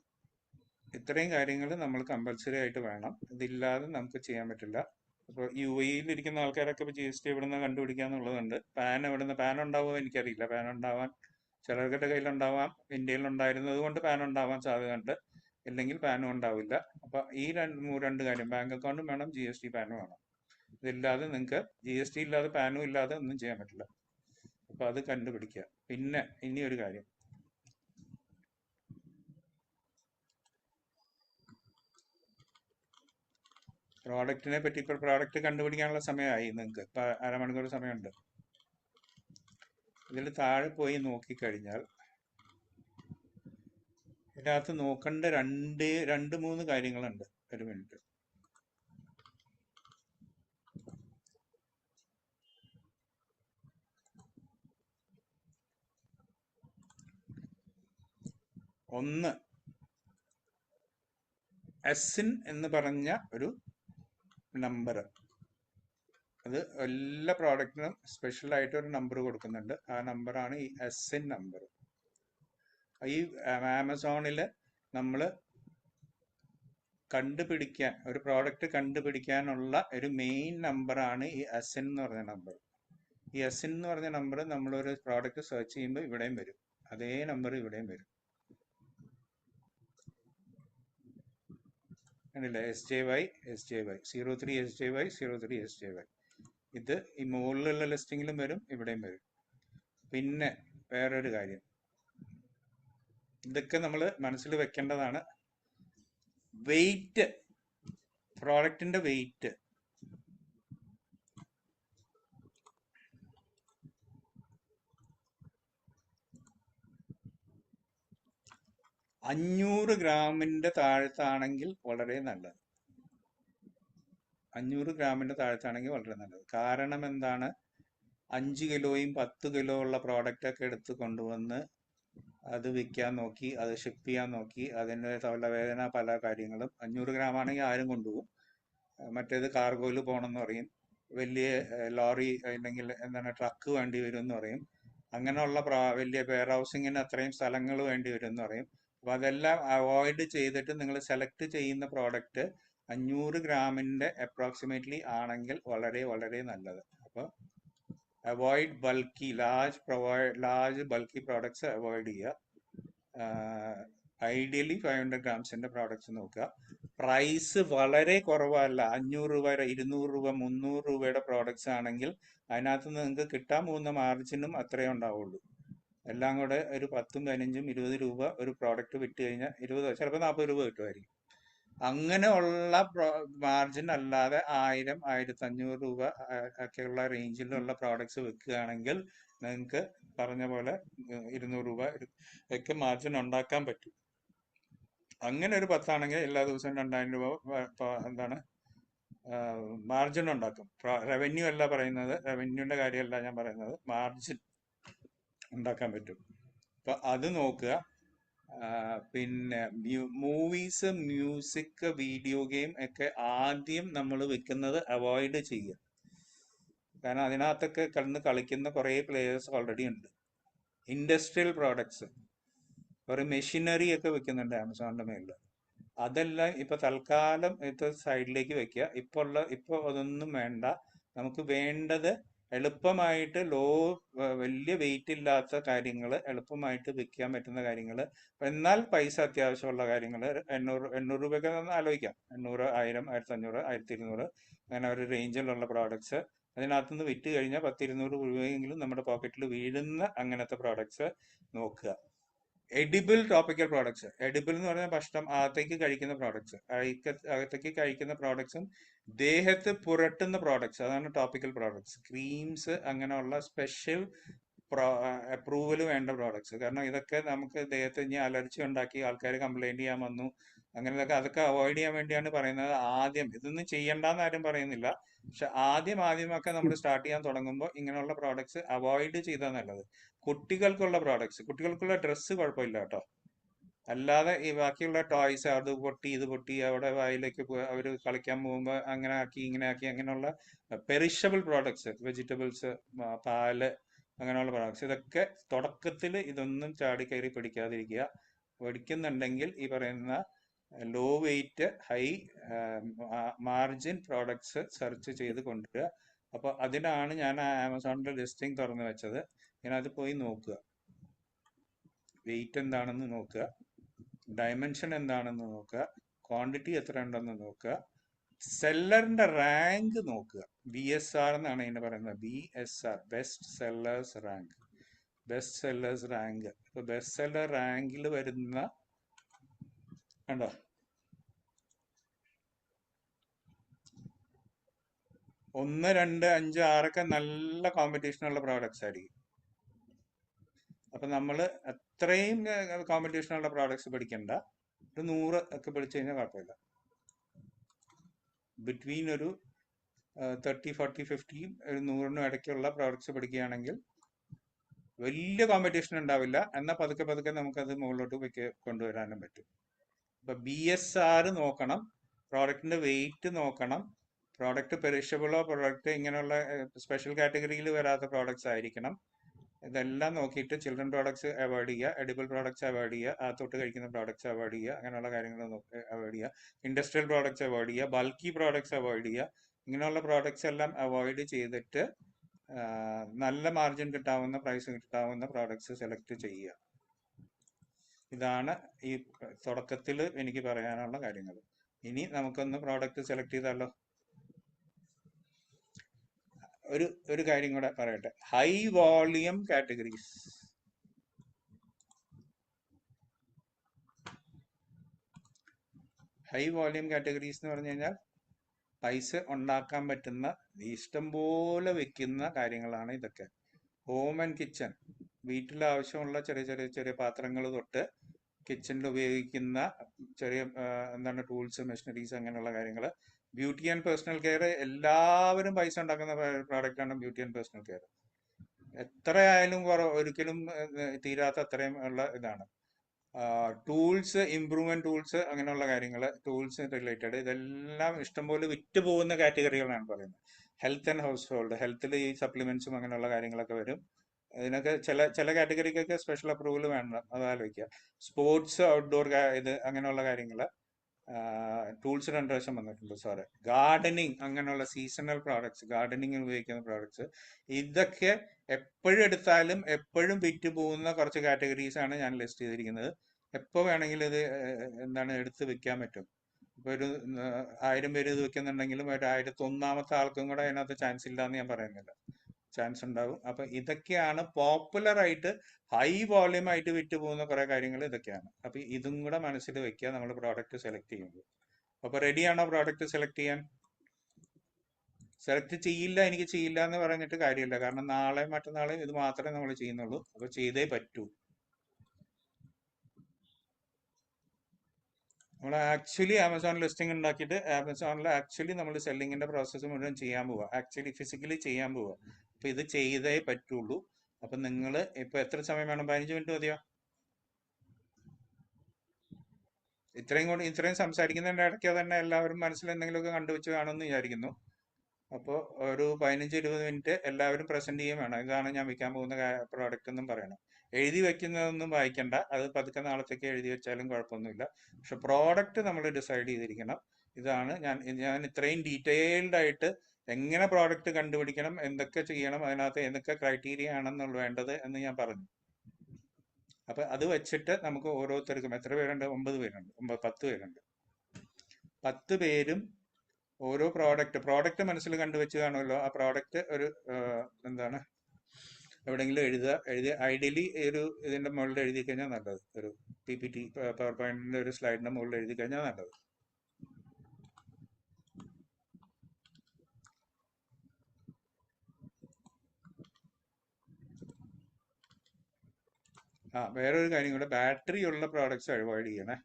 ഇത്രയും കാര്യങ്ങൾ നമ്മൾ കമ്പൽസറി ആയിട്ട് വേണം. ഇതില്ലാതെ നമുക്ക് ചെയ്യാൻ പറ്റില്ല. അപ്പോൾ UAE ഇരിക്കുന്ന ആൾക്കാരൊക്കെ ഇപ്പോൾ GST എവിടുന്ന് കണ്ടുപിടിക്കാന്നുള്ളതുണ്ട്. പാൻ ഉണ്ടാവുമോ എനിക്കറിയില്ല. പാൻ ഉണ്ടാവാൻ ചിലർക്കിടെ കയ്യിലുണ്ടാവാം, ഇന്ത്യയിൽ ഉണ്ടായിരുന്നത് കൊണ്ട് പാൻ ഉണ്ടാവാൻ സാധ്യതയുണ്ട്, ഇല്ലെങ്കിൽ പാനും ഉണ്ടാവില്ല. അപ്പൊ ഈ രണ്ട് കാര്യം, ബാങ്ക് അക്കൗണ്ടും വേണം, GST പാനും വേണം. ഇതില്ലാതെ നിങ്ങൾക്ക് GST ഇല്ലാതെ പാനും ഇല്ലാതെ ഒന്നും ചെയ്യാൻ പറ്റില്ല. അപ്പൊ അത് കണ്ടുപിടിക്കുക. പിന്നെ ഇനി ഒരു കാര്യം, പ്രോഡക്റ്റിനെ പറ്റി. ഇപ്പോൾ പ്രോഡക്റ്റ് കണ്ടുപിടിക്കാനുള്ള സമയമായി നിങ്ങൾക്ക്. ഇപ്പൊ അരമണിക്കൂർ സമയമുണ്ട്. ഇതിൽ താഴെ പോയി നോക്കിക്കഴിഞ്ഞാൽ ഇതിനകത്ത് നോക്കേണ്ട 2-3 കാര്യങ്ങളുണ്ട്. ഒരു മിനിറ്റ്. ഒന്ന് എസിൻ എന്ന് പറഞ്ഞ ഒരു നമ്പർ, അത് എല്ലാ പ്രോഡക്റ്റിനും സ്പെഷ്യൽ ആയിട്ട് ഒരു നമ്പർ കൊടുക്കുന്നുണ്ട്. ആ നമ്പറാണ് ഈ എസിൻ നമ്പർ. ഈ ആമസോണിൽ നമ്മൾ കണ്ടുപിടിക്കാൻ, ഒരു പ്രോഡക്റ്റ് കണ്ടുപിടിക്കാനുള്ള ഒരു മെയിൻ നമ്പറാണ് ഈ എസിൻ എന്ന് പറഞ്ഞ നമ്പർ. ഈ എസിൻ എന്ന് പറഞ്ഞ നമ്പർ നമ്മളൊരു പ്രോഡക്റ്റ് സെർച്ച് ചെയ്യുമ്പോൾ ഇവിടെയും വരും, അതേ നമ്പർ ഇവിടെയും വരും. കണ്ടില്ലേ? SJY 03 SJY 03 SJY. ഇത് ഈ മുകളിലുള്ള ലിസ്റ്റിങ്ങിലും വരും, ഇവിടെയും വരും. പിന്നെ വേറൊരു കാര്യം, ഇതൊക്കെ നമ്മൾ മനസ്സിൽ വെക്കേണ്ടതാണ്. വെയിറ്റ്, പ്രോഡക്റ്റിന്റെ വെയിറ്റ്. അഞ്ഞൂറ് ഗ്രാമിന്റെ താഴത്താണെങ്കിൽ വളരെ നല്ലത്. 500 ഗ്രാമിന്റെ താഴത്താണെങ്കിൽ വളരെ നല്ലത്. കാരണം എന്താണ്? 5 കിലോയും 10 കിലോ ഉള്ള പ്രോഡക്റ്റ് ഒക്കെ എടുത്ത് കൊണ്ടുവന്ന് അത് വിൽക്കാൻ നോക്കി, അത് ഷിപ്പ് ചെയ്യാൻ നോക്കി, അതിൻ്റെ തലവേദന പല കാര്യങ്ങളും. 500 ഗ്രാം ആണെങ്കിൽ ആരും കൊണ്ടുപോകും. മറ്റേത് കാർഗോയിൽ പോകണമെന്ന് പറയും, വലിയ ലോറി അല്ലെങ്കിൽ എന്താണ് ട്രക്ക് വേണ്ടി വരും എന്ന് പറയും. അങ്ങനെയുള്ള വലിയ വെയർ ഹൗസിങ്ങിന് അത്രയും സ്ഥലങ്ങൾ വേണ്ടി വരും എന്ന് പറയും. അപ്പോൾ അതെല്ലാം അവോയ്ഡ് ചെയ്തിട്ട് നിങ്ങൾ സെലക്ട് ചെയ്യുന്ന പ്രോഡക്റ്റ് 500 ഗ്രാമിൻ്റെ അപ്രോക്സിമേറ്റ്ലി ആണെങ്കിൽ വളരെ വളരെ നല്ലത്. അപ്പോൾ avoid bulky large bulky products avoid ചെയ്യുക. ഐഡിയലി 500 ഗ്രാംസിൻ്റെ പ്രോഡക്ട്സ് നോക്കുക. പ്രൈസ് വളരെ കുറവല്ല, 500 രൂപ 200 രൂപ 300 രൂപയുടെ പ്രോഡക്ട്സ് ആണെങ്കിൽ അതിനകത്ത് നിങ്ങൾക്ക് കിട്ടാൻ പോകുന്ന മാർജിനും അത്രയേ ഉണ്ടാവുള്ളൂ. എല്ലാം കൂടെ ഒരു 10, 15, 20 രൂപ ഒരു പ്രോഡക്റ്റ് വിറ്റ് കഴിഞ്ഞാൽ 20, ചിലപ്പോൾ 40 രൂപ കിട്ടുമായിരിക്കും. അങ്ങനെയുള്ള മാർജിൻ അല്ലാതെ 1000, 1500 രൂപ ഒക്കെയുള്ള റേഞ്ചിലുള്ള പ്രോഡക്ട്സ് വിൽക്കുകയാണെങ്കിൽ നിങ്ങൾക്ക് പറഞ്ഞ പോലെ 200 രൂപ ഒക്കെ മാർജിൻ ഉണ്ടാക്കാൻ പറ്റും. അങ്ങനെ ഒരു 10 ആണെങ്കിൽ എല്ലാ ദിവസവും 2000 രൂപ എന്താണ് മാർജിൻ ഉണ്ടാക്കും. റവന്യൂ അല്ല പറയുന്നത്, റവന്യൂവിൻ്റെ കാര്യമല്ല ഞാൻ പറയുന്നത്, മാർജിൻ ഉണ്ടാക്കാൻ പറ്റും. അപ്പൊ അത് നോക്കുക. പിന്നെ മൂവീസ്, മ്യൂസിക്, വീഡിയോ ഗെയിം ഒക്കെ ആദ്യം നമ്മൾ വെക്കുന്നത് അവോയ്ഡ് ചെയ്യുക. കാരണം അതിനകത്തൊക്കെ കിടന്ന് കളിക്കുന്ന കുറേ പ്ലേയേഴ്സ് ഓൾറെഡി ഉണ്ട്. ഇൻഡസ്ട്രിയൽ പ്രോഡക്ട്സ്, ഒരു മെഷീനറി ഒക്കെ വെക്കുന്നുണ്ട് ആമസോണിന്റെ മേളിൽ. അതെല്ലാം ഇപ്പൊ തൽക്കാലം ഇത് സൈഡിലേക്ക് വെക്കുക. ഇപ്പോൾ അതൊന്നും വേണ്ട. നമുക്ക് വേണ്ടത് എളുപ്പമായിട്ട് വലിയ വെയിറ്റ് ഇല്ലാത്ത കാര്യങ്ങൾ, എളുപ്പമായിട്ട് വിൽക്കാൻ പറ്റുന്ന കാര്യങ്ങൾ, എന്നാൽ പൈസ അത്യാവശ്യമുള്ള കാര്യങ്ങൾ. 800 രൂപയൊക്കെ ഒന്ന് ആലോചിക്കാം. 800, 1000, 1500, 1200 അങ്ങനെ ഒരു റേഞ്ചിലുള്ള പ്രോഡക്ട്സ് അതിനകത്തുനിന്ന് വിറ്റ് കഴിഞ്ഞാൽ 10-200 രൂപയെങ്കിലും നമ്മുടെ പോക്കറ്റിൽ വീഴുന്ന അങ്ങനത്തെ പ്രോഡക്ട്സ് നോക്കുക. എഡിബിൾ ടോപ്പിക്കൽ പ്രോഡക്ട്സ്, എഡിബിൾ എന്ന് പറഞ്ഞാൽ ഭക്ഷണം അകത്തേക്ക് കഴിക്കുന്ന പ്രോഡക്ട്സ്, അകത്തേക്ക് കഴിക്കുന്ന പ്രോഡക്ട്സും ദേഹത്ത് പുരട്ടുന്ന പ്രോഡക്ട്സ്, അതാണ് ടോപ്പിക്കൽ പ്രോഡക്ട്സ്. ക്രീംസ്, അങ്ങനെയുള്ള സ്പെഷ്യൽ അപ്രൂവൽ വേണ്ട പ്രോഡക്ട്സ്. കാരണം ഇതൊക്കെ നമുക്ക് ദേഹത്ത് ഇനി അലർജി ഉണ്ടാക്കി ആൾക്കാർ കംപ്ലൈന്റ് ചെയ്യാൻ വന്നു, അങ്ങനെ അതൊക്കെ അവോയ്ഡ് ചെയ്യാൻ വേണ്ടിയാണ് പറയുന്നത്. ആദ്യം ഇതൊന്നും ചെയ്യണ്ടെന്ന് ആരും പറയുന്നില്ല, പക്ഷെ ആദ്യമൊക്കെ നമ്മൾ സ്റ്റാർട്ട് ചെയ്യാൻ തുടങ്ങുമ്പോൾ ഇങ്ങനെയുള്ള പ്രോഡക്ട്സ് അവോയ്ഡ് ചെയ്താൽ നല്ലത്. കുട്ടികൾക്കുള്ള പ്രോഡക്ട്സ്, കുട്ടികൾക്കുള്ള ഡ്രസ്സ് കുഴപ്പമില്ല കേട്ടോ. അല്ലാതെ ഈ ബാക്കിയുള്ള ടോയ്സ്, അത് പൊട്ടി ഇത് പൊട്ടി അവിടെ വായിലേക്ക് അവർ കളിക്കാൻ പോകുമ്പോൾ അങ്ങനെ ആക്കി ഇങ്ങനെ ആക്കി, അങ്ങനെയുള്ള പെരിഷബിൾ പ്രോഡക്ട്സ്, വെജിറ്റബിൾസ്, പാല്, അങ്ങനെയുള്ള പ്രോഡക്ട്സ്, ഇതൊക്കെ തുടക്കത്തിൽ ഇതൊന്നും ചാടി കയറി പിടിക്കാതിരിക്കുക. പിടിക്കുന്നുണ്ടെങ്കിൽ ഈ പറയുന്ന low weight, high margin products search ചെയ്ത് കൊണ്ടുവരിക. അപ്പോൾ അതിനാണ് ഞാൻ ആമസോണിന്റെ ലിസ്റ്റിംഗ് തുറന്നു വെച്ചത്. ഇതിനകത്ത് പോയി നോക്കുക, വെയിറ്റ് എന്താണെന്ന് നോക്കുക, ഡയമെൻഷൻ എന്താണെന്ന് നോക്കുക, ക്വാണ്ടിറ്റി എത്ര ഉണ്ടെന്ന് നോക്കുക, സെല്ലറിന്റെ റാങ്ക് നോക്കുക. BSR എന്നാണ് ഇതിന് പറയുന്നത്. BSR, best sellers rank. Best sellers rank. ഇപ്പൊ ബെസ്റ്റ് സെല്ലർ റാങ്കിൽ വരുന്ന കണ്ടോ, 1, 2, 5, 6 നല്ല കോമ്പറ്റീഷനുള്ള പ്രോഡക്ട്സ് ആയിരിക്കും. അപ്പൊ നമ്മൾ അത്രയും കോമ്പറ്റീഷനുള്ള പ്രോഡക്ട്സ് പഠിക്കണ്ട. ഒരു 100 ഒക്കെ പഠിച്ചു കഴിഞ്ഞാൽ കുഴപ്പമില്ല. ബിറ്റ്വീൻ ഒരു 30, 40, 50 ഒരു 100നും ഇടയ്ക്കുള്ള പ്രോഡക്ട്സ് പഠിക്കുകയാണെങ്കിൽ വലിയ കോമ്പറ്റീഷൻ ഉണ്ടാവില്ല, എന്നാൽ പതുക്കെ പതുക്കെ നമുക്കത് മുകളിലോട്ട് കൊണ്ടുവരാനും പറ്റും. ഇപ്പൊ BSR നോക്കണം, പ്രോഡക്റ്റിന്റെ വെയിറ്റ് നോക്കണം, പ്രോഡക്റ്റ് പെരിഷബിളോ പ്രോഡക്റ്റ് ഇങ്ങനെയുള്ള സ്പെഷ്യൽ കാറ്റഗറിയിൽ വരാത്ത പ്രോഡക്ട്സ് ആയിരിക്കണം. ഇതെല്ലാം നോക്കിയിട്ട് ചിൽഡ്രൻ പ്രോഡക്ട്സ് അവോയ്ഡ് ചെയ്യുക, എഡിബിൾ പ്രോഡക്ട്സ് അവോയ്ഡ് ചെയ്യുക, തൊട്ട് കഴിക്കുന്ന പ്രോഡക്ട്സ് അവോയ്ഡ് ചെയ്യുക, അങ്ങനെയുള്ള കാര്യങ്ങൾ അവോയ്ഡ് ചെയ്യുക, ഇൻഡസ്ട്രിയൽ പ്രോഡക്ട്സ് അവോയ്ഡ് ചെയ്യുക, ബൾക്കി പ്രോഡക്ട്സ് അവോയ്ഡ് ചെയ്യുക. ഇങ്ങനെയുള്ള പ്രോഡക്ട്സ് എല്ലാം അവോയ്ഡ് ചെയ്തിട്ട് നല്ല മാർജിൻ കിട്ടാവുന്ന, പ്രൈസ് കിട്ടാവുന്ന പ്രോഡക്ട്സ് സെലക്ട് ചെയ്യുക. ഇതാണ് ഈ തുടക്കത്തിൽ എനിക്ക് പറയാനുള്ള കാര്യങ്ങൾ. ഇനി നമുക്കൊന്ന് പ്രോഡക്റ്റ് സെലക്ട് ചെയ്താലോ. ഒരു കാര്യം കൂടെ പറയട്ടെ. High volume categories. High volume categories എന്ന് പറഞ്ഞു കഴിഞ്ഞാൽ പൈസ ഉണ്ടാക്കാൻ പറ്റുന്ന, ഇഷ്ടംപോലെ വെക്കുന്ന കാര്യങ്ങളാണ് ഇതൊക്കെ. ഹോം ആൻഡ് കിച്ചൺ, വീട്ടിൽ ആവശ്യമുള്ള ചെറിയ ചെറിയ ചെറിയ പാത്രങ്ങൾ തൊട്ട് കിച്ചണിൽ ഉപയോഗിക്കുന്ന ചെറിയ എന്താണ് ടൂൾസ്, മെഷീനറീസ്, അങ്ങനെയുള്ള കാര്യങ്ങൾ. ബ്യൂട്ടി ആൻഡ് പേഴ്സണൽ കെയർ, എല്ലാവരും പൈസ ഉണ്ടാക്കുന്ന പ്രോഡക്റ്റാണ് ബ്യൂട്ടി ആൻഡ് പേഴ്സണൽ കെയർ. എത്രയായാലും ഒരിക്കലും തീരാത്ത അത്രയും ഉള്ള ഇതാണ്. ടൂൾസ്, ഇംപ്രൂവ്മെന്റ് ടൂൾസ്, അങ്ങനെയുള്ള കാര്യങ്ങൾ, ടൂൾസ് റിലേറ്റഡ്, ഇതെല്ലാം ഇഷ്ടംപോലെ വിറ്റ് പോകുന്ന കാറ്റഗറികളാണ് പറയുന്നത്. ഹെൽത്ത് ആൻഡ് ഹൗസ് ഹോൾഡ്, ഹെൽത്തിൽ ഈ സപ്ലിമെന്റ്സും അങ്ങനെയുള്ള കാര്യങ്ങളൊക്കെ വരും. ഇതിനൊക്കെ ചില കാറ്റഗറിക്കൊക്കെ സ്പെഷ്യൽ അപ്രൂവൽ വേണം, അത് ആലോചിക്കുക. സ്പോർട്സ്, ഔട്ട്ഡോർ ഇത് അങ്ങനെയുള്ള കാര്യങ്ങൾ. ടൂൾസ് 2 പ്രാവശ്യം വന്നിട്ടുണ്ട് സാറ്. ഗാർഡനിങ്, അങ്ങനെയുള്ള സീസണൽ പ്രോഡക്ട്സ്, ഗാർഡനിങ് ഉപയോഗിക്കുന്ന പ്രോഡക്ട്സ്, ഇതൊക്കെ എപ്പോഴും എടുത്താലും എപ്പോഴും വിറ്റ് പോകുന്ന കുറച്ച് കാറ്റഗറീസ് ആണ് ഞാൻ ലിസ്റ്റ് ചെയ്തിരിക്കുന്നത്. എപ്പോൾ വേണമെങ്കിലും ഇത് എന്താണ് എടുത്ത് വെക്കാൻ പറ്റും. ഇപ്പൊ ഒരു 1000 പേര് ഇത് വെക്കുന്നുണ്ടെങ്കിലും ഒരു 1001ാമത്തെ ആൾക്കും കൂടെ അതിനകത്ത് ചാൻസ് ഇല്ല എന്ന് ഞാൻ പറയുന്നില്ല, ചാൻസ് ഉണ്ടാവും. അപ്പൊ ഇതൊക്കെയാണ് പോപ്പുലർ ആയിട്ട് ഹൈ വോള്യൂം ആയിട്ട് വിറ്റ് പോകുന്ന കുറെ കാര്യങ്ങൾ ഇതൊക്കെയാണ്. അപ്പൊ ഇതും കൂടെ മനസ്സിൽ വെക്കുക നമ്മൾ പ്രോഡക്റ്റ് സെലക്ട് ചെയ്യുമ്പോൾ. അപ്പൊ റെഡിയാണോ പ്രോഡക്റ്റ് സെലക്ട് ചെയ്യാൻ? സെലക്ട് ചെയ്യില്ല, എനിക്ക് ചെയ്യില്ല എന്ന് പറഞ്ഞിട്ട് കാര്യമില്ല. കാരണം നാളെ മറ്റന്നാളെയും ഇത് മാത്രമേ നമ്മൾ ചെയ്യുന്നുള്ളൂ. അപ്പൊ ചെയ്തേ പറ്റൂ. നമ്മൾ ആക്ച്വലി ആമസോൺ ലിസ്റ്റിംഗ് ഉണ്ടാക്കിയിട്ട് ആമസോണിൽ ആക്ച്വലി നമ്മൾ സെല്ലിങ്ങിന്റെ പ്രോസസ്സ് മുഴുവൻ ചെയ്യാൻ പോവുക, ആക്ച്വലി ഫിസിക്കലി ചെയ്യാൻ പോവുക. അപ്പൊ ഇത് ചെയ്തേ പറ്റുള്ളൂ. അപ്പൊ നിങ്ങൾ ഇപ്പൊ എത്ര സമയം വേണം? 15 മിനിറ്റ് മതിയോ? ഇത്രയും സംസാരിക്കുന്നതിന്റെ ഇടയ്ക്ക് തന്നെ എല്ലാവരും മനസ്സിൽ എന്തെങ്കിലുമൊക്കെ കണ്ടുവച്ച് കാണുമെന്ന് വിചാരിക്കുന്നു. അപ്പോൾ ഒരു 15-20 മിനിറ്റ് എല്ലാവരും പ്രസന്റ് ചെയ്യുകയും വേണം. ഇതാണ് ഞാൻ വിൽക്കാൻ പോകുന്ന പ്രോഡക്റ്റ് എന്നും പറയണം. എഴുതി വെക്കുന്നതൊന്നും വായിക്കണ്ട, അത് പതുക്കെ നാളത്തേക്ക് എഴുതി വെച്ചാലും കുഴപ്പമൊന്നുമില്ല. പക്ഷെ പ്രോഡക്റ്റ് നമ്മൾ ഡിസൈഡ് ചെയ്തിരിക്കണം. ഇതാണ് ഞാൻ ഇത്രയും ഡീറ്റെയിൽഡ് ആയിട്ട് എങ്ങനെ പ്രോഡക്റ്റ് കണ്ടുപിടിക്കണം, എന്തൊക്കെ ചെയ്യണം, അതിനകത്ത് എന്തൊക്കെ ക്രൈറ്റീരിയ ആണെന്നുള്ള വേണ്ടത് എന്ന് ഞാൻ പറഞ്ഞു. അപ്പൊ അത് വെച്ചിട്ട് നമുക്ക് ഓരോരുത്തർക്കും എത്ര പേരുണ്ട്? 9 പേരുണ്ട്, 10 പേരുണ്ട്. 10 പേരും ഓരോ പ്രോഡക്റ്റ് മനസ്സിൽ കണ്ടുവച്ച് കാണുമല്ലോ. ആ പ്രോഡക്റ്റ് ഒരു എന്താണ് എവിടെയെങ്കിലും എഴുതി ഐഡിയലി ഇതിന്റെ മുകളിൽ എഴുതി കഴിഞ്ഞാൽ നല്ലത്. ഒരു PPT പവർ പോയിന്റിന്റെ ഒരു സ്ലൈഡിന്റെ മുകളിൽ എഴുതി കഴിഞ്ഞാൽ നല്ലത്. വേറൊരു കാര്യം കൂടെ, ബാറ്ററി ഉള്ള പ്രോഡക്ട്സ് അവോയ്ഡ് ചെയ്യണേ.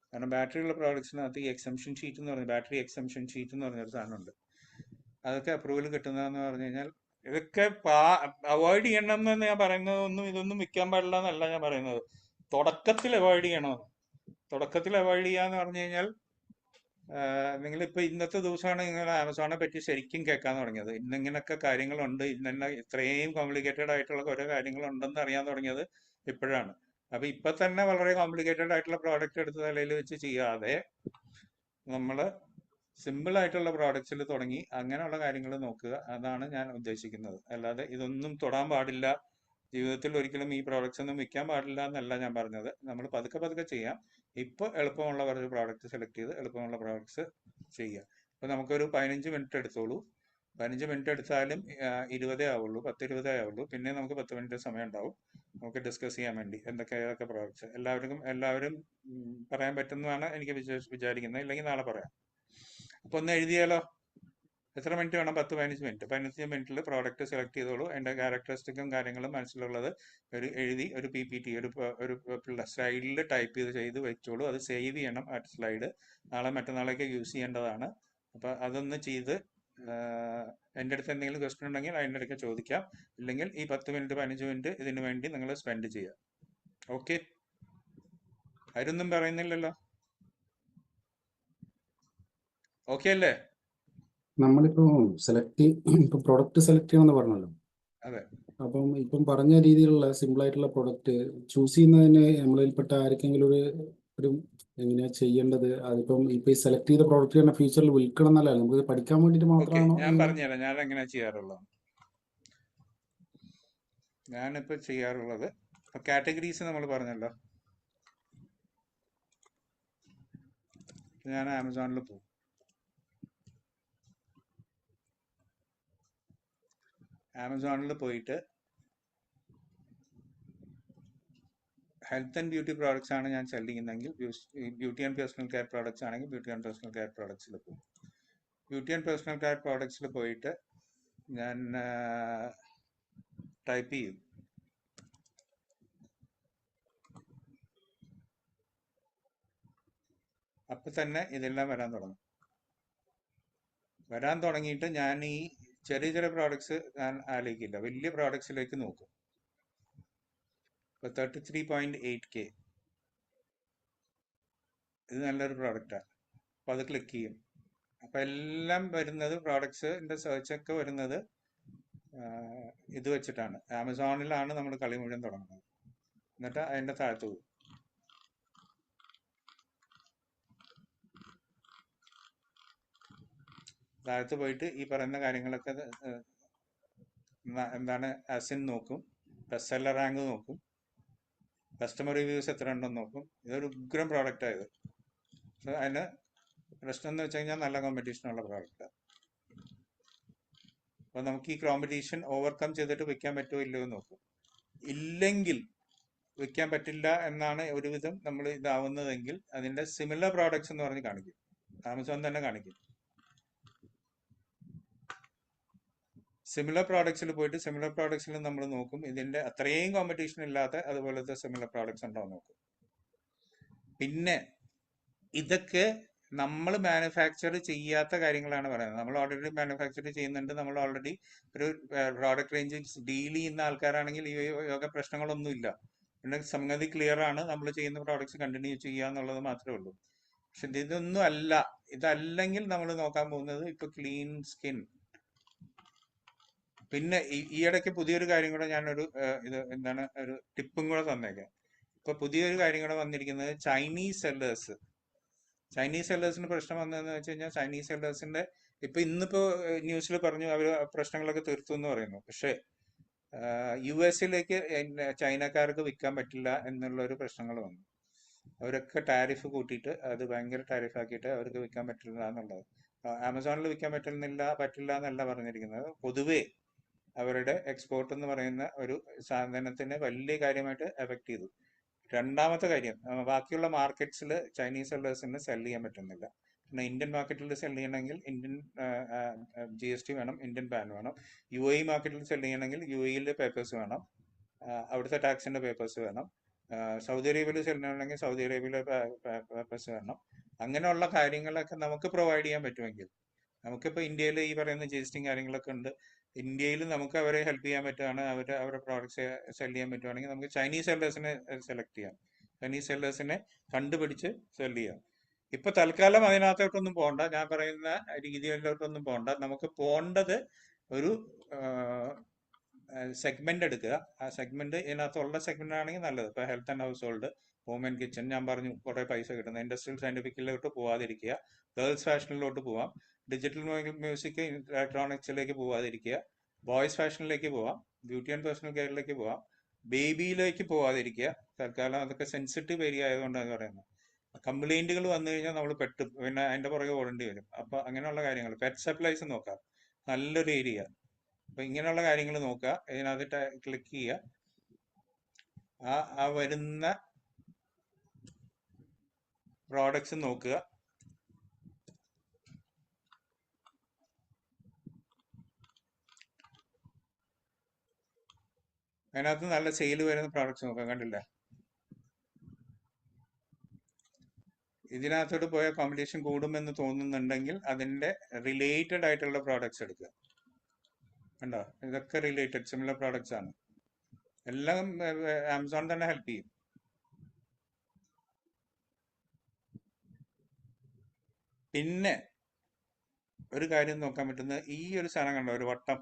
കാരണം ബാറ്ററി ഉള്ള പ്രോഡക്ട്സിനകത്ത് ഈ എക്സംഷൻ ഷീറ്റ് എന്ന് പറഞ്ഞ ബാറ്ററി എക്സംഷൻ ഷീറ്റ് എന്ന് പറഞ്ഞൊരു സാധനമുണ്ട്. അതൊക്കെ അപ്രൂവൽ കിട്ടുന്നതെന്ന് പറഞ്ഞു കഴിഞ്ഞാൽ ഇതൊക്കെ അവോയ്ഡ് ചെയ്യണമെന്ന് ഞാൻ പറയുന്നത് ഇതൊന്നും വിൽക്കാൻ പാടില്ല എന്നല്ല ഞാൻ പറയുന്നത്. തുടക്കത്തിൽ അവോയ്ഡ് ചെയ്യണം. തുടക്കത്തിൽ അവോയ്ഡ് ചെയ്യാന്ന് പറഞ്ഞു കഴിഞ്ഞാൽ നിങ്ങളിപ്പോ ഇന്നത്തെ ദിവസമാണ് നിങ്ങൾ ആമസോണെ പറ്റി ശരിക്കും കേൾക്കാൻ തുടങ്ങിയത്. ഇന്നിങ്ങനൊക്കെ കാര്യങ്ങളുണ്ട്, ഇന്നെ ഇത്രയും കോംപ്ലിക്കേറ്റഡ് ആയിട്ടുള്ള ഓരോ കാര്യങ്ങളുണ്ടെന്ന് അറിയാൻ തുടങ്ങിയത് ഇപ്പോഴാണ്. അപ്പൊ ഇപ്പൊ തന്നെ വളരെ കോംപ്ലിക്കേറ്റഡ് ആയിട്ടുള്ള പ്രോഡക്റ്റ് എടുത്ത് തലയിൽ വെച്ച് ചെയ്യാതെ നമ്മള് സിമ്പിൾ ആയിട്ടുള്ള പ്രോഡക്ട്സിൽ തുടങ്ങി അങ്ങനെയുള്ള കാര്യങ്ങൾ നോക്കുക. അതാണ് ഞാൻ ഉദ്ദേശിക്കുന്നത്. അല്ലാതെ ഇതൊന്നും തൊടാൻ പാടില്ല, ജീവിതത്തിൽ ഒരിക്കലും ഈ പ്രോഡക്ട്സ് ഒന്നും വിൽക്കാൻ പാടില്ല എന്നല്ല ഞാൻ പറഞ്ഞത്. നമ്മൾ പതുക്കെ പതുക്കെ ചെയ്യാം. ഇപ്പൊ എളുപ്പമുള്ള കുറച്ച് പ്രോഡക്റ്റ് സെലക്ട് ചെയ്ത് എളുപ്പമുള്ള പ്രോഡക്ട്സ് ചെയ്യുക. ഇപ്പൊ നമുക്കൊരു 15 മിനിറ്റ് എടുത്തോളൂ. 15 മിനിറ്റ് എടുത്താലും 20 ആവുള്ളൂ, 10-20 ആവുള്ളൂ. പിന്നെ നമുക്ക് 10 മിനിറ്റ് സമയം ഉണ്ടാവും നമുക്ക് ഡിസ്കസ് ചെയ്യാൻ വേണ്ടി ഏതൊക്കെ പ്രോഡക്ട്സ്. എല്ലാവരും പറയാൻ പറ്റുന്നതാണ് എനിക്ക് വിചാരിക്കുന്നത്. ഇല്ലെങ്കിൽ നാളെ പറയാം. അപ്പൊ ഒന്ന് എഴുതിയാലോ? എത്ര മിനിറ്റ് വേണം? 10-15 മിനിറ്റ്. 15 മിനിറ്റിൽ പ്രോഡക്റ്റ് സെലക്ട് ചെയ്തോളൂ. അതിന്റെ ക്യാരക്ടറിസ്റ്റിക്കും കാര്യങ്ങളും മനസ്സിലുള്ളത് എഴുതി ഒരു PPT ഒരു സ്ലൈഡിൽ ടൈപ്പ് ചെയ്ത് വെച്ചോളൂ. അത് സേവ് ചെയ്യണം ആ സ്ലൈഡ്. നാളെ മറ്റന്നാളേക്ക് യൂസ് ചെയ്യേണ്ടതാണ്. അപ്പൊ അതൊന്ന് ചെയ്ത് എൻ്റെ അടുത്ത് എന്തെങ്കിലും ക്വസ്റ്റ്യൻ ഉണ്ടെങ്കിൽ അതിൻ്റെ ഇടയ്ക്ക് ചോദിക്കാം. ഇല്ലെങ്കിൽ ഈ 10 മിനിറ്റ് 15 മിനിറ്റ് ഇതിനു വേണ്ടി നിങ്ങൾ സ്പെൻഡ് ചെയ്യുക. ഓക്കെ, ആരൊന്നും പറയുന്നില്ലല്ലോ? ഓക്കെ അല്ലേ? നമ്മളിപ്പോ ഇപ്പൊ പ്രൊഡക്റ്റ് സെലക്ട് ചെയ്യണമെന്ന് പറഞ്ഞല്ലോ. അതെ. അപ്പം ഇപ്പം പറഞ്ഞ രീതിയിലുള്ള സിമ്പിൾ ആയിട്ടുള്ള പ്രൊഡക്റ്റ് ചൂസ് ചെയ്യുന്നതിന് നമ്മളിൽപ്പെട്ട ആർക്കെങ്കിലും ഒരു എങ്ങനെയാ ചെയ്യേണ്ടത്? അതിപ്പം ഇപ്പൊ ഈ സെലക്ട് ചെയ്ത പ്രോഡക്റ്റ് തന്നെ ഫ്യൂച്ചറിൽ വിൽക്കണം എന്നല്ല, നമുക്ക് പഠിക്കാൻ വേണ്ടിയിട്ട് ഓക്കെ, മാത്രമാണോ? ഞാൻ പറഞ്ഞുതരാം ഞാൻ എങ്ങനെ ചെയ്യാറുള്ളത്. ഞാനിപ്പോൾ ചെയ്യാറുള്ളത് കാറ്റഗറീസ് നമ്മൾ പറഞ്ഞല്ലോ. ഞാൻ ആമസോണിൽ പോകും. ആമസോണിൽ പോയിട്ട് ഹെൽത്ത് ആൻഡ് ബ്യൂട്ടി പ്രോഡക്ട്സ് ആണ് ഞാൻ സെല് ചെയ്യുന്നതെങ്കിൽ beauty and personal care products ആണെങ്കിൽ ബ്യൂട്ടി ആൻഡ് പേഴ്സണൽ കെയർ പ്രോഡക്ട്സിൽ പോകും. ബ്യൂട്ടി ആൻഡ് പേഴ്സണൽ കെയർ പ്രോഡക്ട്സിൽ പോയിട്ട് ഞാൻ ടൈപ്പ് ചെയ്യും. അപ്പം തന്നെ ഇതെല്ലാം വരാൻ തുടങ്ങും. വരാൻ തുടങ്ങിയിട്ട് ഞാൻ ഈ ചെറിയ ചെറിയ പ്രോഡക്ട്സ് ഞാൻ ആലോചിക്കില്ല, വലിയ പ്രോഡക്ട്സിലേക്ക് നോക്കും. ഇപ്പോൾ 33.8K ഇത് നല്ലൊരു പ്രോഡക്റ്റാണ്. അപ്പോൾ അത് ക്ലിക്ക് ചെയ്യും. അപ്പോൾ എല്ലാം വരുന്നത് പ്രോഡക്ട്സിൻ്റെ സെർച്ചൊക്കെ വരുന്നത് ഇത് വെച്ചിട്ടാണ്. ആമസോണിലാണ് നമ്മൾ കളി മുഴുവൻ തുടങ്ങുന്നത്. എന്നിട്ട് അതിൻ്റെ താഴത്ത് പോകും. താഴത്ത് പോയിട്ട് ഈ പറയുന്ന കാര്യങ്ങളൊക്കെ എന്താണ് അസിൻ നോക്കും, ബെസ്റ്റ് സെല്ലർ റാങ്ക് നോക്കും, കസ്റ്റമർ റിവ്യൂസ് എത്ര ഉണ്ടെന്ന് നോക്കും. ഇതൊരു ഉഗ്രം പ്രോഡക്റ്റ് ആയത്. അതിന് പ്രശ്നം എന്ന് വെച്ച് കഴിഞ്ഞാൽ നല്ല കോമ്പറ്റീഷനുള്ള പ്രോഡക്റ്റാണ്. അപ്പോൾ നമുക്ക് ഈ കോമ്പറ്റീഷൻ ഓവർകം ചെയ്തിട്ട് വിൽക്കാൻ പറ്റുമോ ഇല്ലയോ എന്ന് നോക്കും. ഇല്ലെങ്കിൽ വിൽക്കാൻ പറ്റില്ല എന്നാണ് ഒരുവിധം നമ്മൾ ഇതാവുന്നതെങ്കിൽ അതിൻ്റെ സിമിലർ പ്രോഡക്ട്സ് എന്ന് പറഞ്ഞ് കാണിക്കും. ആമസോൺ തന്നെ കാണിക്കും. സിമിലർ പ്രോഡക്ട്സിൽ പോയിട്ട് സിമിലർ പ്രോഡക്ട്സിൽ നമ്മൾ നോക്കും ഇതിൻ്റെ അത്രയും കോമ്പറ്റീഷൻ ഇല്ലാത്ത അതുപോലത്തെ സിമിലർ പ്രോഡക്ട്സ് ഉണ്ടോ നോക്കും. പിന്നെ ഇതൊക്കെ നമ്മൾ മാനുഫാക്ചർ ചെയ്യാത്ത കാര്യങ്ങളാണ് പറയുന്നത്. നമ്മൾ ഓൾറെഡി മാനുഫാക്ചർ ചെയ്യുന്നുണ്ട്. നമ്മൾ ഓൾറെഡി ഒരു പ്രോഡക്റ്റ് റേഞ്ച് ഡീൽ ചെയ്യുന്ന ആൾക്കാരാണെങ്കിൽ ഈ യോഗ പ്രശ്നങ്ങളൊന്നുമില്ല. പിന്നെ സംഗതി ക്ലിയർ ആണ്. നമ്മൾ ചെയ്യുന്ന പ്രോഡക്ട്സ് കണ്ടിന്യൂ ചെയ്യുക എന്നുള്ളത് മാത്രമേ ഉള്ളൂ. പക്ഷെ ഇതൊന്നും അല്ല. ഇതല്ലെങ്കിൽ നമ്മൾ നോക്കാൻ പോകുന്നത് ഇപ്പൊ ക്ലീൻ സ്കിൻ. പിന്നെ ഈ ഇടയ്ക്ക് പുതിയൊരു കാര്യം കൂടെ ഞാനൊരു ഇത് എന്താണ് ഒരു ടിപ്പും കൂടെ തന്നേക്കാം. ഇപ്പൊ പുതിയൊരു കാര്യം കൂടെ വന്നിരിക്കുന്നത് ചൈനീസ് സെല്ലേഴ്സിന് പ്രശ്നം വന്നതെന്ന് വെച്ച് കഴിഞ്ഞാൽ ചൈനീസ് സെല്ലേഴ്സിന്റെ ഇപ്പൊ ഇന്നിപ്പോ ന്യൂസിൽ പറഞ്ഞു അവർ പ്രശ്നങ്ങളൊക്കെ തീർത്തു എന്ന് പറയുന്നു. പക്ഷേ US-ലേക്ക് ചൈനക്കാർക്ക് വിൽക്കാൻ പറ്റില്ല എന്നുള്ള ഒരു പ്രശ്നങ്ങൾ വന്നു. അവരൊക്കെ ടാരിഫ് കൂട്ടിയിട്ട് അത് ഭയങ്കര ടാരിഫ് ആക്കിയിട്ട് അവർക്ക് വിൽക്കാൻ പറ്റില്ല എന്നുള്ളത്. ആമസോണിൽ വിൽക്കാൻ പറ്റില്ല എന്നല്ല പറഞ്ഞിരിക്കുന്നത്. പൊതുവേ അവരുടെ എക്സ്പോർട്ട് എന്ന് പറയുന്ന ഒരു സാധനത്തിന് വലിയ കാര്യമായിട്ട് എഫക്ട് ചെയ്തു. രണ്ടാമത്തെ കാര്യം, ബാക്കിയുള്ള മാർക്കറ്റ്സിൽ ചൈനീസ് സെല്ലേഴ്സിന് സെൽ ചെയ്യാൻ പറ്റുന്നില്ല. പിന്നെ ഇന്ത്യൻ മാർക്കറ്റിൽ സെൽ ചെയ്യണമെങ്കിൽ ഇന്ത്യൻ GST വേണം, ഇന്ത്യൻ പാൻ വേണം. UAE മാർക്കറ്റിൽ സെൽ ചെയ്യണമെങ്കിൽ UAE പേപ്പേഴ്സ് വേണം, അവിടുത്തെ ടാക്സിന്റെ പേപ്പേഴ്സ് വേണം. സൗദി അറേബ്യയിൽ സെൽ ചെയ്യണമെങ്കിൽ സൗദി അറേബ്യയിലെ പേപ്പേഴ്സ് വേണം. അങ്ങനെയുള്ള കാര്യങ്ങളൊക്കെ നമുക്ക് പ്രൊവൈഡ് ചെയ്യാൻ പറ്റുമെങ്കിൽ, നമുക്കിപ്പോൾ ഇന്ത്യയിൽ ഈ പറയുന്ന GST കാര്യങ്ങളൊക്കെ ഉണ്ട്. ഇന്ത്യയിൽ നമുക്ക് അവരെ ഹെൽപ്പ് ചെയ്യാൻ പറ്റുകയാണ്, അവരുടെ പ്രോഡക്ട്സ് സെൽ ചെയ്യാൻ പറ്റുവാണെങ്കിൽ നമുക്ക് ചൈനീസ് സെല്ലേഴ്സിനെ സെലക്ട് ചെയ്യാം, ചൈനീസ് സെല്ലേഴ്സിനെ കണ്ടുപിടിച്ച് സെൽ ചെയ്യാം. ഇപ്പൊ തൽക്കാലം അതിനകത്തോട്ടൊന്നും പോകണ്ട, ഞാൻ പറയുന്ന രീതിയിലോട്ടൊന്നും പോകണ്ട. നമുക്ക് പോകേണ്ടത് ഒരു സെഗ്മെന്റ് എടുക്കുക. ആ സെഗ്മെന്റ് ഇതിനകത്തുള്ള സെഗ്മെന്റ് ആണെങ്കിൽ നല്ലത്. ഇപ്പൊ health and house hold, home and kitchen, ഞാൻ പറഞ്ഞു കുറെ പൈസ കിട്ടുന്നത്. ഇൻഡസ്ട്രിയൽ സയന്റിഫിക്കിലോട്ട് പോവാതിരിക്കുക, ഗേൾസ് ഫാഷനിലോട്ട് പോവാം, ഡിജിറ്റൽ മ്യൂസിക് ഇലക്ട്രോണിക്സിലേക്ക് പോവാതിരിക്കുക, ബോയ്സ് ഫാഷനിലേക്ക് പോവാം, ബ്യൂട്ടി ആൻഡ് പേഴ്സണൽ കെയറിലേക്ക് പോവാം, ബേബിയിലേക്ക് പോവാതിരിക്കുക. തൽക്കാലം അതൊക്കെ സെൻസിറ്റീവ് ഏരിയ ആയതുകൊണ്ടാണ് പറയുന്നത്. കംപ്ലൈന്റുകൾ വന്നു കഴിഞ്ഞാൽ നമ്മൾ പെട്ട് പിന്നെ അതിന്റെ പുറകെ ഓടേണ്ടി വരും. അപ്പൊ അങ്ങനെയുള്ള കാര്യങ്ങൾ, പെറ്റ് സപ്ലൈസ് നോക്കാം, നല്ലൊരു ഏരിയ. അപ്പൊ ഇങ്ങനെയുള്ള കാര്യങ്ങൾ നോക്കുക, ഇതിനകത്ത് ക്ലിക്ക് ചെയ്യുക. ആ വരുന്ന പ്രോഡക്ട്സ് നോക്കുക. അതിനകത്ത് നല്ല സെയിൽ വരുന്ന പ്രോഡക്ട്സ് നോക്കാം. കണ്ടില്ല, ഇതിനകത്തോട്ട് പോയ കോമ്പറ്റീഷൻ കൂടുമെന്ന് തോന്നുന്നുണ്ടെങ്കിൽ അതിന്റെ റിലേറ്റഡ് ആയിട്ടുള്ള പ്രോഡക്ട്സ് എടുക്കുക. കണ്ടോ, ഇതൊക്കെ റിലേറ്റഡ് സിമിലർ പ്രോഡക്ട്സ് ആണ്. എല്ലാം ആമസോൺ തന്നെ ഹെൽപ്പ് ചെയ്യും. പിന്നെ ഒരു കാര്യം നോക്കാൻ പറ്റുന്നത് ഈ ഒരു സാധനം കണ്ടോ, ഒരു വട്ടം.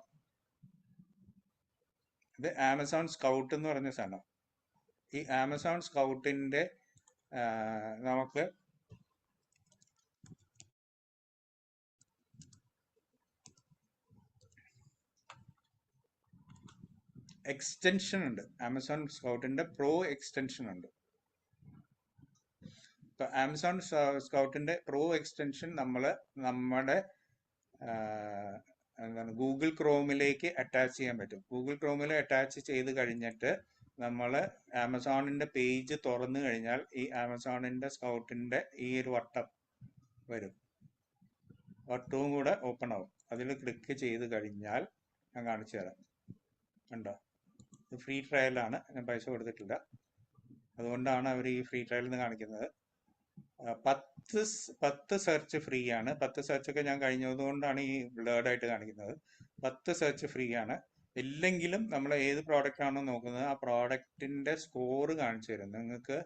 ഇത് ആമസോൺ സ്കൗട്ട് എന്ന് പറഞ്ഞ സാധനം. ഈ ആമസോൺ സ്കൗട്ടിന്റെ നമുക്ക് എക്സ്റ്റൻഷൻ ഉണ്ട്. ആമസോൺ സ്കൗട്ടിന്റെ പ്രോ എക്സ്റ്റൻഷൻ ഉണ്ട്. ഇപ്പൊ ആമസോൺ സ്കൗട്ടിന്റെ പ്രോ എക്സ്റ്റൻഷൻ നമ്മുടെ എന്താണ് ഗൂഗിൾ ക്രോമിലേക്ക് അറ്റാച്ച് ചെയ്യാൻ പറ്റും. ഗൂഗിൾ ക്രോമിൽ അറ്റാച്ച് ചെയ്ത് കഴിഞ്ഞിട്ട് നമ്മൾ ആമസോണിന്റെ പേജ് തുറന്നു കഴിഞ്ഞാൽ ഈ ആമസോണിന്റെ സ്കൗട്ടിന്റെ ഈ ഒരു വട്ടം വരും. വട്ടവും കൂടെ ഓപ്പൺ ആവും. അതിൽ ക്ലിക്ക് ചെയ്ത് കഴിഞ്ഞാൽ ഞാൻ കാണിച്ചു തരാം. കണ്ടോ, ഇത് ഫ്രീ ട്രയലാണ്, ഞാൻ പൈസ കൊടുത്തിട്ടില്ല. അതുകൊണ്ടാണ് അവർ ഈ ഫ്രീ ട്രയൽ എന്ന് കാണിക്കുന്നത്. 10 സെർച്ച് ഫ്രീ ആണ്. 10 സെർച്ച് ഒക്കെ ഞാൻ കഴിഞ്ഞതുകൊണ്ടാണ് ഈ ബ്ലേർഡ് ആയിട്ട് കാണിക്കുന്നത്. 10 സെർച്ച് ഫ്രീ ആണ്. ഇല്ലെങ്കിലും നമ്മൾ ഏത് പ്രോഡക്റ്റ് ആണോ നോക്കുന്നത് ആ പ്രോഡക്റ്റിന്റെ സ്കോർ കാണിച്ചു തരും. നിങ്ങൾക്ക്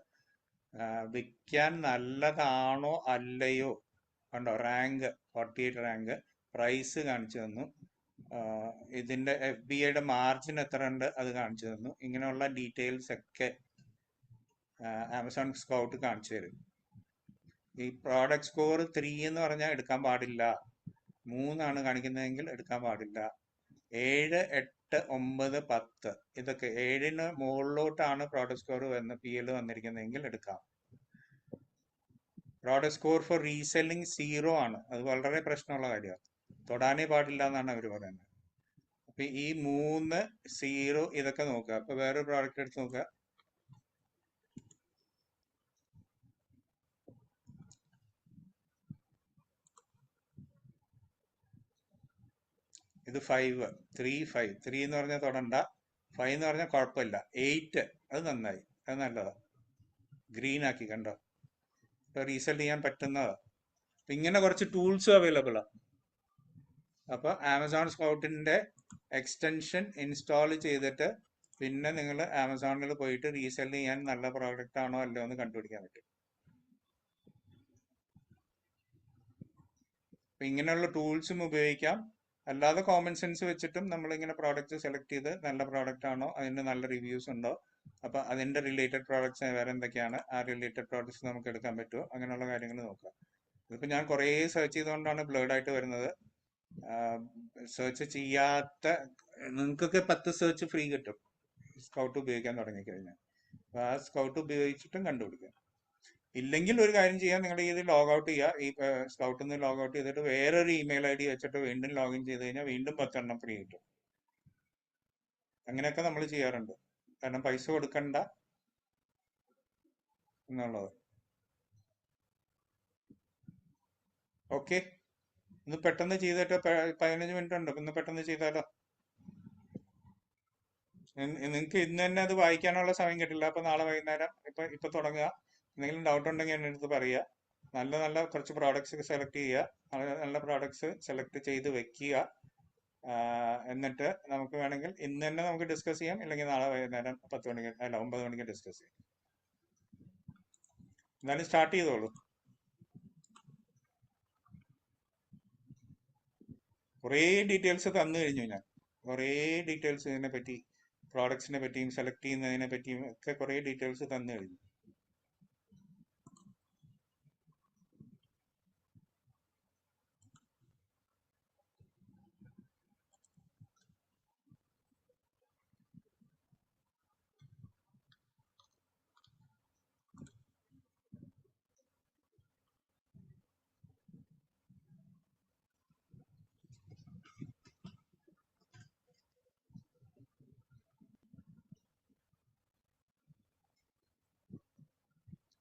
വിൽക്കാൻ നല്ലതാണോ അല്ലയോ കണ്ടോ, റാങ്ക് 48 റാങ്ക്, പ്രൈസ് കാണിച്ചു തന്നു, ഇതിന്റെ FBIയുടെ മാർജിൻ എത്ര ഉണ്ട് അത് കാണിച്ചു തന്നു. ഇങ്ങനെയുള്ള ഡീറ്റെയിൽസ് ഒക്കെ ആമസോൺ സ്കൗട്ട് കാണിച്ചു തരും. ഈ പ്രോഡക്റ്റ് സ്കോർ 3 എന്ന് പറഞ്ഞാൽ എടുക്കാൻ പാടില്ല. 3 ആണ് കാണിക്കുന്നതെങ്കിൽ എടുക്കാൻ പാടില്ല. 7, 8, 9, 10 ഇതൊക്കെ 7ന് മുകളിലോട്ടാണ് പ്രോഡക്റ്റ് സ്കോർ PL വന്നിരിക്കുന്നതെങ്കിൽ എടുക്കാം. പ്രോഡക്റ്റ് സ്കോർ ഫോർ റീസെല്ലിംഗ് 0 ആണ്. അത് വളരെ പ്രശ്നമുള്ള കാര്യമാണ്. തൊടാനേ പാടില്ല എന്നാണ് അവർ പറയുന്നത്. അപ്പൊ ഈ 3, 0 ഇതൊക്കെ നോക്കുക. അപ്പൊ വേറൊരു പ്രോഡക്റ്റ് എടുത്ത് നോക്കുക. ഇത് 5, 3, 5. 3 എന്ന് പറഞ്ഞാൽ തൊടണ്ട, 5 എന്ന് പറഞ്ഞാൽ കുഴപ്പമില്ല, 8 അത് നന്നായി, അത് നല്ലതാ. ഗ്രീൻ ആക്കി കണ്ടോ, ഇപ്പൊ റീസെൽ ചെയ്യാൻ പറ്റുന്നതാ. ഇങ്ങനെ കുറച്ച് ടൂൾസും അവൈലബിൾ ആണ്. അപ്പൊ ആമസോൺ സ്കൗട്ടിന്റെ എക്സ്റ്റൻഷൻ ഇൻസ്റ്റാൾ ചെയ്തിട്ട് പിന്നെ നിങ്ങൾ ആമസോണിൽ പോയിട്ട് റീസെൽ ചെയ്യാൻ നല്ല പ്രോഡക്റ്റ് ആണോ അല്ലയോ എന്ന് കണ്ടുപിടിക്കാൻ പറ്റും. അപ്പൊ ഇങ്ങനെയുള്ള ടൂൾസും ഉപയോഗിക്കാം. അല്ലാതെ കോമൺ സെൻസ് വെച്ചിട്ടും നമ്മളിങ്ങനെ പ്രോഡക്റ്റ് സെലക്ട് ചെയ്ത് നല്ല പ്രോഡക്റ്റ് ആണോ, അതിന് നല്ല റിവ്യൂസ് ഉണ്ടോ, അപ്പൊ അതിന്റെ റിലേറ്റഡ് പ്രോഡക്ട്സ് വേറെ എന്തൊക്കെയാണ്, ആ റിലേറ്റഡ് പ്രോഡക്ട്സ് നമുക്ക് എടുക്കാൻ പറ്റുമോ, അങ്ങനെയുള്ള കാര്യങ്ങൾ നോക്കാം. ഇതിപ്പോ ഞാൻ കുറേ സെർച്ച് ചെയ്തുകൊണ്ടാണ് ബ്ലേർഡ് ആയിട്ട് വരുന്നത്. സെർച്ച് ചെയ്യാത്ത നിങ്ങൾക്കൊക്കെ 10 സെർച്ച് ഫ്രീ കിട്ടും സ്കൗട്ട് ഉപയോഗിക്കാൻ തുടങ്ങിക്കഴിഞ്ഞാൽ. അപ്പൊ ആ സ്കൗട്ട് ഉപയോഗിച്ചിട്ടും കണ്ടുപിടിക്കാം. ഇല്ലെങ്കിൽ ഒരു കാര്യം ചെയ്യാം, നിങ്ങളുടെ ഇത് ലോഗ് ഔട്ട് ചെയ്യുക. ഈ സ്കൗട്ടിൽ നിന്ന് ലോഗ് ഔട്ട് ചെയ്തിട്ട് വേറൊരു ഇമെയിൽ ID വെച്ചിട്ട് വീണ്ടും ലോഗിൻ ചെയ്ത് കഴിഞ്ഞാൽ വീണ്ടും 10 എണ്ണം ഫ്രീ കിട്ടും. അങ്ങനെയൊക്കെ നമ്മൾ ചെയ്യാറുണ്ട്. കാരണം പൈസ കൊടുക്കണ്ട എന്നുള്ളത്. ഓക്കെ, ഒന്ന് പെട്ടെന്ന് ചെയ്തിട്ട് 15 മിനിറ്റ് ഉണ്ട്. ഒന്ന് പെട്ടെന്ന് ചെയ്താലോ. നിങ്ങൾക്ക് ഇന്ന് തന്നെ അത് വായിക്കാനുള്ള സമയം കിട്ടില്ല. അപ്പൊ നാളെ വൈകുന്നേരം ഇപ്പൊ തുടങ്ങുക. എന്തെങ്കിലും ഡൗട്ട് ഉണ്ടെങ്കിൽ എൻ്റെ അടുത്ത് പറയുക. നല്ല കുറച്ച് പ്രോഡക്ട്സ് സെലക്ട് ചെയ്യുക. നല്ല പ്രോഡക്ട്സ് സെലക്ട് ചെയ്ത് വെക്കുക. എന്നിട്ട് നമുക്ക് വേണമെങ്കിൽ ഇന്ന് തന്നെ നമുക്ക് ഡിസ്കസ് ചെയ്യാം. ഇല്ലെങ്കിൽ നാളെ വൈകുന്നേരം 10 മണിക്ക് അല്ല 9 മണിക്ക് ഡിസ്കസ് ചെയ്യാം. എന്നാലും സ്റ്റാർട്ട് ചെയ്തോളൂ. കുറേ ഡീറ്റെയിൽസ് തന്നു കഴിഞ്ഞു ഞാൻ. കുറേ ഡീറ്റെയിൽസ് ഇതിനെ പറ്റി, പ്രോഡക്ട്സിനെ പറ്റിയും സെലക്ട് ചെയ്യുന്നതിനെ പറ്റിയും ഒക്കെ കുറേ ഡീറ്റെയിൽസ് തന്നു കഴിഞ്ഞു.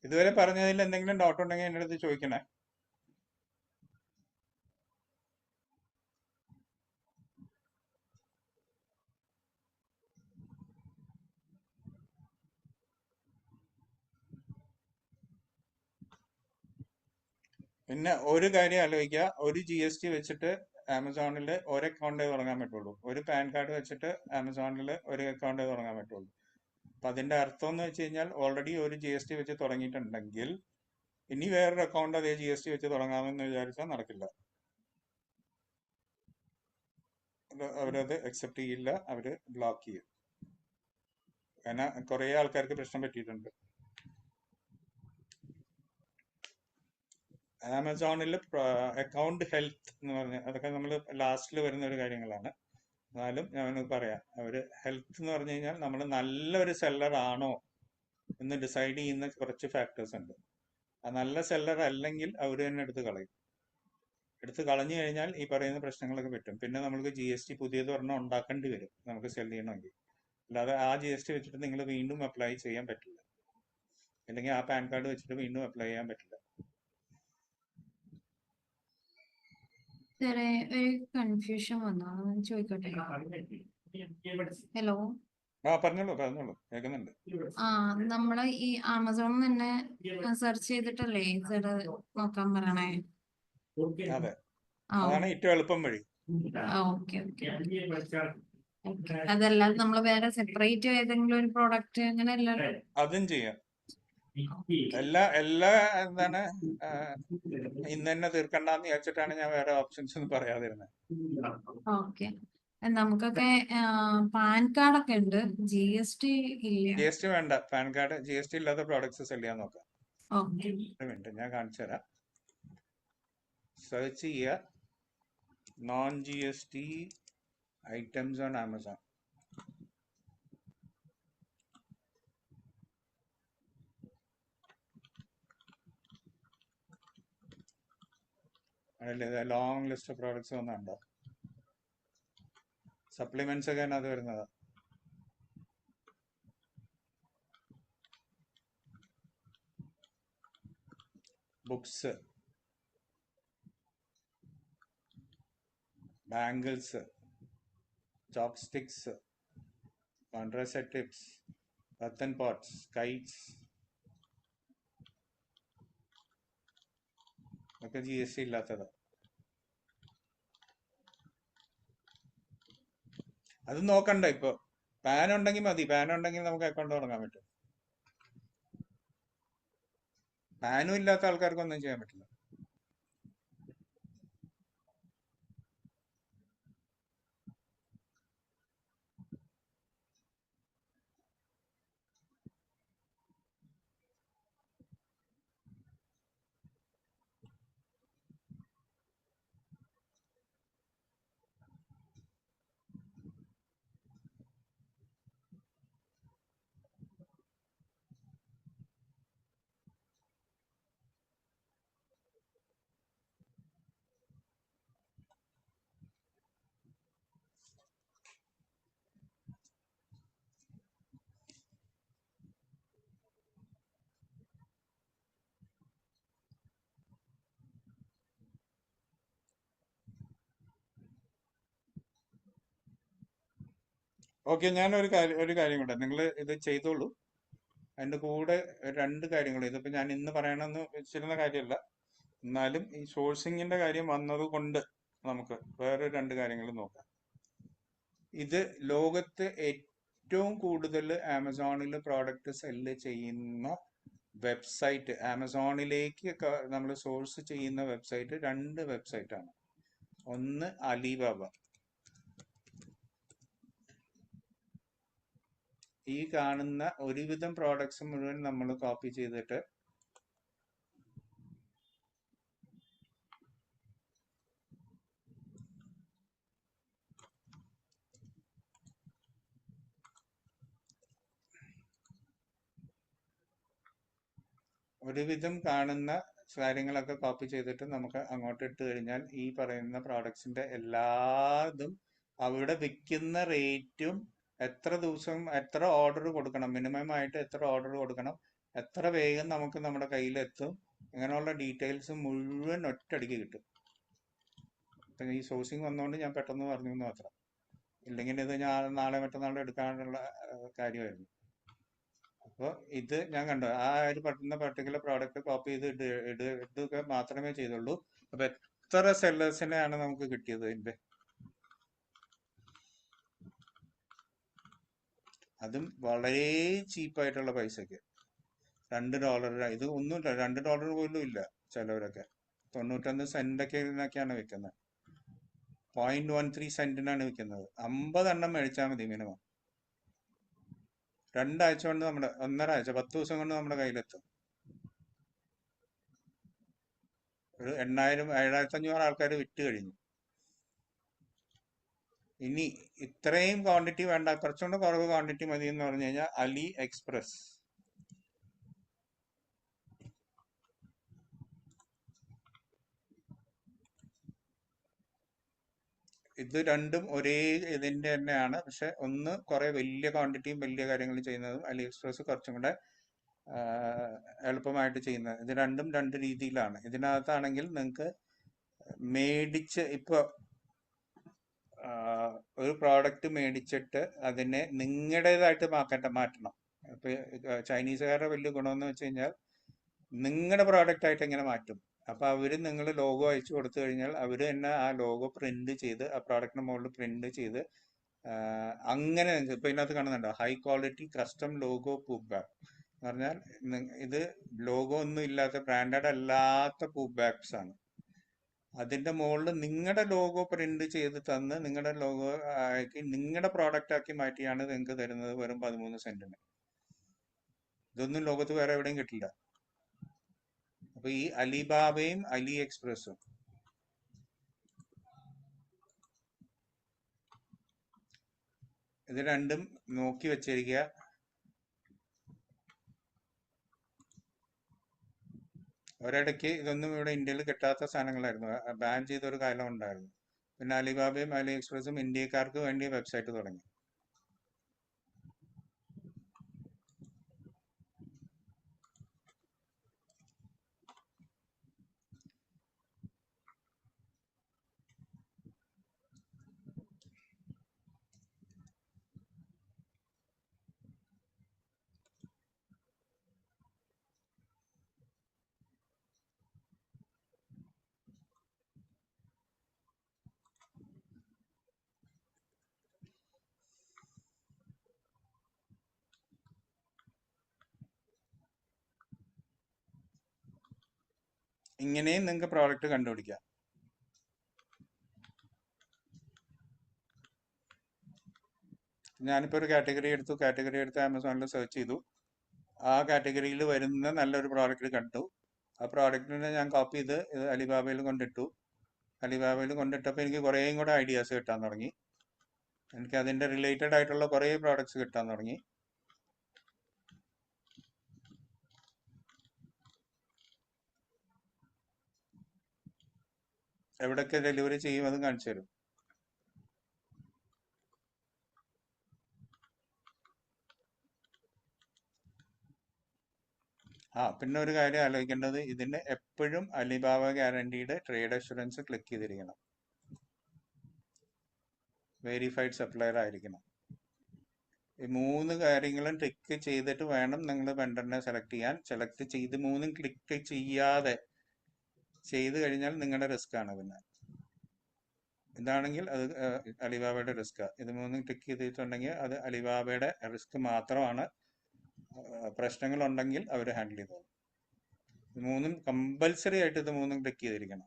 ഇതുവരെ പറഞ്ഞതിൽ എന്തെങ്കിലും ഡൗട്ട് ഉണ്ടെങ്കിൽ എൻ്റെ അടുത്ത് ചോദിക്കണേ. പിന്നെ ഒരു കാര്യം ആലോചിക്കുക, ഒരു GST വെച്ചിട്ട് ആമസോണിൽ ഒരു അക്കൗണ്ടേ തുടങ്ങാൻ പറ്റുള്ളൂ. ഒരു പാൻ കാർഡ് വെച്ചിട്ട് ആമസോണിൽ ഒരു അക്കൗണ്ടേ തുടങ്ങാൻ പറ്റുള്ളൂ. അപ്പൊ അതിന്റെ അർത്ഥം എന്ന് വെച്ച് കഴിഞ്ഞാൽ ഓൾറെഡി ഒരു GST വെച്ച് തുടങ്ങിയിട്ടുണ്ടെങ്കിൽ ഇനി വേറൊരു അക്കൗണ്ട് അതേ GST വെച്ച് തുടങ്ങാമെന്ന് വിചാരിച്ചാൽ നടക്കില്ല. അവരത് അക്സെപ്റ്റ് ചെയ്യില്ല, അവര് ബ്ലോക്ക് ചെയ്യും. കാരണം കുറെ ആൾക്കാർക്ക് പ്രശ്നം പറ്റിയിട്ടുണ്ട്. ആമസോണിൽ അക്കൗണ്ട് ഹെൽത്ത് എന്ന് പറഞ്ഞ അതൊക്കെ നമ്മൾ ലാസ്റ്റിൽ വരുന്ന ഒരു കാര്യങ്ങളാണ്. എന്നാലും ഞാൻ പറയാം, അവര് ഹെൽത്ത് എന്ന് പറഞ്ഞു കഴിഞ്ഞാൽ നമ്മൾ നല്ലൊരു സെല്ലർ ആണോ എന്ന് ഡിസൈഡ് ചെയ്യുന്ന കുറച്ച് ഫാക്ടേഴ്സ് ഉണ്ട്. ആ നല്ല സെല്ലർ അല്ലെങ്കിൽ അവർ തന്നെ എടുത്ത് കളയും. എടുത്ത് കളഞ്ഞു കഴിഞ്ഞാൽ ഈ പറയുന്ന പ്രശ്നങ്ങളൊക്കെ പറ്റും. പിന്നെ നമുക്ക് GST പുതിയത് ഒരെണ്ണം ഉണ്ടാക്കേണ്ടി വരും നമുക്ക് സെൽ ചെയ്യണമെങ്കിൽ. അല്ലാതെ ആ GST വെച്ചിട്ട് നിങ്ങൾ വീണ്ടും അപ്ലൈ ചെയ്യാൻ പറ്റില്ല, അല്ലെങ്കിൽ ആ പാൻ കാർഡ് വെച്ചിട്ട് വീണ്ടും അപ്ലൈ ചെയ്യാൻ പറ്റില്ല. സാറേ ഒരു കൺഫ്യൂഷൻ വന്നു, അതൊന്ന് ചോദിക്കട്ടെ. ഹലോ, പറഞ്ഞോളൂ കേൾക്കുന്നുണ്ട്. നമ്മള് ഈ ആമസോണിൽ തന്നെ സെർച്ച് ചെയ്തിട്ടല്ലേ സാറ് നോക്കാൻ പറയണേ? അതെ, ആ അതാണ് ഏറ്റവും എളുപ്പം വഴി. Okay okay. അതല്ലാതെ നമ്മൾ വേറെ സെപ്പറേറ്റ് ഏതെങ്കിലും ഒരു പ്രോഡക്റ്റ് അങ്ങനെയല്ല? അതും ചെയ്യാം. എല്ലാ എന്താണ് ഇന്ന് തന്നെ തീർക്കണ്ടെന്ന് വിചാരിച്ചിട്ടാണ് ഞാൻ വേറെ ഓപ്ഷൻസ് ഒന്നും പറയാതിരുന്നത്. ഓക്കെ. നമുക്കൊക്കെ പാൻ കാർഡൊക്കെ ഉണ്ട്, GST ഇല്ല. GST വേണ്ട, പാൻ കാർഡ് GST ഇല്ലാത്ത പ്രോഡക്ട്സ് സെല് ചെയ്യാൻ നോക്കാം. ഓക്കെ. ഒരു മിനിറ്റ് ഞാൻ കാണിച്ചു തരാം. സെർച്ച് ചെയ്യുക non GST items on Amazon. അതല്ലേ ലോങ് ലിസ്റ്റ് ഓഫ് പ്രോഡക്ട്സ് ഒന്നുണ്ടോ? സപ്ലിമെന്റ്സ് ഒക്കെ അത് വരുന്നതാ. Books, bangles, chopsticks, contraceptive tips, earthen pots, kites ഒക്കെ GST ഇല്ലാത്തതാ. അത് നോക്കണ്ട. ഇപ്പൊ പാൻ ഉണ്ടെങ്കിൽ മതി. പാൻ ഉണ്ടെങ്കിൽ നമുക്ക് അക്കൗണ്ട് തുടങ്ങാൻ പറ്റും. പാനും ഇല്ലാത്ത ആൾക്കാർക്കൊന്നും ചെയ്യാൻ പറ്റില്ല. ഓക്കെ, ഞാൻ ഒരു കാര്യം കൂടെ, നിങ്ങൾ ഇത് ചെയ്തോളൂ. അതിന്റെ കൂടെ രണ്ട് കാര്യങ്ങൾ, ഇതിപ്പോ ഞാൻ ഇന്ന് പറയണമെന്ന് വെച്ചിരുന്ന കാര്യമല്ല, എന്നാലും ഈ സോഴ്സിങ്ങിന്റെ കാര്യം വന്നത് കൊണ്ട് നമുക്ക് വേറെ രണ്ട് കാര്യങ്ങൾ നോക്കാം. ഇത് ലോകത്ത് ഏറ്റവും കൂടുതൽ ആമസോണിൽ പ്രോഡക്റ്റ് സെല്ല് ചെയ്യുന്ന വെബ്സൈറ്റ്, ആമസോണിലേക്ക് നമ്മൾ സോഴ്സ് ചെയ്യുന്ന വെബ്സൈറ്റ് രണ്ട് വെബ്സൈറ്റ് ആണ്. ഒന്ന് അലിബാബ. ഈ കാണുന്ന ഒരുവിധം പ്രോഡക്ട്സ് മുഴുവൻ നമ്മൾ കോപ്പി ചെയ്തിട്ട് ഒരുവിധം കാണുന്ന കാര്യങ്ങളൊക്കെ കോപ്പി ചെയ്തിട്ട് നമുക്ക് അങ്ങോട്ട് ഇട്ട് കഴിഞ്ഞാൽ ഈ പറയുന്ന പ്രോഡക്ട്സിന്റെ എല്ലാതും അവിടെ വിൽക്കുന്ന റേറ്റും, എത്ര ദിവസം എത്ര ഓർഡർ കൊടുക്കണം, മിനിമം ആയിട്ട് എത്ര ഓർഡർ കൊടുക്കണം, എത്ര വേഗം നമുക്ക് നമ്മുടെ കയ്യിലെത്തും, ഇങ്ങനെയുള്ള ഡീറ്റെയിൽസ് മുഴുവൻ ഒറ്റയടിക്ക് കിട്ടും. ഈ സോഴ്സിങ് വന്നുകൊണ്ട് ഞാൻ പെട്ടെന്ന് പറഞ്ഞു എന്ന് മാത്രം. ഇല്ലെങ്കിൽ ഇത് ഞാൻ നാളെ മറ്റന്നാൾ എടുക്കാനുള്ള കാര്യമായിരുന്നു. അപ്പോൾ ഇത് ഞാൻ കണ്ടു ആ ഒരു പർട്ടിക്കുലർ പ്രോഡക്റ്റ് കോപ്പി ചെയ്ത് ഇടുക മാത്രമേ ചെയ്തുള്ളൂ. അപ്പൊ എത്ര സെല്ലേഴ്സിനെയാണ് നമുക്ക് കിട്ടിയത് ഇതിന്റെ, അതും വളരെ ചീപ്പായിട്ടുള്ള പൈസക്ക്. $2 ഇത് ഒന്നുമില്ല, $2 പോലും ഇല്ല. ചിലവരൊക്കെ 91 സെന്റൊക്കെ ഇതിനൊക്കെയാണ് വെക്കുന്നത്. 0.13 സെന്റിനാണ് വിൽക്കുന്നത്. 50 എണ്ണം മേടിച്ചാൽ മതി മിനിമം. 2 ആഴ്ച കൊണ്ട് നമ്മുടെ 1.5 ആഴ്ച 10 ദിവസം കൊണ്ട് നമ്മുടെ കയ്യിലെത്തും. ഒരു 7,500 ആൾക്കാർ വിറ്റ് കഴിഞ്ഞു. ഇനി ഇത്രയും ക്വാണ്ടിറ്റി വേണ്ട, കുറച്ചുകൂടെ കുറവ് ക്വാണ്ടിറ്റി മതി എന്ന് പറഞ്ഞു കഴിഞ്ഞാൽ അലി എക്സ്പ്രസ്. ഇത് രണ്ടും ഒരേ ഇതിന്റെ തന്നെയാണ്. പക്ഷെ ഒന്ന് കുറെ വലിയ ക്വാണ്ടിറ്റിയും വലിയ കാര്യങ്ങളും ചെയ്യുന്നതും അലി എക്സ്പ്രസ് കുറച്ചും കൂടെ എളുപ്പമായിട്ട് ചെയ്യുന്നത്. ഇത് രണ്ടും രണ്ട് രീതിയിലാണ്. ഇതിനകത്താണെങ്കിൽ നിങ്ങൾക്ക് മേടിച്ച് ഇപ്പൊ ഒരു പ്രോഡക്റ്റ് മേടിച്ചിട്ട് അതിനെ നിങ്ങളുടേതായിട്ട് മാറ്റണം. ഇപ്പൊ ചൈനീസുകാരുടെ വലിയ ഗുണമെന്ന് വെച്ച് കഴിഞ്ഞാൽ നിങ്ങളുടെ പ്രോഡക്റ്റ് ആയിട്ട് എങ്ങനെ മാറ്റും. അപ്പൊ അവര് നിങ്ങൾ ലോഗോ അയച്ചു കൊടുത്തു കഴിഞ്ഞാൽ അവര് തന്നെ ആ ലോഗോ പ്രിന്റ് ചെയ്ത് ആ പ്രോഡക്റ്റിന് മുകളിൽ പ്രിന്റ് ചെയ്ത് അങ്ങനെ ഇപ്പൊ ഇതിനകത്ത് കാണുന്നുണ്ടോ, high quality custom logo poop bag എന്ന് പറഞ്ഞാൽ ഇത് ലോഗോ ഒന്നും ഇല്ലാത്ത ബ്രാൻഡഡ് അല്ലാത്ത പൂപ്പ് ബാഗ്സ് ആണ്. അതിന്റെ മുകളിൽ നിങ്ങളുടെ ലോഗോ പ്രിന്റ് ചെയ്ത് തന്ന് നിങ്ങളുടെ ലോഗോ ആക്കി നിങ്ങളുടെ പ്രോഡക്റ്റ് ആക്കി മാറ്റിയാണ് നിങ്ങൾക്ക് തരുന്നത് വെറും 13 സെന്റിന്. ഇതൊന്നും ലോകത്ത് വേറെ എവിടെയും കിട്ടില്ല. അപ്പൊ ഈ അലിബാബയും അലി എക്സ്പ്രസും ഇത് രണ്ടും നോക്കി വെച്ചിരിക്കുക. ഒരിടയ്ക്ക് ഇതൊന്നും ഇവിടെ ഇന്ത്യയിൽ കിട്ടാത്ത സാധനങ്ങളായിരുന്നു, ബാൻ ചെയ്ത ഒരു കാലം ഉണ്ടായിരുന്നു. പിന്നെ അലിബാബയും അലി എക്സ്പ്രസും ഇന്ത്യക്കാർക്ക് വേണ്ടി വെബ്സൈറ്റ് തുടങ്ങി. ഇങ്ങനെയും നിങ്ങൾക്ക് പ്രോഡക്റ്റ് കണ്ടുപിടിക്കാം. ഞാനിപ്പോൾ ഒരു കാറ്റഗറി എടുത്ത് ആമസോണിൽ സെർച്ച് ചെയ്തു. ആ കാറ്റഗറിയിൽ വരുന്ന നല്ലൊരു പ്രോഡക്റ്റ് കണ്ടു. ആ പ്രോഡക്റ്റിനെ ഞാൻ കോപ്പി ചെയ്ത് അലിബാബയിൽ കൊണ്ടിട്ടു. അലിബാബയിൽ കൊണ്ടിട്ടപ്പോൾ എനിക്ക് കുറേയും കൂടെ ഐഡിയാസ് കിട്ടാൻ തുടങ്ങി. എനിക്ക് അതിന്റെ റിലേറ്റഡ് ആയിട്ടുള്ള കുറേ പ്രോഡക്ട്സ് കിട്ടാൻ തുടങ്ങി. എവിടൊക്കെ ഡെലിവറി ചെയ്യും അതും കാണിച്ചു തരും. പിന്നെ ഒരു കാര്യം ആലോചിക്കേണ്ടത്, ഇതിന് എപ്പോഴും Alibaba guaranteed trade assurance click ചെയ്തിരിക്കണം. വെരിഫൈഡ് സപ്ലയർ ആയിരിക്കണം. ഈ 3 കാര്യങ്ങളും ക്ലിക്ക് ചെയ്തിട്ട് വേണം നിങ്ങൾ വെണ്ടറിനെ സെലക്ട് ചെയ്യാൻ. സെലക്ട് ചെയ്ത് 3 ക്ലിക്ക് ചെയ്യാതെ ചെയ്ത് കഴിഞ്ഞാൽ നിങ്ങളുടെ റിസ്ക് ആണ്. പിന്നെ ഇതാണെങ്കിൽ അത് അലിബാബയുടെ റിസ്ക്. ഇത് 3 ക്ലിക്ക് ചെയ്തിട്ടുണ്ടെങ്കിൽ അത് അലിബാബയുടെ റിസ്ക് മാത്രമാണ്. പ്രശ്നങ്ങൾ ഉണ്ടെങ്കിൽ അവർ ഹാൻഡിൽ ചെയ്തോളും. 3 കമ്പൽസറി ആയിട്ട് ഇത് 3 ക്ലിക്ക് ചെയ്തിരിക്കണം.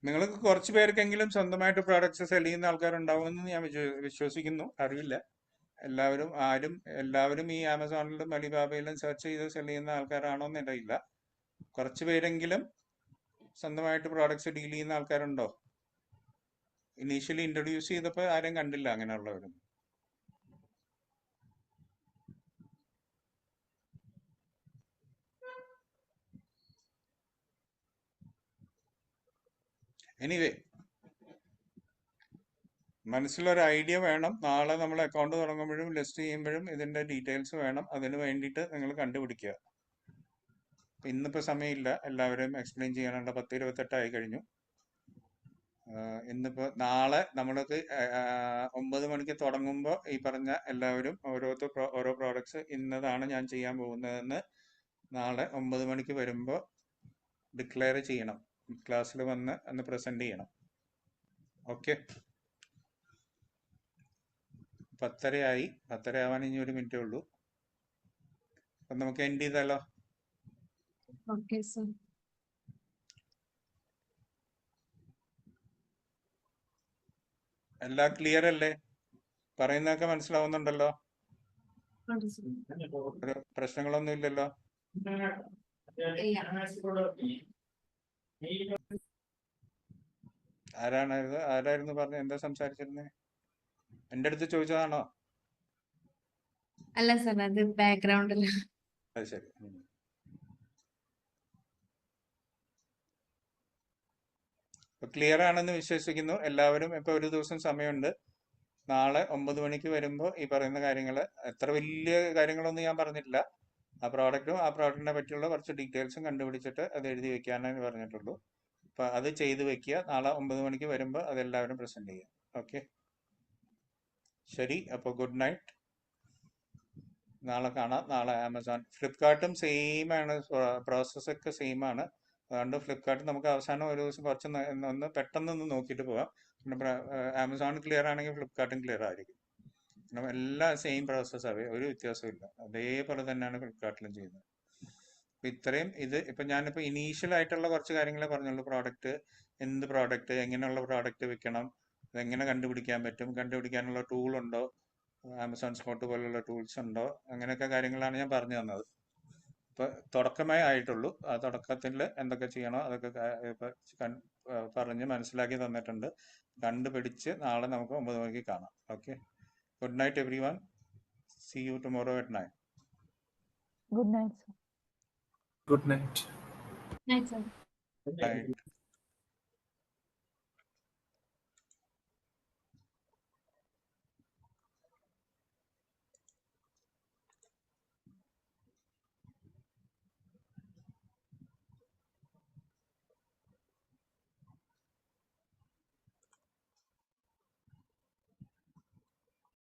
നിങ്ങൾക്ക് കുറച്ച് പേർക്കെങ്കിലും സ്വന്തമായിട്ട് പ്രോഡക്ട്സ് സെൽ ചെയ്യുന്ന ആൾക്കാരുണ്ടാവുമെന്ന് ഞാൻ വിശ്വസിക്കുന്നു. അറിയില്ല എല്ലാവരും ഈ ആമസോണിലും അലിബാബയിലും സെർച്ച് ചെയ്ത് സെൽ ചെയ്യുന്ന ആൾക്കാരാണോ എന്ന് അറിയില്ല. കുറച്ച് പേരെങ്കിലും സ്വന്തമായിട്ട് പ്രോഡക്ട്സ് ഡീൽ ചെയ്യുന്ന ആൾക്കാരുണ്ടോ? ഇനീഷ്യലി ഇൻട്രൊഡ്യൂസ് ചെയ്തപ്പോൾ ആരും കണ്ടില്ല അങ്ങനെയുള്ളവരും. എനിവേ, മനസ്സിലൊരു ഐഡിയ വേണം. നാളെ നമ്മൾ അക്കൗണ്ട് തുടങ്ങുമ്പോഴും ലിസ്റ്റ് ചെയ്യുമ്പോഴും ഇതിന്റെ ഡീറ്റെയിൽസ് വേണം. അതിന് വേണ്ടിയിട്ട് നിങ്ങൾ കണ്ടുപിടിക്കുക. ഇന്നിപ്പോൾ സമയമില്ല എല്ലാവരും എക്സ്പ്ലെയിൻ ചെയ്യാനുള്ള. 10:28 ആയി കഴിഞ്ഞു. ഇന്നിപ്പോ നാളെ നമ്മൾക്ക് 9 മണിക്ക് തുടങ്ങുമ്പോൾ ഈ പറഞ്ഞ എല്ലാവരും ഓരോ പ്രോഡക്ട്സ് ഇന്നതാണ് ഞാൻ ചെയ്യാൻ പോകുന്നതെന്ന് നാളെ 9 മണിക്ക് വരുമ്പോൾ ഡിക്ലെയർ ചെയ്യണം. ക്ലാസ്സിൽ വന്ന് അന്ന് പ്രസന്റ് ചെയ്യണം. ഓക്കെ, 10:30 10:30 ആവാൻ ഇനി 1 മിനിറ്റേ ഉള്ളൂ. അപ്പം നമുക്ക് എൻഡ് ചെയ്താലോ? Okay sir. എല്ലാം ക്ലിയർ അല്ലേ? പറയുന്നതൊക്കെ മനസ്സിലാവുന്നുണ്ടല്ലോ? ഒരു പ്രശ്നങ്ങളൊന്നും ഇല്ലല്ലോ? ആരായിരുന്നു പറഞ്ഞത്? എന്താ സംസാരിച്ചിരുന്നത്? എൻ്റെ അടുത്ത് ചോദിച്ചതാണോ? അല്ല സർ, അത് ബാക്ക്ഗ്രൗണ്ടിൽ. അത് ശരി. ക്ലിയർ ആണെന്ന് വിശ്വസിക്കുന്നു. എല്ലാവരും ഇപ്പൊ ഒരു ദിവസം സമയമുണ്ട്. നാളെ 9 മണിക്ക് വരുമ്പോൾ ഈ പറയുന്ന കാര്യങ്ങൾ, എത്ര വലിയ കാര്യങ്ങളൊന്നും ഞാൻ പറഞ്ഞിട്ടില്ല. ആ പ്രോഡക്റ്റിനെ പറ്റിയുള്ള കുറച്ച് ഡീറ്റെയിൽസും കണ്ടുപിടിച്ചിട്ട് അത് എഴുതി വെക്കാനേ പറഞ്ഞിട്ടുള്ളൂ. അപ്പൊ അത് ചെയ്ത് വെക്കുക. നാളെ 9 മണിക്ക് വരുമ്പോൾ അതെല്ലാവരും പ്രസന്റ് ചെയ്യാം. ഓക്കെ, ശരി. അപ്പോൾ ഗുഡ് നൈറ്റ്. നാളെ കാണാം. നാളെ ആമസോൺ, ഫ്ലിപ്കാർട്ടും സെയിം ആണ്, പ്രോസസ്സൊക്കെ സെയിം ആണ്. അതുകൊണ്ട് ഫ്ലിപ്കാർട്ട് നമുക്ക് അവസാനം ഒരു ദിവസം കുറച്ച് ഒന്ന് പെട്ടെന്നൊന്ന് നോക്കിയിട്ട് പോവാം. പിന്നെ ആമസോൺ ക്ലിയർ ആണെങ്കിൽ ഫ്ലിപ്കാർട്ടും ക്ലിയർ ആയിരിക്കും. എല്ലാം സെയിം പ്രോസസ്സാണ്, ഒരു വ്യത്യാസവും ഇല്ല. അതേപോലെ തന്നെയാണ് ഫ്ലിപ്കാർട്ടിലും ചെയ്യുന്നത്. അപ്പം ഇത്രയും ഇപ്പം ഞാനിപ്പോൾ ഇനീഷ്യൽ ആയിട്ടുള്ള കുറച്ച് കാര്യങ്ങളെ പറഞ്ഞുള്ളൂ. എന്ത് പ്രോഡക്റ്റ്, എങ്ങനെയുള്ള പ്രോഡക്റ്റ് വിൽക്കണം, അതെങ്ങനെ കണ്ടുപിടിക്കാൻ പറ്റും, കണ്ടുപിടിക്കാനുള്ള ടൂൾ ഉണ്ടോ, ആമസോൺ സ്പോട്ട് പോലുള്ള ടൂൾസ് ഉണ്ടോ, അങ്ങനെയൊക്കെ കാര്യങ്ങളാണ് ഞാൻ പറഞ്ഞു തന്നത്. ഇപ്പം തുടക്കമേ ആയിട്ടുള്ളൂ. ആ തുടക്കത്തിൽ എന്തൊക്കെ ചെയ്യണോ അതൊക്കെ പറഞ്ഞ് മനസ്സിലാക്കി തന്നിട്ടുണ്ട്. കണ്ടുപിടിച്ച് നാളെ നമുക്ക് 9 മണിക്ക് കാണാം. Okay, good night every one. See you tomorrow at 9. Good night, sir. Good night. Night, sir. Night.